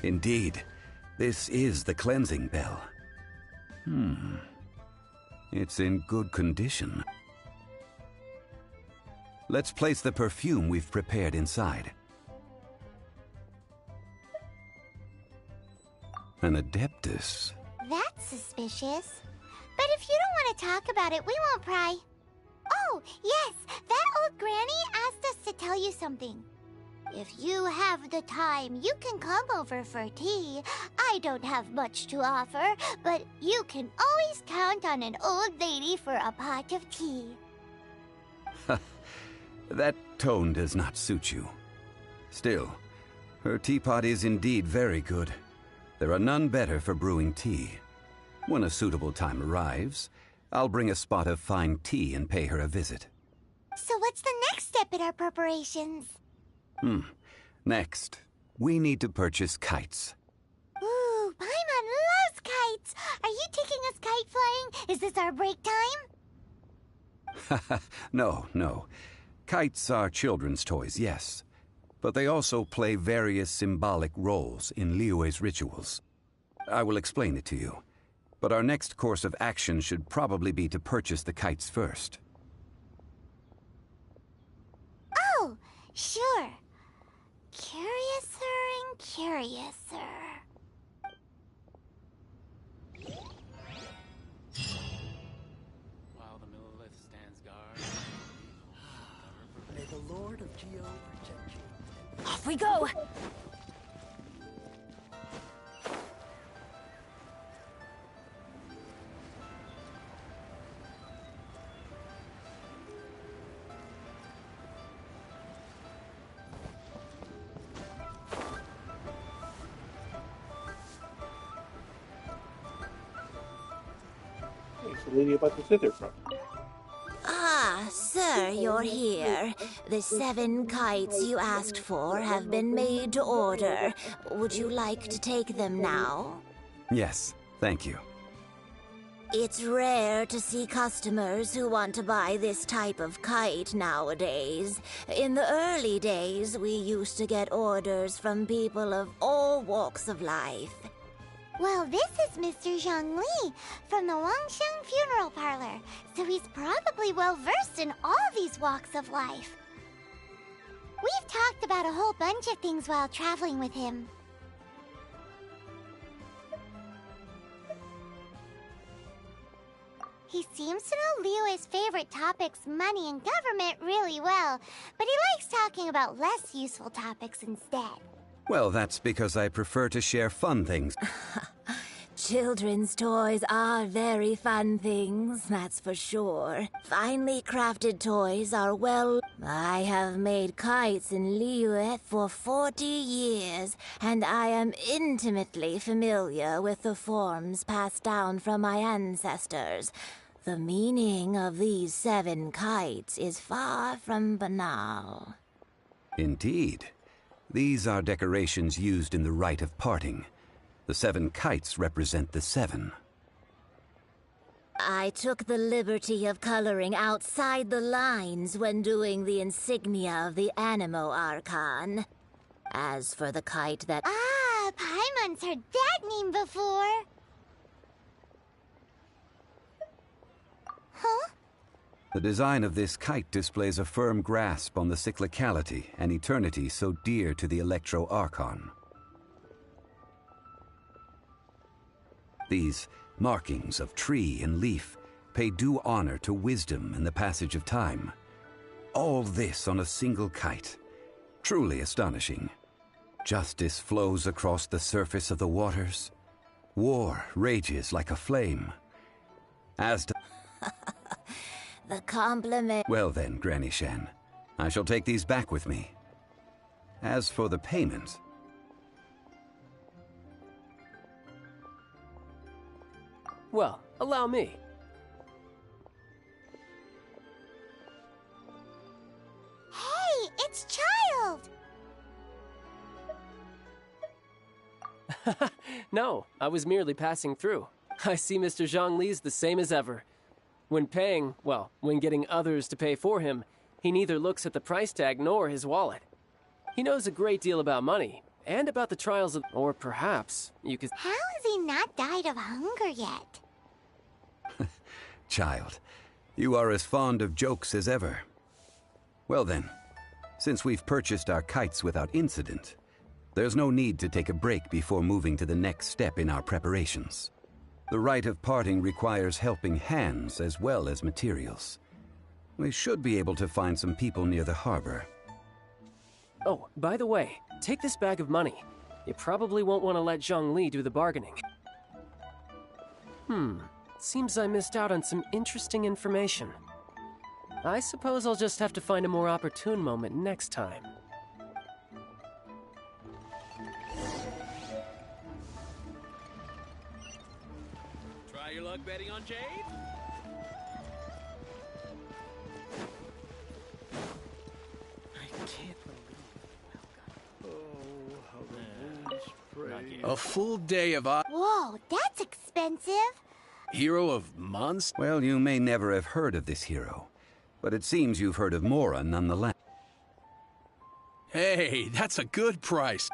Indeed, this is the cleansing bell. It's in good condition. Let's place the perfume we've prepared inside. An adeptus.
That's suspicious. But if you don't want to talk about it, we won't pry. Oh, yes, that old granny asked us to tell you something. If you have the time, you can come over for tea. I don't have much to offer, but you can always count on an old lady for a pot of tea.
That tone does not suit you. Still, her teapot is indeed very good. There are none better for brewing tea. When a suitable time arrives, I'll bring a spot of fine tea and pay her a visit.
So what's the next step in our preparations?
Next, we need to purchase kites.
Ooh, Paimon loves kites! Are you taking us kite flying? Is this our break time?
No. Kites are children's toys, yes, but they also play various symbolic roles in Liyue's rituals. I will explain it to you, but our next course of action should probably be to purchase the kites first.
Oh, sure. Curiouser and curiouser.
While the Millilith stands guard.
May the Lord of Geo protect you.
Off we go!
What's the lady about to sit there from?
Ah, sir, you're here. The 7 kites you asked for have been made to order. Would you like to take them now?
Yes, thank you.
It's rare to see customers who want to buy this type of kite nowadays. In the early days, we used to get orders from people of all walks of life.
Well, this is Mr. Zhongli from the Wangsheng Funeral Parlor, so he's probably well-versed in all these walks of life. We've talked about a whole bunch of things while traveling with him. He seems to know Liyue's favorite topics, money and government, really well, but he likes talking about less useful topics instead.
Well, that's because I prefer to share fun things.
Children's toys are very fun things, that's for sure. Finely crafted toys are I have made kites in Liyue for 40 years, and I am intimately familiar with the forms passed down from my ancestors. The meaning of these 7 kites is far from banal.
Indeed. These are decorations used in the rite of parting. The 7 kites represent the 7.
I took the liberty of coloring outside the lines when doing the insignia of the Animo Archon. As for the kite that...
Ah, Paimon's heard that name before. Huh?
The design of this kite displays a firm grasp on the cyclicality and eternity so dear to the Electro Archon. These markings of tree and leaf pay due honor to wisdom and the passage of time. All this on a single kite. Truly astonishing. Justice flows across the surface of the waters. War rages like a flame. As to...
The compliment...
Well then, Granny Shen, I shall take these back with me. As for the payment...
Well, allow me.
Hey, it's Child!
No, I was merely passing through. I see Mr. Zhongli's the same as ever. When paying, well, when getting others to pay for him, he neither looks at the price tag nor his wallet. He knows a great deal about money, and about the trials of... Or perhaps you could...
How has he not died of hunger yet?
Child, you are as fond of jokes as ever. Well then, since we've purchased our kites without incident, there's no need to take a break before moving to the next step in our preparations. The rite of parting requires helping hands as well as materials. We should be able to find some people near the harbor.
Oh, by the way, take this bag of money. You probably won't want to let Zhongli do the bargaining. Seems I missed out on some interesting information. I suppose I'll just have to find a more opportune moment next time.
Try your luck betting on Jade? I can't believe
A full day of...
Whoa, that's expensive.
Hero of Monst?
Well, you may never have heard of this hero, but it seems you've heard of Mora nonetheless.
Hey, that's a good price.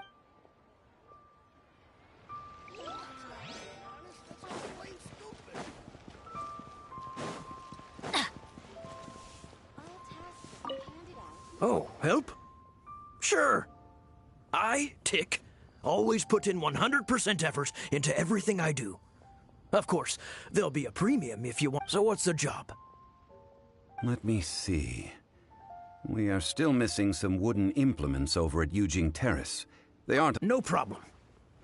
Oh, help? Sure. I, Tick, always put in 100% effort into everything I do. Of course, there'll be a premium if you want. So what's the job?
Let me see. We are still missing some wooden implements over at Eugene Terrace. They aren't...
No problem.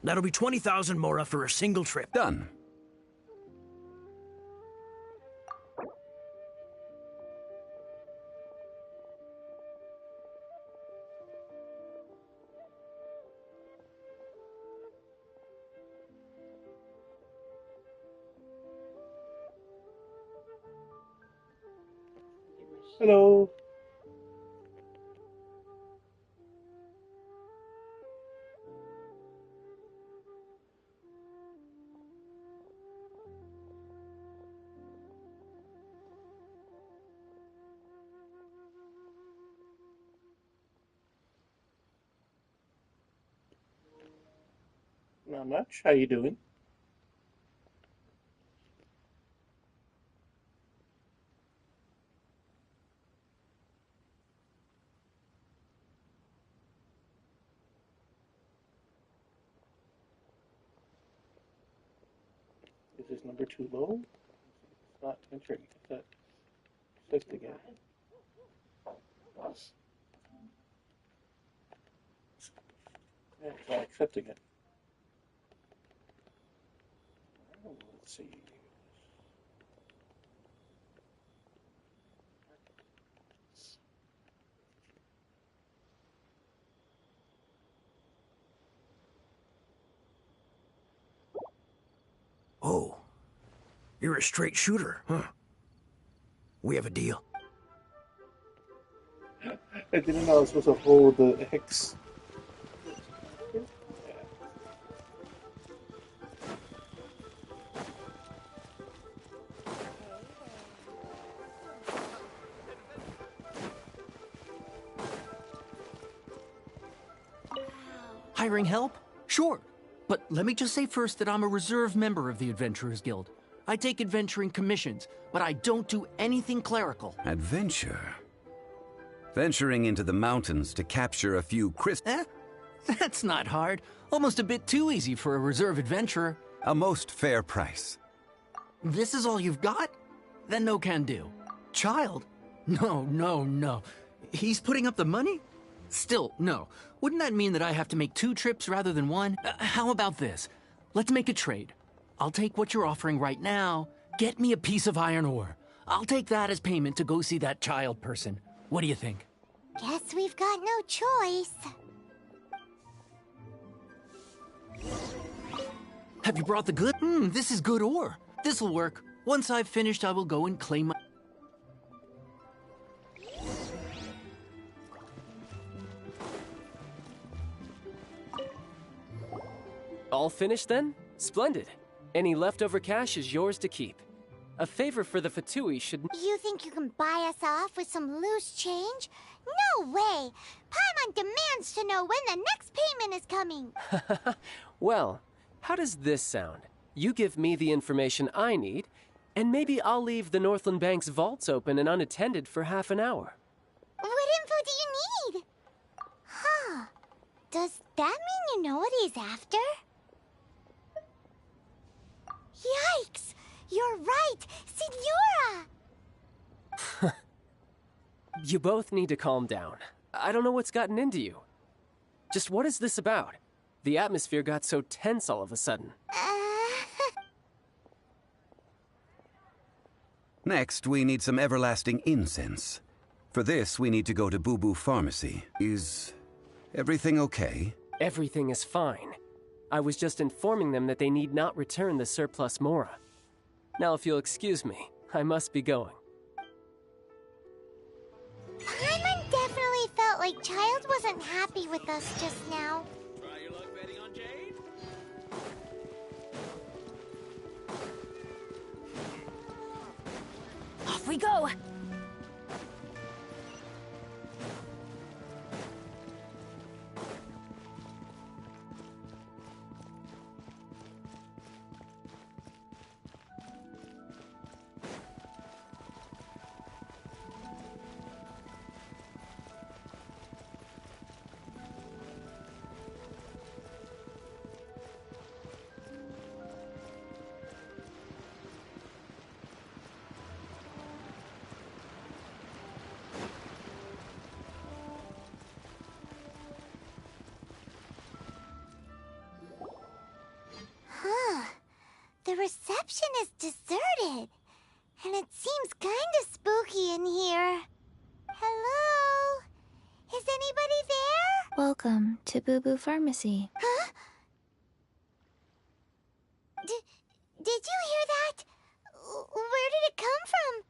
That'll be 20,000 Mora for a single trip.
Done.
Hello. Not much. How you doing? Is this number too low? It's not entering. Is that accept again? Yeah, it's not accepting it. Let's see.
Oh, you're a straight shooter, huh? We have a deal.
I didn't know I was supposed to hold the X.
Hiring help? Sure. But let me just say first that I'm a reserve member of the Adventurers Guild. I take adventuring commissions, but I don't do anything clerical.
Adventure? Venturing into the mountains to capture a few
That's not hard. Almost a bit too easy for a reserve adventurer.
A most fair price.
This is all you've got? Then no can do. Child? No. He's putting up the money? Still, no. Wouldn't that mean that I have to make 2 trips rather than 1? How about this? Let's make a trade. I'll take what you're offering right now. Get me a piece of iron ore. I'll take that as payment to go see that child person. What do you think?
Guess we've got no choice.
Have you brought the good? This is good ore. This'll work. Once I've finished, I will go and claim my...
All finished then? Splendid. Any leftover cash is yours to keep. A favor for the Fatui should...
You think you can buy us off with some loose change? No way! Paimon demands to know when the next payment is coming!
Well, how does this sound? You give me the information I need, and maybe I'll leave the Northland Bank's vaults open and unattended for half an hour.
What info do you need? Huh. Does that mean you know what he's after? Yikes! You're right! Signora!
You both need to calm down. I don't know what's gotten into you. Just what is this about? The atmosphere got so tense all of a sudden.
Next, we need some everlasting incense. For this, we need to go to Boo Boo Pharmacy. Is everything okay?
Everything is fine. I was just informing them that they need not return the surplus Mora. Now, if you'll excuse me, I must be going.
Paimon definitely felt like Child wasn't happy with us just now.
Try your luck betting on Jade?
Off we go!
The reception is deserted, and it seems kinda spooky in here. Hello? Is anybody there?
Welcome to Boo Boo Pharmacy.
Huh? Did you hear that? Where did it come from?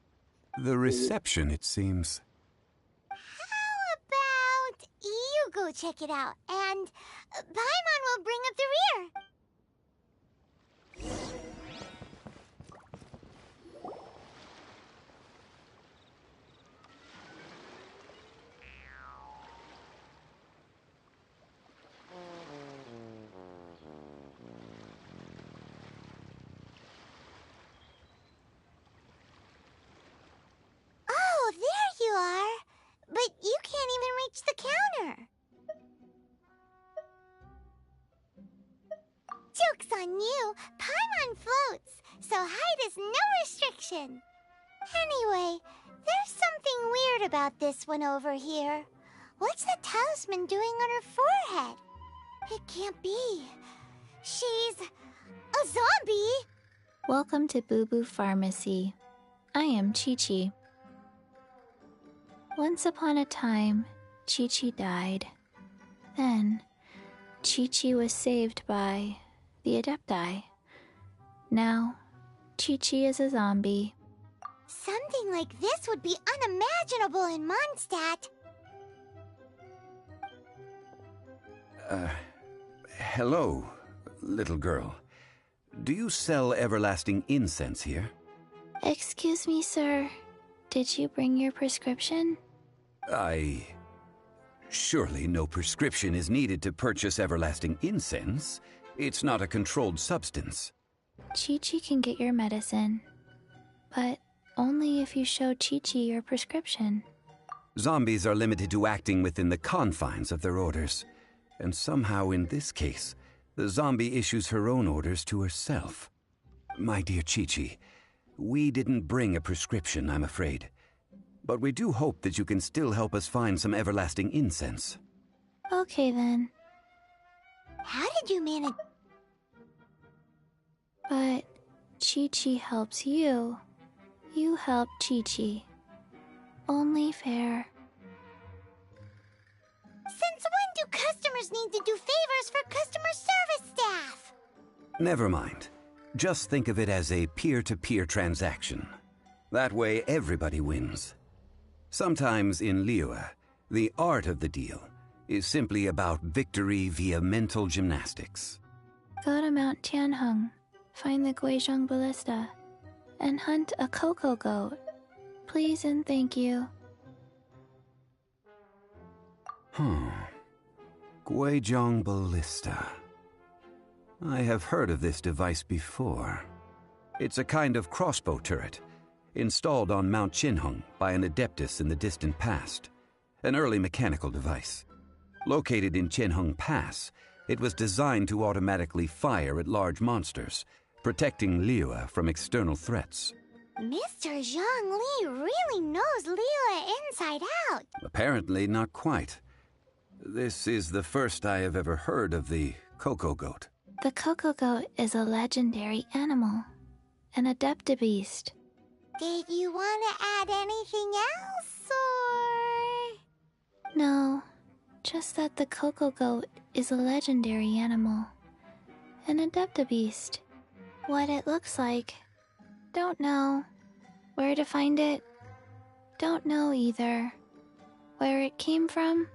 The reception, it seems.
How about you go check it out, and Paimon will bring up the rear. Oh, there you are. But you can't even reach the counter. Joke's on you. Paimon floats, so height is no restriction. Anyway, there's something weird about this one over here. What's the talisman doing on her forehead? It can't be. She's a zombie.
Welcome to Boo Boo Pharmacy. I am Chi-Chi. Once upon a time, Chi-Chi died. Then, Chi-Chi was saved by the Adepti. Now, Chi-Chi is a zombie.
Something like this would be unimaginable in Mondstadt.
Hello, little girl. Do you sell everlasting incense here?
Excuse me, sir. Did you bring your prescription?
Surely no prescription is needed to purchase everlasting incense. It's not a controlled substance.
Chi-Chi can get your medicine, but only if you show Chi-Chi your prescription.
Zombies are limited to acting within the confines of their orders. And somehow in this case, the zombie issues her own orders to herself. My dear Chi-Chi, we didn't bring a prescription, I'm afraid. But we do hope that you can still help us find some everlasting incense.
Okay, then.
How did you manage?
But Chi-Chi helps you. You help Chi-Chi. Only fair.
Since when do customers need to do favors for customer service staff?
Never mind. Just think of it as a peer-to-peer transaction. That way everybody wins. Sometimes in Liyue, the art of the deal is simply about victory via mental gymnastics.
Go to Mount Tianheng, find the Guizhong Ballista, and hunt a cocoa goat. Please and thank you.
Guizhong Ballista. I have heard of this device before. It's a kind of crossbow turret, installed on Mount Qinheng by an adeptus in the distant past. An early mechanical device. Located in Qinheng Pass, it was designed to automatically fire at large monsters, protecting Liyue from external threats.
Mr. Zhang Li really knows Liyue inside out.
Apparently not quite. This is the first I have ever heard of the cocoa goat.
The cocoa goat is a legendary animal, an adeptabeast.
Did you want to add anything else, or...?
No, just that the cocoa goat is a legendary animal, an adeptabeast. What it looks like, don't know. Where to find it, don't know either. Where it came from,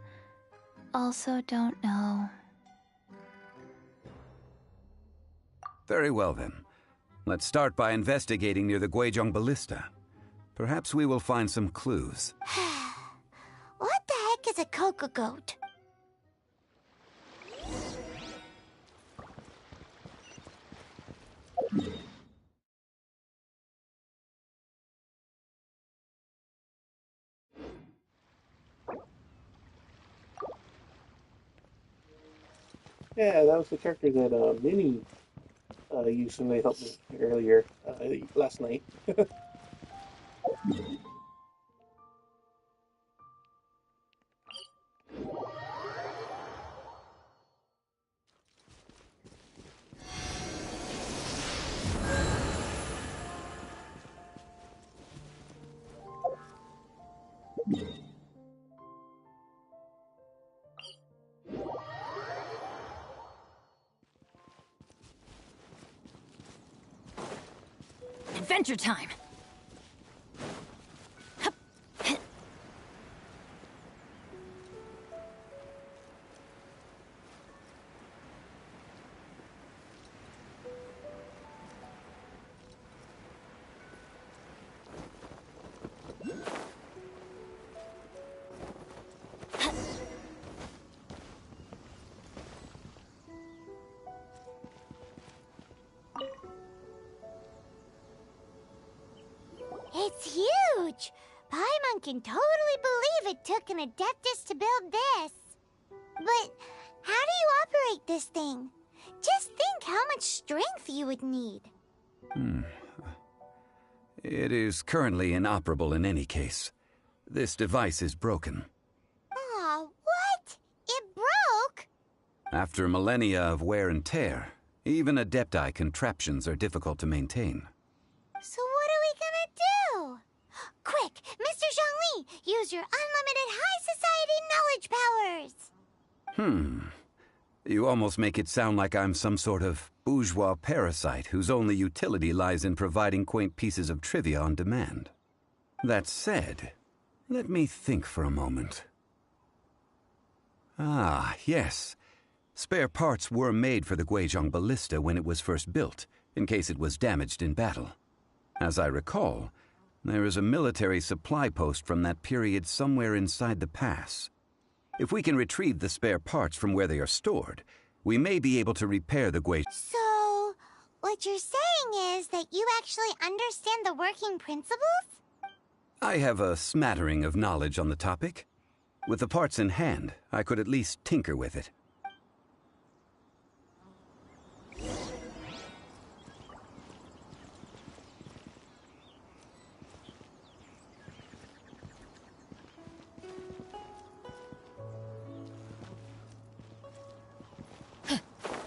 also don't know.
Very well then. Let's start by investigating near the Guizhong Ballista. Perhaps we will find some clues.
What the heck is a cocoa goat?
Yeah, that was the character that Minnie used when they helped me earlier, last night.
adventure time!
It's huge! Paimon can totally believe it took an Adeptus to build this. But how do you operate this thing? Just think how much strength you would need.
It is currently inoperable in any case. This device is broken.
Aw, what? It broke?
After millennia of wear and tear, even Adepti contraptions are difficult to maintain.
So what are we gonna do? Quick, Mr. Zhongli, use your unlimited high society knowledge powers!
You almost make it sound like I'm some sort of bourgeois parasite whose only utility lies in providing quaint pieces of trivia on demand. That said, let me think for a moment. Ah, yes. Spare parts were made for the Guizhong ballista when it was first built, in case it was damaged in battle. As I recall, there is a military supply post from that period somewhere inside the pass. If we can retrieve the spare parts from where they are stored, we may be able to repair the Guizhong.
So, what you're saying is that you actually understand the working principles?
I have a smattering of knowledge on the topic. With the parts in hand, I could at least tinker with it.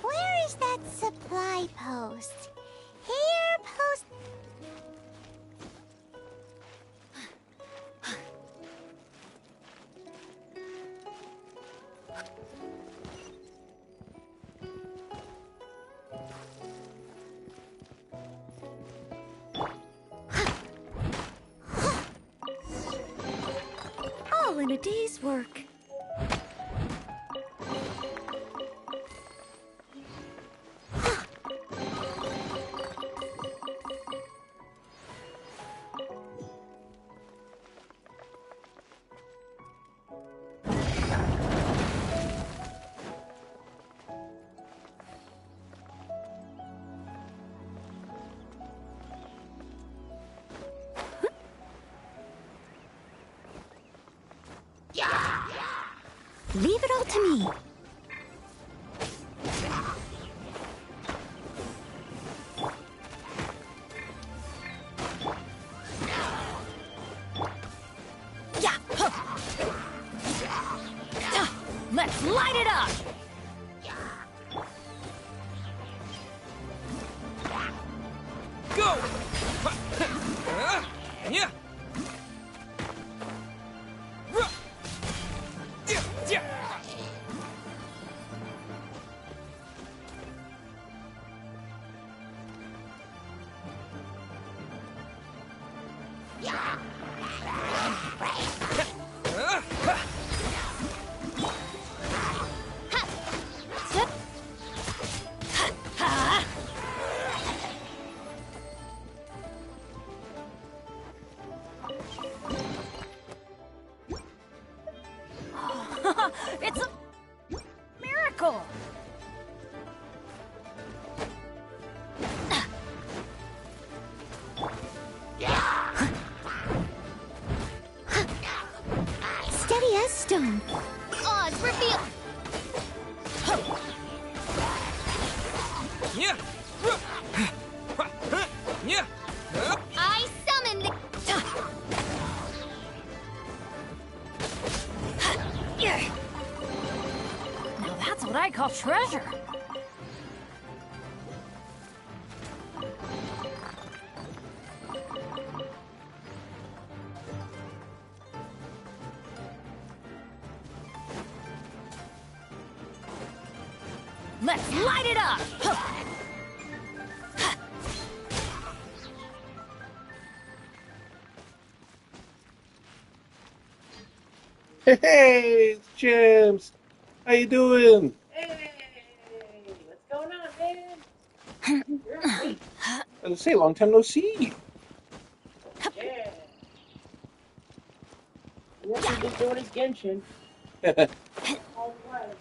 Where is that supply post? Here, post...
All in a day's work.
Leave it all to me. Yeah. Let's light it up.
Go! Yeah!
It's a miracle.
Steady as stone. Odds reveal.
Yeah! Yeah!
I summon the...
Now that's what I call treasure. Let's light it up!
Hey, it's James. How you doing?
Hey, what's going on, man? You're late.
I was gonna say, long time no see.
Yeah. What we've been doing is Genshin. All right.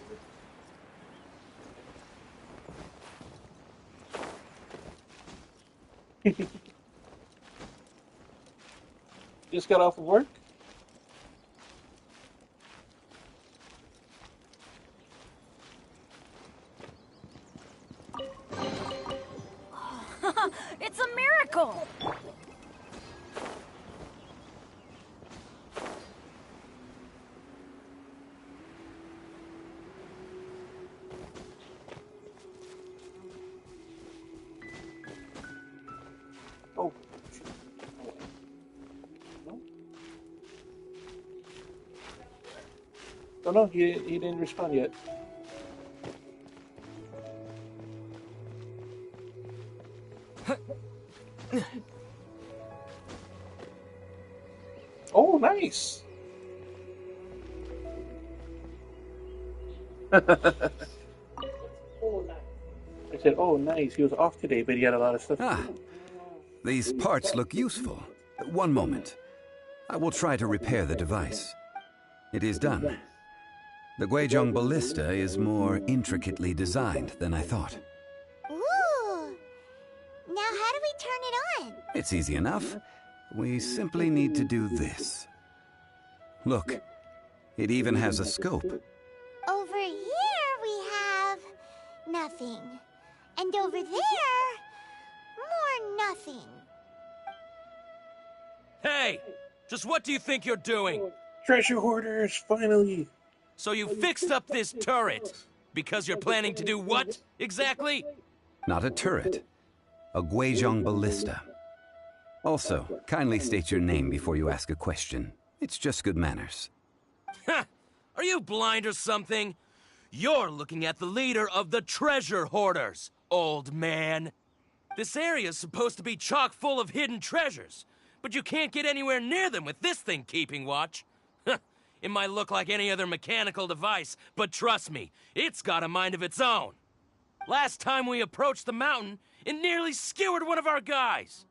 Just got off of work?
It's a miracle!
Oh. No, no, he didn't respond yet. Oh, nice. I said, oh, nice. He was off today, but he had a lot of stuff to do.
These parts look useful. One moment. I will try to repair the device. It is done. The Guizhong ballista is more intricately designed than I thought.
Ooh! Now how do we turn it on?
It's easy enough. We simply need to do this. Look, it even has a scope.
Over here we have nothing. And over there, more nothing.
Hey! Just what do you think you're doing?
Treasure hoarders, finally.
So you fixed up this turret because you're planning to do what, exactly?
Not a turret. A Guizhong ballista. Also, kindly state your name before you ask a question. It's just good manners.
Ha! Are you blind or something? You're looking at the leader of the treasure hoarders, old man. This area's supposed to be chock full of hidden treasures, but you can't get anywhere near them with this thing keeping watch. It might look like any other mechanical device, but trust me, it's got a mind of its own. Last time we approached the mountain, it nearly skewered one of our guys.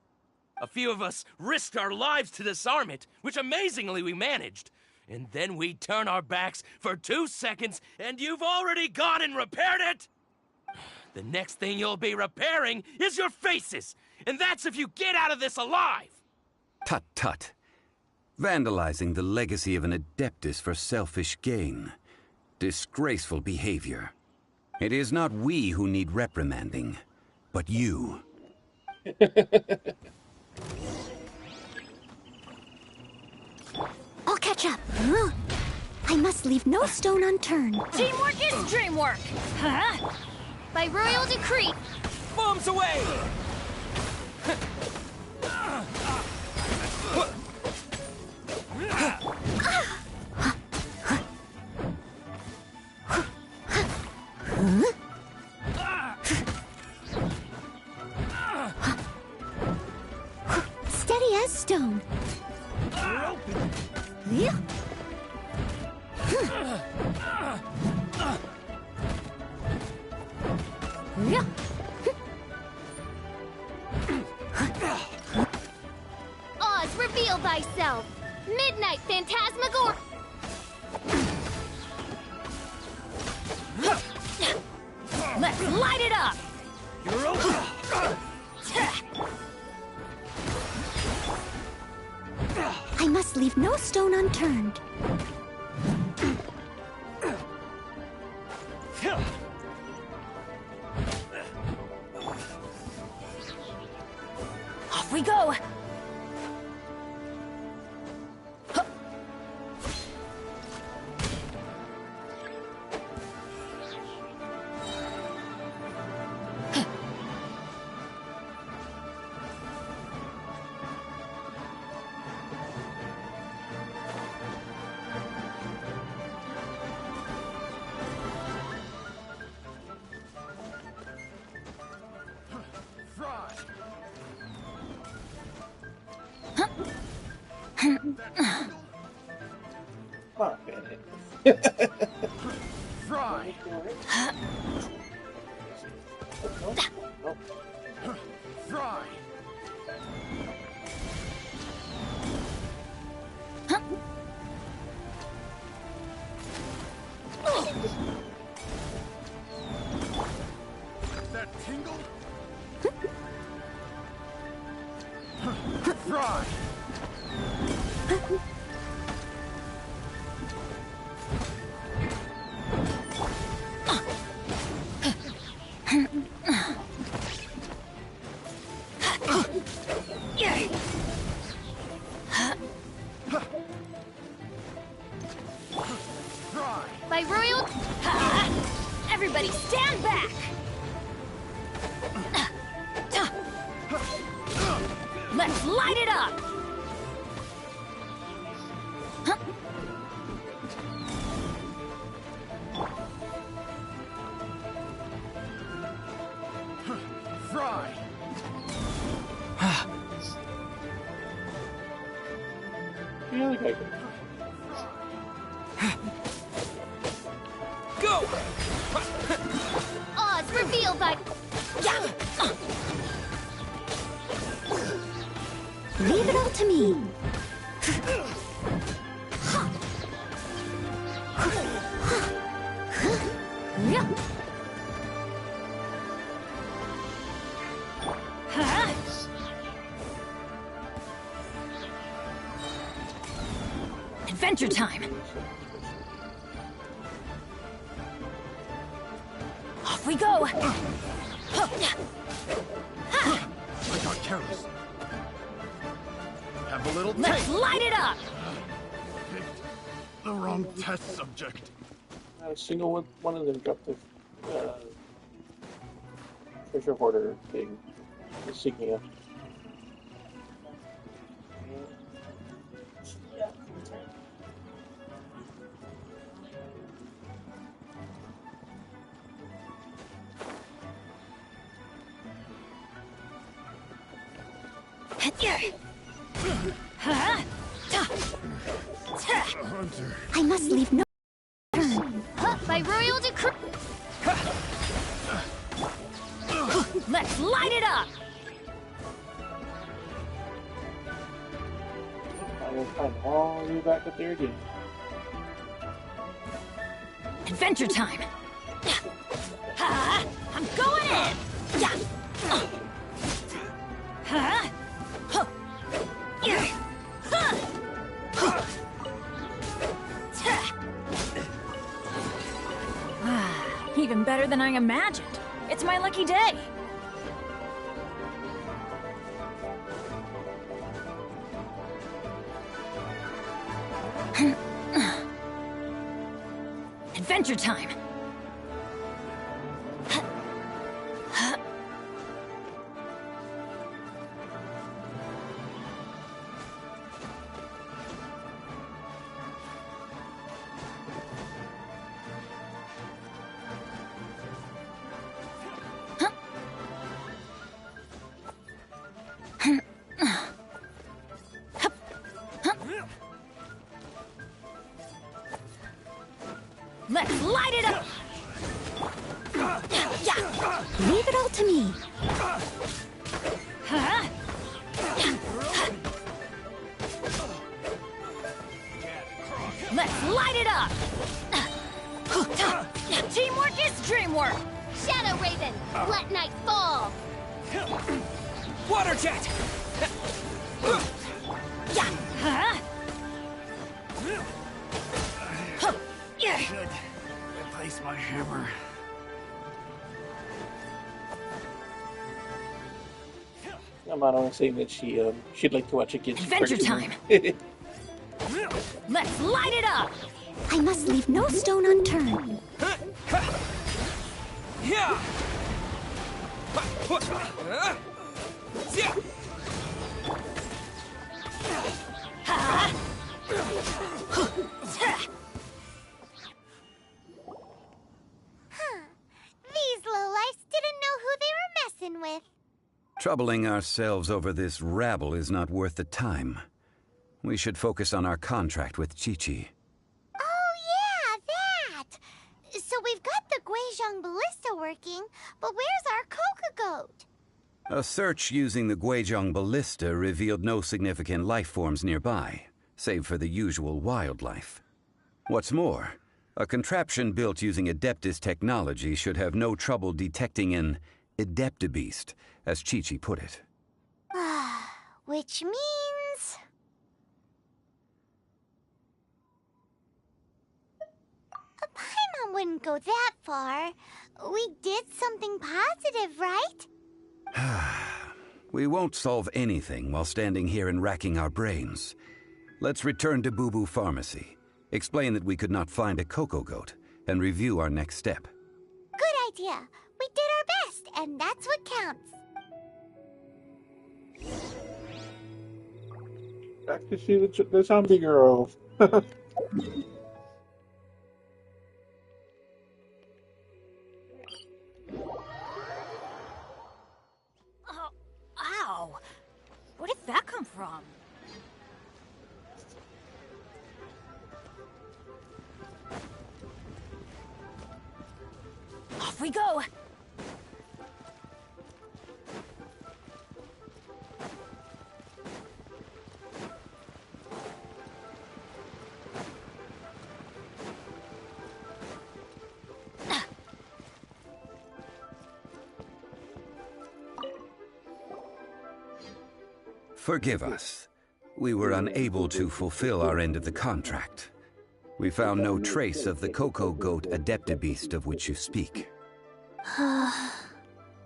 A few of us risked our lives to disarm it, which amazingly we managed. And then we turn our backs for 2 seconds, and you've already gone and repaired it! The next thing you'll be repairing is your faces, and that's if you get out of this alive!
Tut tut. Vandalizing the legacy of an Adeptus for selfish gain. Disgraceful behavior. It is not we who need reprimanding, but you.
I'll catch up. I must leave no stone unturned.
Teamwork is dreamwork! Huh? By royal decree!
Bombs away!
Steady as stone. Yeah. Yeah.
Oz, reveal thyself! Midnight Phantasmagor... Let's light it up!
You're over!
I must leave no stone unturned.
Off we go!
Oh, man.
Fry! Fry! That tingle? Fry!
By royal... Everybody stand back! Let's light it up!
Fry!
Yeah, okay.
Go!
Oz, reveal by...
Leave it all to me.
Adventure time! Off we go!
I got careless. Have a little
Let's
taste.
light it up!
Picked the wrong test subject.
Not a single one of them dropped the treasure hoarder thing insignia.
I must leave no
By royal decree. Let's light it up!
I will climb all the way back up there again.
Adventure time! I'm going in! Even better than I imagined. It's my lucky day. Adventure time! Let's light it up!
Leave it all to me.
Let's light it up! Teamwork is dreamwork!
Shadow Raven, let night fall!
Water jet!
Should replace my hammer.
Amano was saying that she'd like to watch a Genshin
Adventure
cartoon.
time! Let's light it up!
I must leave no stone unturned. These lowlifes didn't know who they were messing with.
Troubling ourselves over this rabble is not worth the time. We should focus on our contract with Chi-Chi.
Guizhong ballista working, but where's our Coca goat?
A search using the Guizhong ballista revealed no significant life forms nearby, save for the usual wildlife. What's more, a contraption built using Adeptus technology should have no trouble detecting an Adeptabeast, as Chi-Chi put it.
Which means... Paimon wouldn't go that far. We did something positive, right?
We won't solve anything while standing here and racking our brains. Let's return to Boo Boo Pharmacy, explain that we could not find a Coco Goat, and review our next step.
Good idea. We did our best, and that's what counts.
Back to see the zombie girl.
Ow! Where did that come from? Off we go!
Forgive us. We were unable to fulfill our end of the contract. We found no trace of the Coco Goat Adeptabeast of which you speak.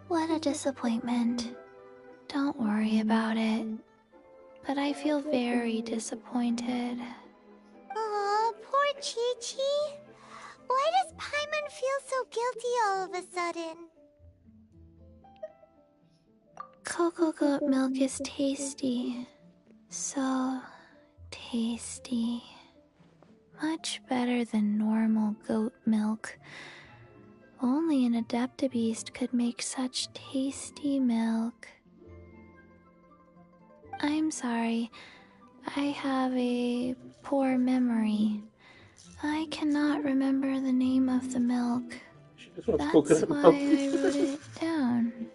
What a disappointment. Don't worry about it. But I feel very disappointed. Aw, poor Chi-Chi. Why does Paimon feel so guilty all of a sudden? Cocoa goat milk is tasty. So tasty. Much better than normal goat milk. Only an Adeptabeast could make such tasty milk. I'm sorry. I have a poor memory. I cannot remember the name of the milk. That's why I wrote it down.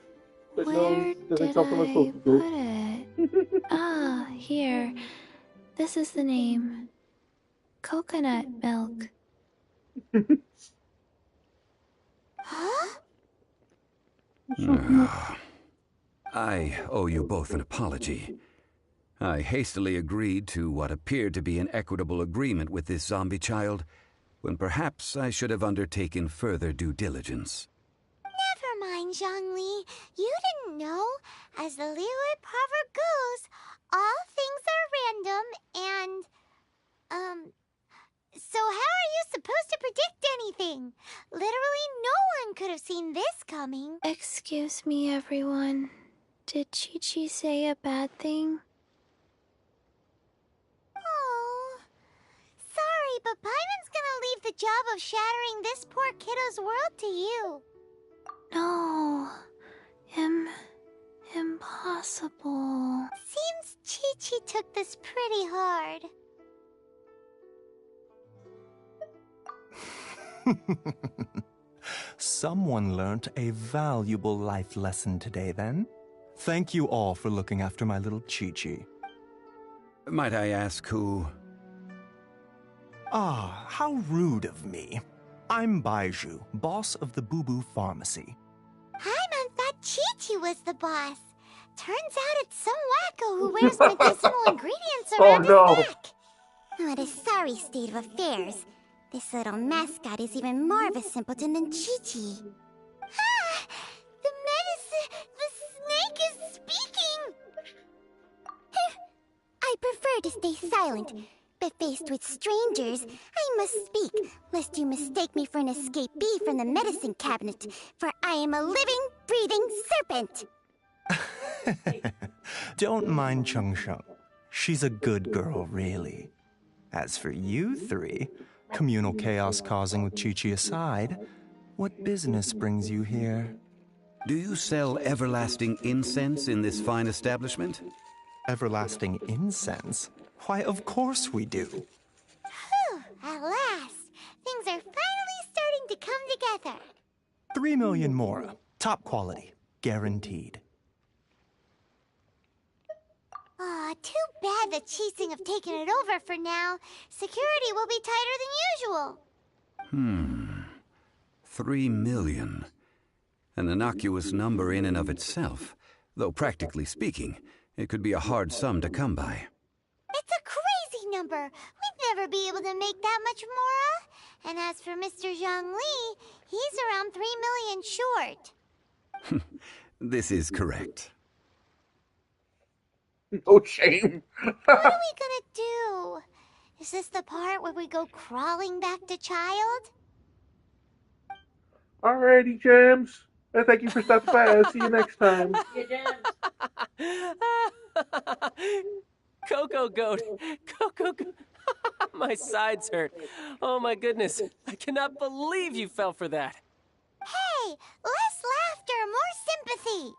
Where did I put it? Ah, here. This is the name. Coconut milk. Huh?
I owe you both an apology. I hastily agreed to what appeared to be an equitable agreement with this zombie child, when perhaps I should have undertaken further due diligence.
Never mind, Zhongli. You didn't know. As the Liyue proverb goes, all things are random and, so how are you supposed to predict anything? Literally no one could have seen this coming. Excuse me, everyone. Did Chi-Chi say a bad thing? Oh, sorry, but Paimon's gonna leave the job of shattering this poor kiddo's world to you. No, impossible. Seems Chi-Chi took this pretty hard.
Someone learnt a valuable life lesson today, then. Thank you all for looking after my little Chi-Chi.
Might I ask who?
Ah, how rude of me. I'm Baiju, boss of the Boo Boo Pharmacy.
Paimon thought Chi-Chi was the boss. Turns out it's some wacko who wears medicinal ingredients around his neck. What a sorry state of affairs. This little mascot is even more of a simpleton than Chi-Chi. Ah! The snake is speaking! I prefer to stay silent, but faced with strangers, I must speak, lest you mistake me for an escapee from the medicine cabinet, for I am a living, breathing serpent!
Don't mind Chung Sheng. She's a good girl, really. As for you three, communal chaos causing with Chi-Chi aside, what business brings you here?
Do you sell everlasting incense in this fine establishment?
Everlasting incense? Why, of course we do.
Whew, at last! Things are finally starting to come together.
3 million mora. Top quality. Guaranteed.
Aw, too bad the Chising have taken it over for now. Security will be tighter than usual.
3 million. An innocuous number in and of itself, though practically speaking, it could be a hard sum to come by.
It's a crazy number. We'd never be able to make that much mora. And as for Mr. Zhang Li, he's around 3 million short.
This is correct.
No shame.
What are we gonna do? Is this the part where we go crawling back to Child?
Alrighty, Gems. Thank you for stopping by. I'll see you next time.
Coco Goat! Coco Goat! My sides hurt. Oh my goodness. I cannot believe you fell for that.
Hey, less laughter, more sympathy.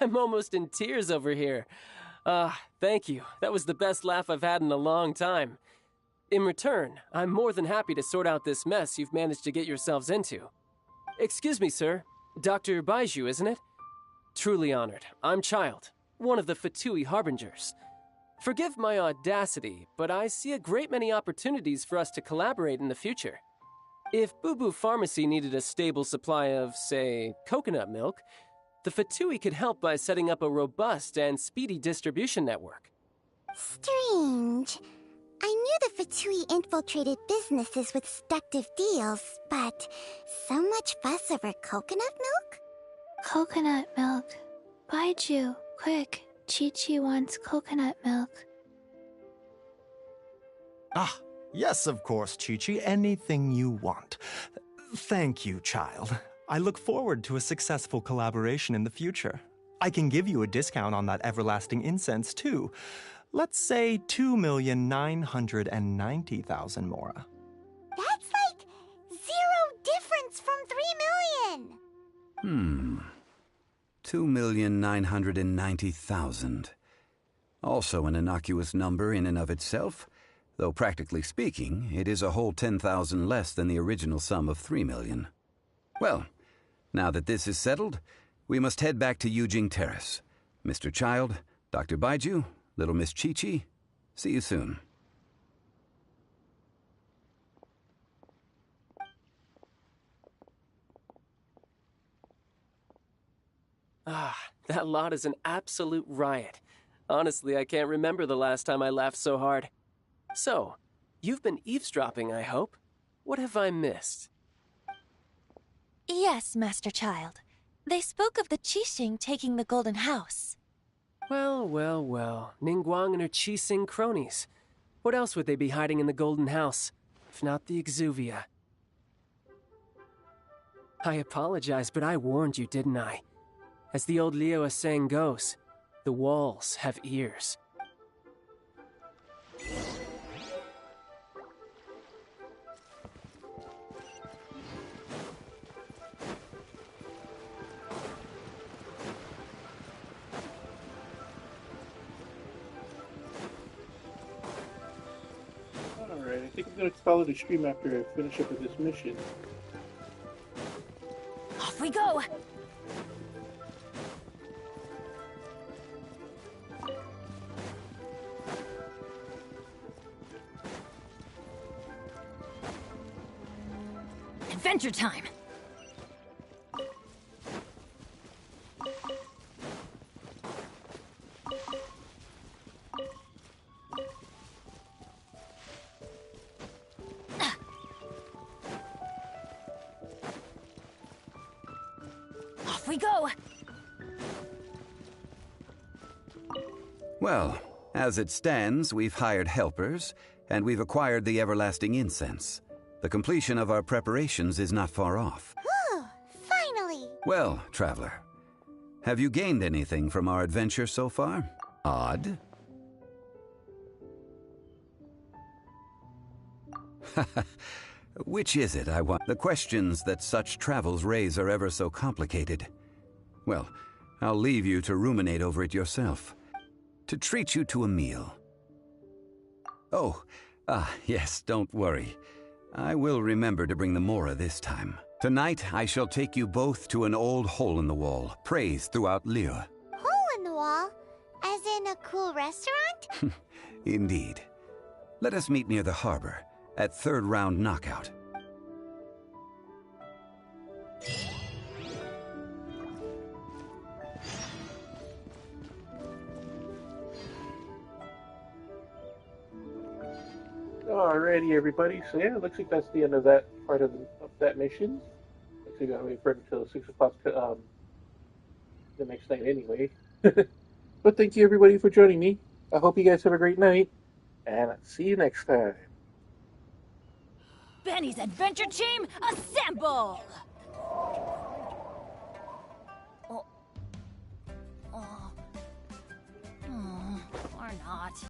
I'm almost in tears over here. Thank you. That was the best laugh I've had in a long time. In return, I'm more than happy to sort out this mess you've managed to get yourselves into. Excuse me, sir. Dr. Baiju, isn't it? Truly honored. I'm Child, one of the Fatui Harbingers. Forgive my audacity, but I see a great many opportunities for us to collaborate in the future. If Boo Boo Pharmacy needed a stable supply of, say, coconut milk, the Fatui could help by setting up a robust and speedy distribution network.
Strange. I knew the Fatui infiltrated businesses with seductive deals, but so much fuss over coconut milk?
Coconut milk. Baiju, quick. Chi-Chi wants coconut milk.
Ah, yes, of course, Chi-Chi. Anything you want. Thank you, Child. I look forward to a successful collaboration in the future. I can give you a discount on that everlasting incense, too. Let's say 2,990,000 mora.
That's like 0 difference from 3 million.
2,990,000. Also an innocuous number in and of itself, though practically speaking, it is a whole 10,000 less than the original sum of 3 million. Well, now that this is settled, we must head back to Yujing Terrace. Mr. Child, Dr. Baiju, little Miss Chi-Chi, see you soon.
That lot is an absolute riot. Honestly, I can't remember the last time I laughed so hard. So, you've been eavesdropping, I hope? What have I missed?
Yes, Master Child. They spoke of the Qixing taking the Golden House.
Well, well, well. Ningguang and her Qixing cronies. What else would they be hiding in the Golden House, if not the Exuvia? I apologize, but I warned you, didn't I? As the old Liyue saying goes, the walls have ears.
Alright, I think I'm gonna follow the stream after I finish up with this mission.
Off we go!
Adventure time!
Off we go!
Well, as it stands, we've hired helpers, and we've acquired the everlasting incense. The completion of our preparations is not far off.
Finally!
Well, traveler, have you gained anything from our adventure so far? Odd? Which is it, I want? The questions that such travels raise are ever so complicated. Well, I'll leave you to ruminate over it yourself. To treat you to a meal. Oh, yes, don't worry. I will remember to bring the Mora this time. Tonight, I shall take you both to an old hole in the wall, praised throughout Liyue.
Hole in the wall? As in a cool restaurant?
Indeed. Let us meet near the harbor, at third round knockout.
Alrighty, everybody. So yeah, it looks like that's the end of that part of that mission. Looks like we gotta wait for it until 6 o'clock the next night anyway. But thank you everybody for joining me. I hope you guys have a great night, and I'll see you next time.
Benny's adventure team, assemble! Or not.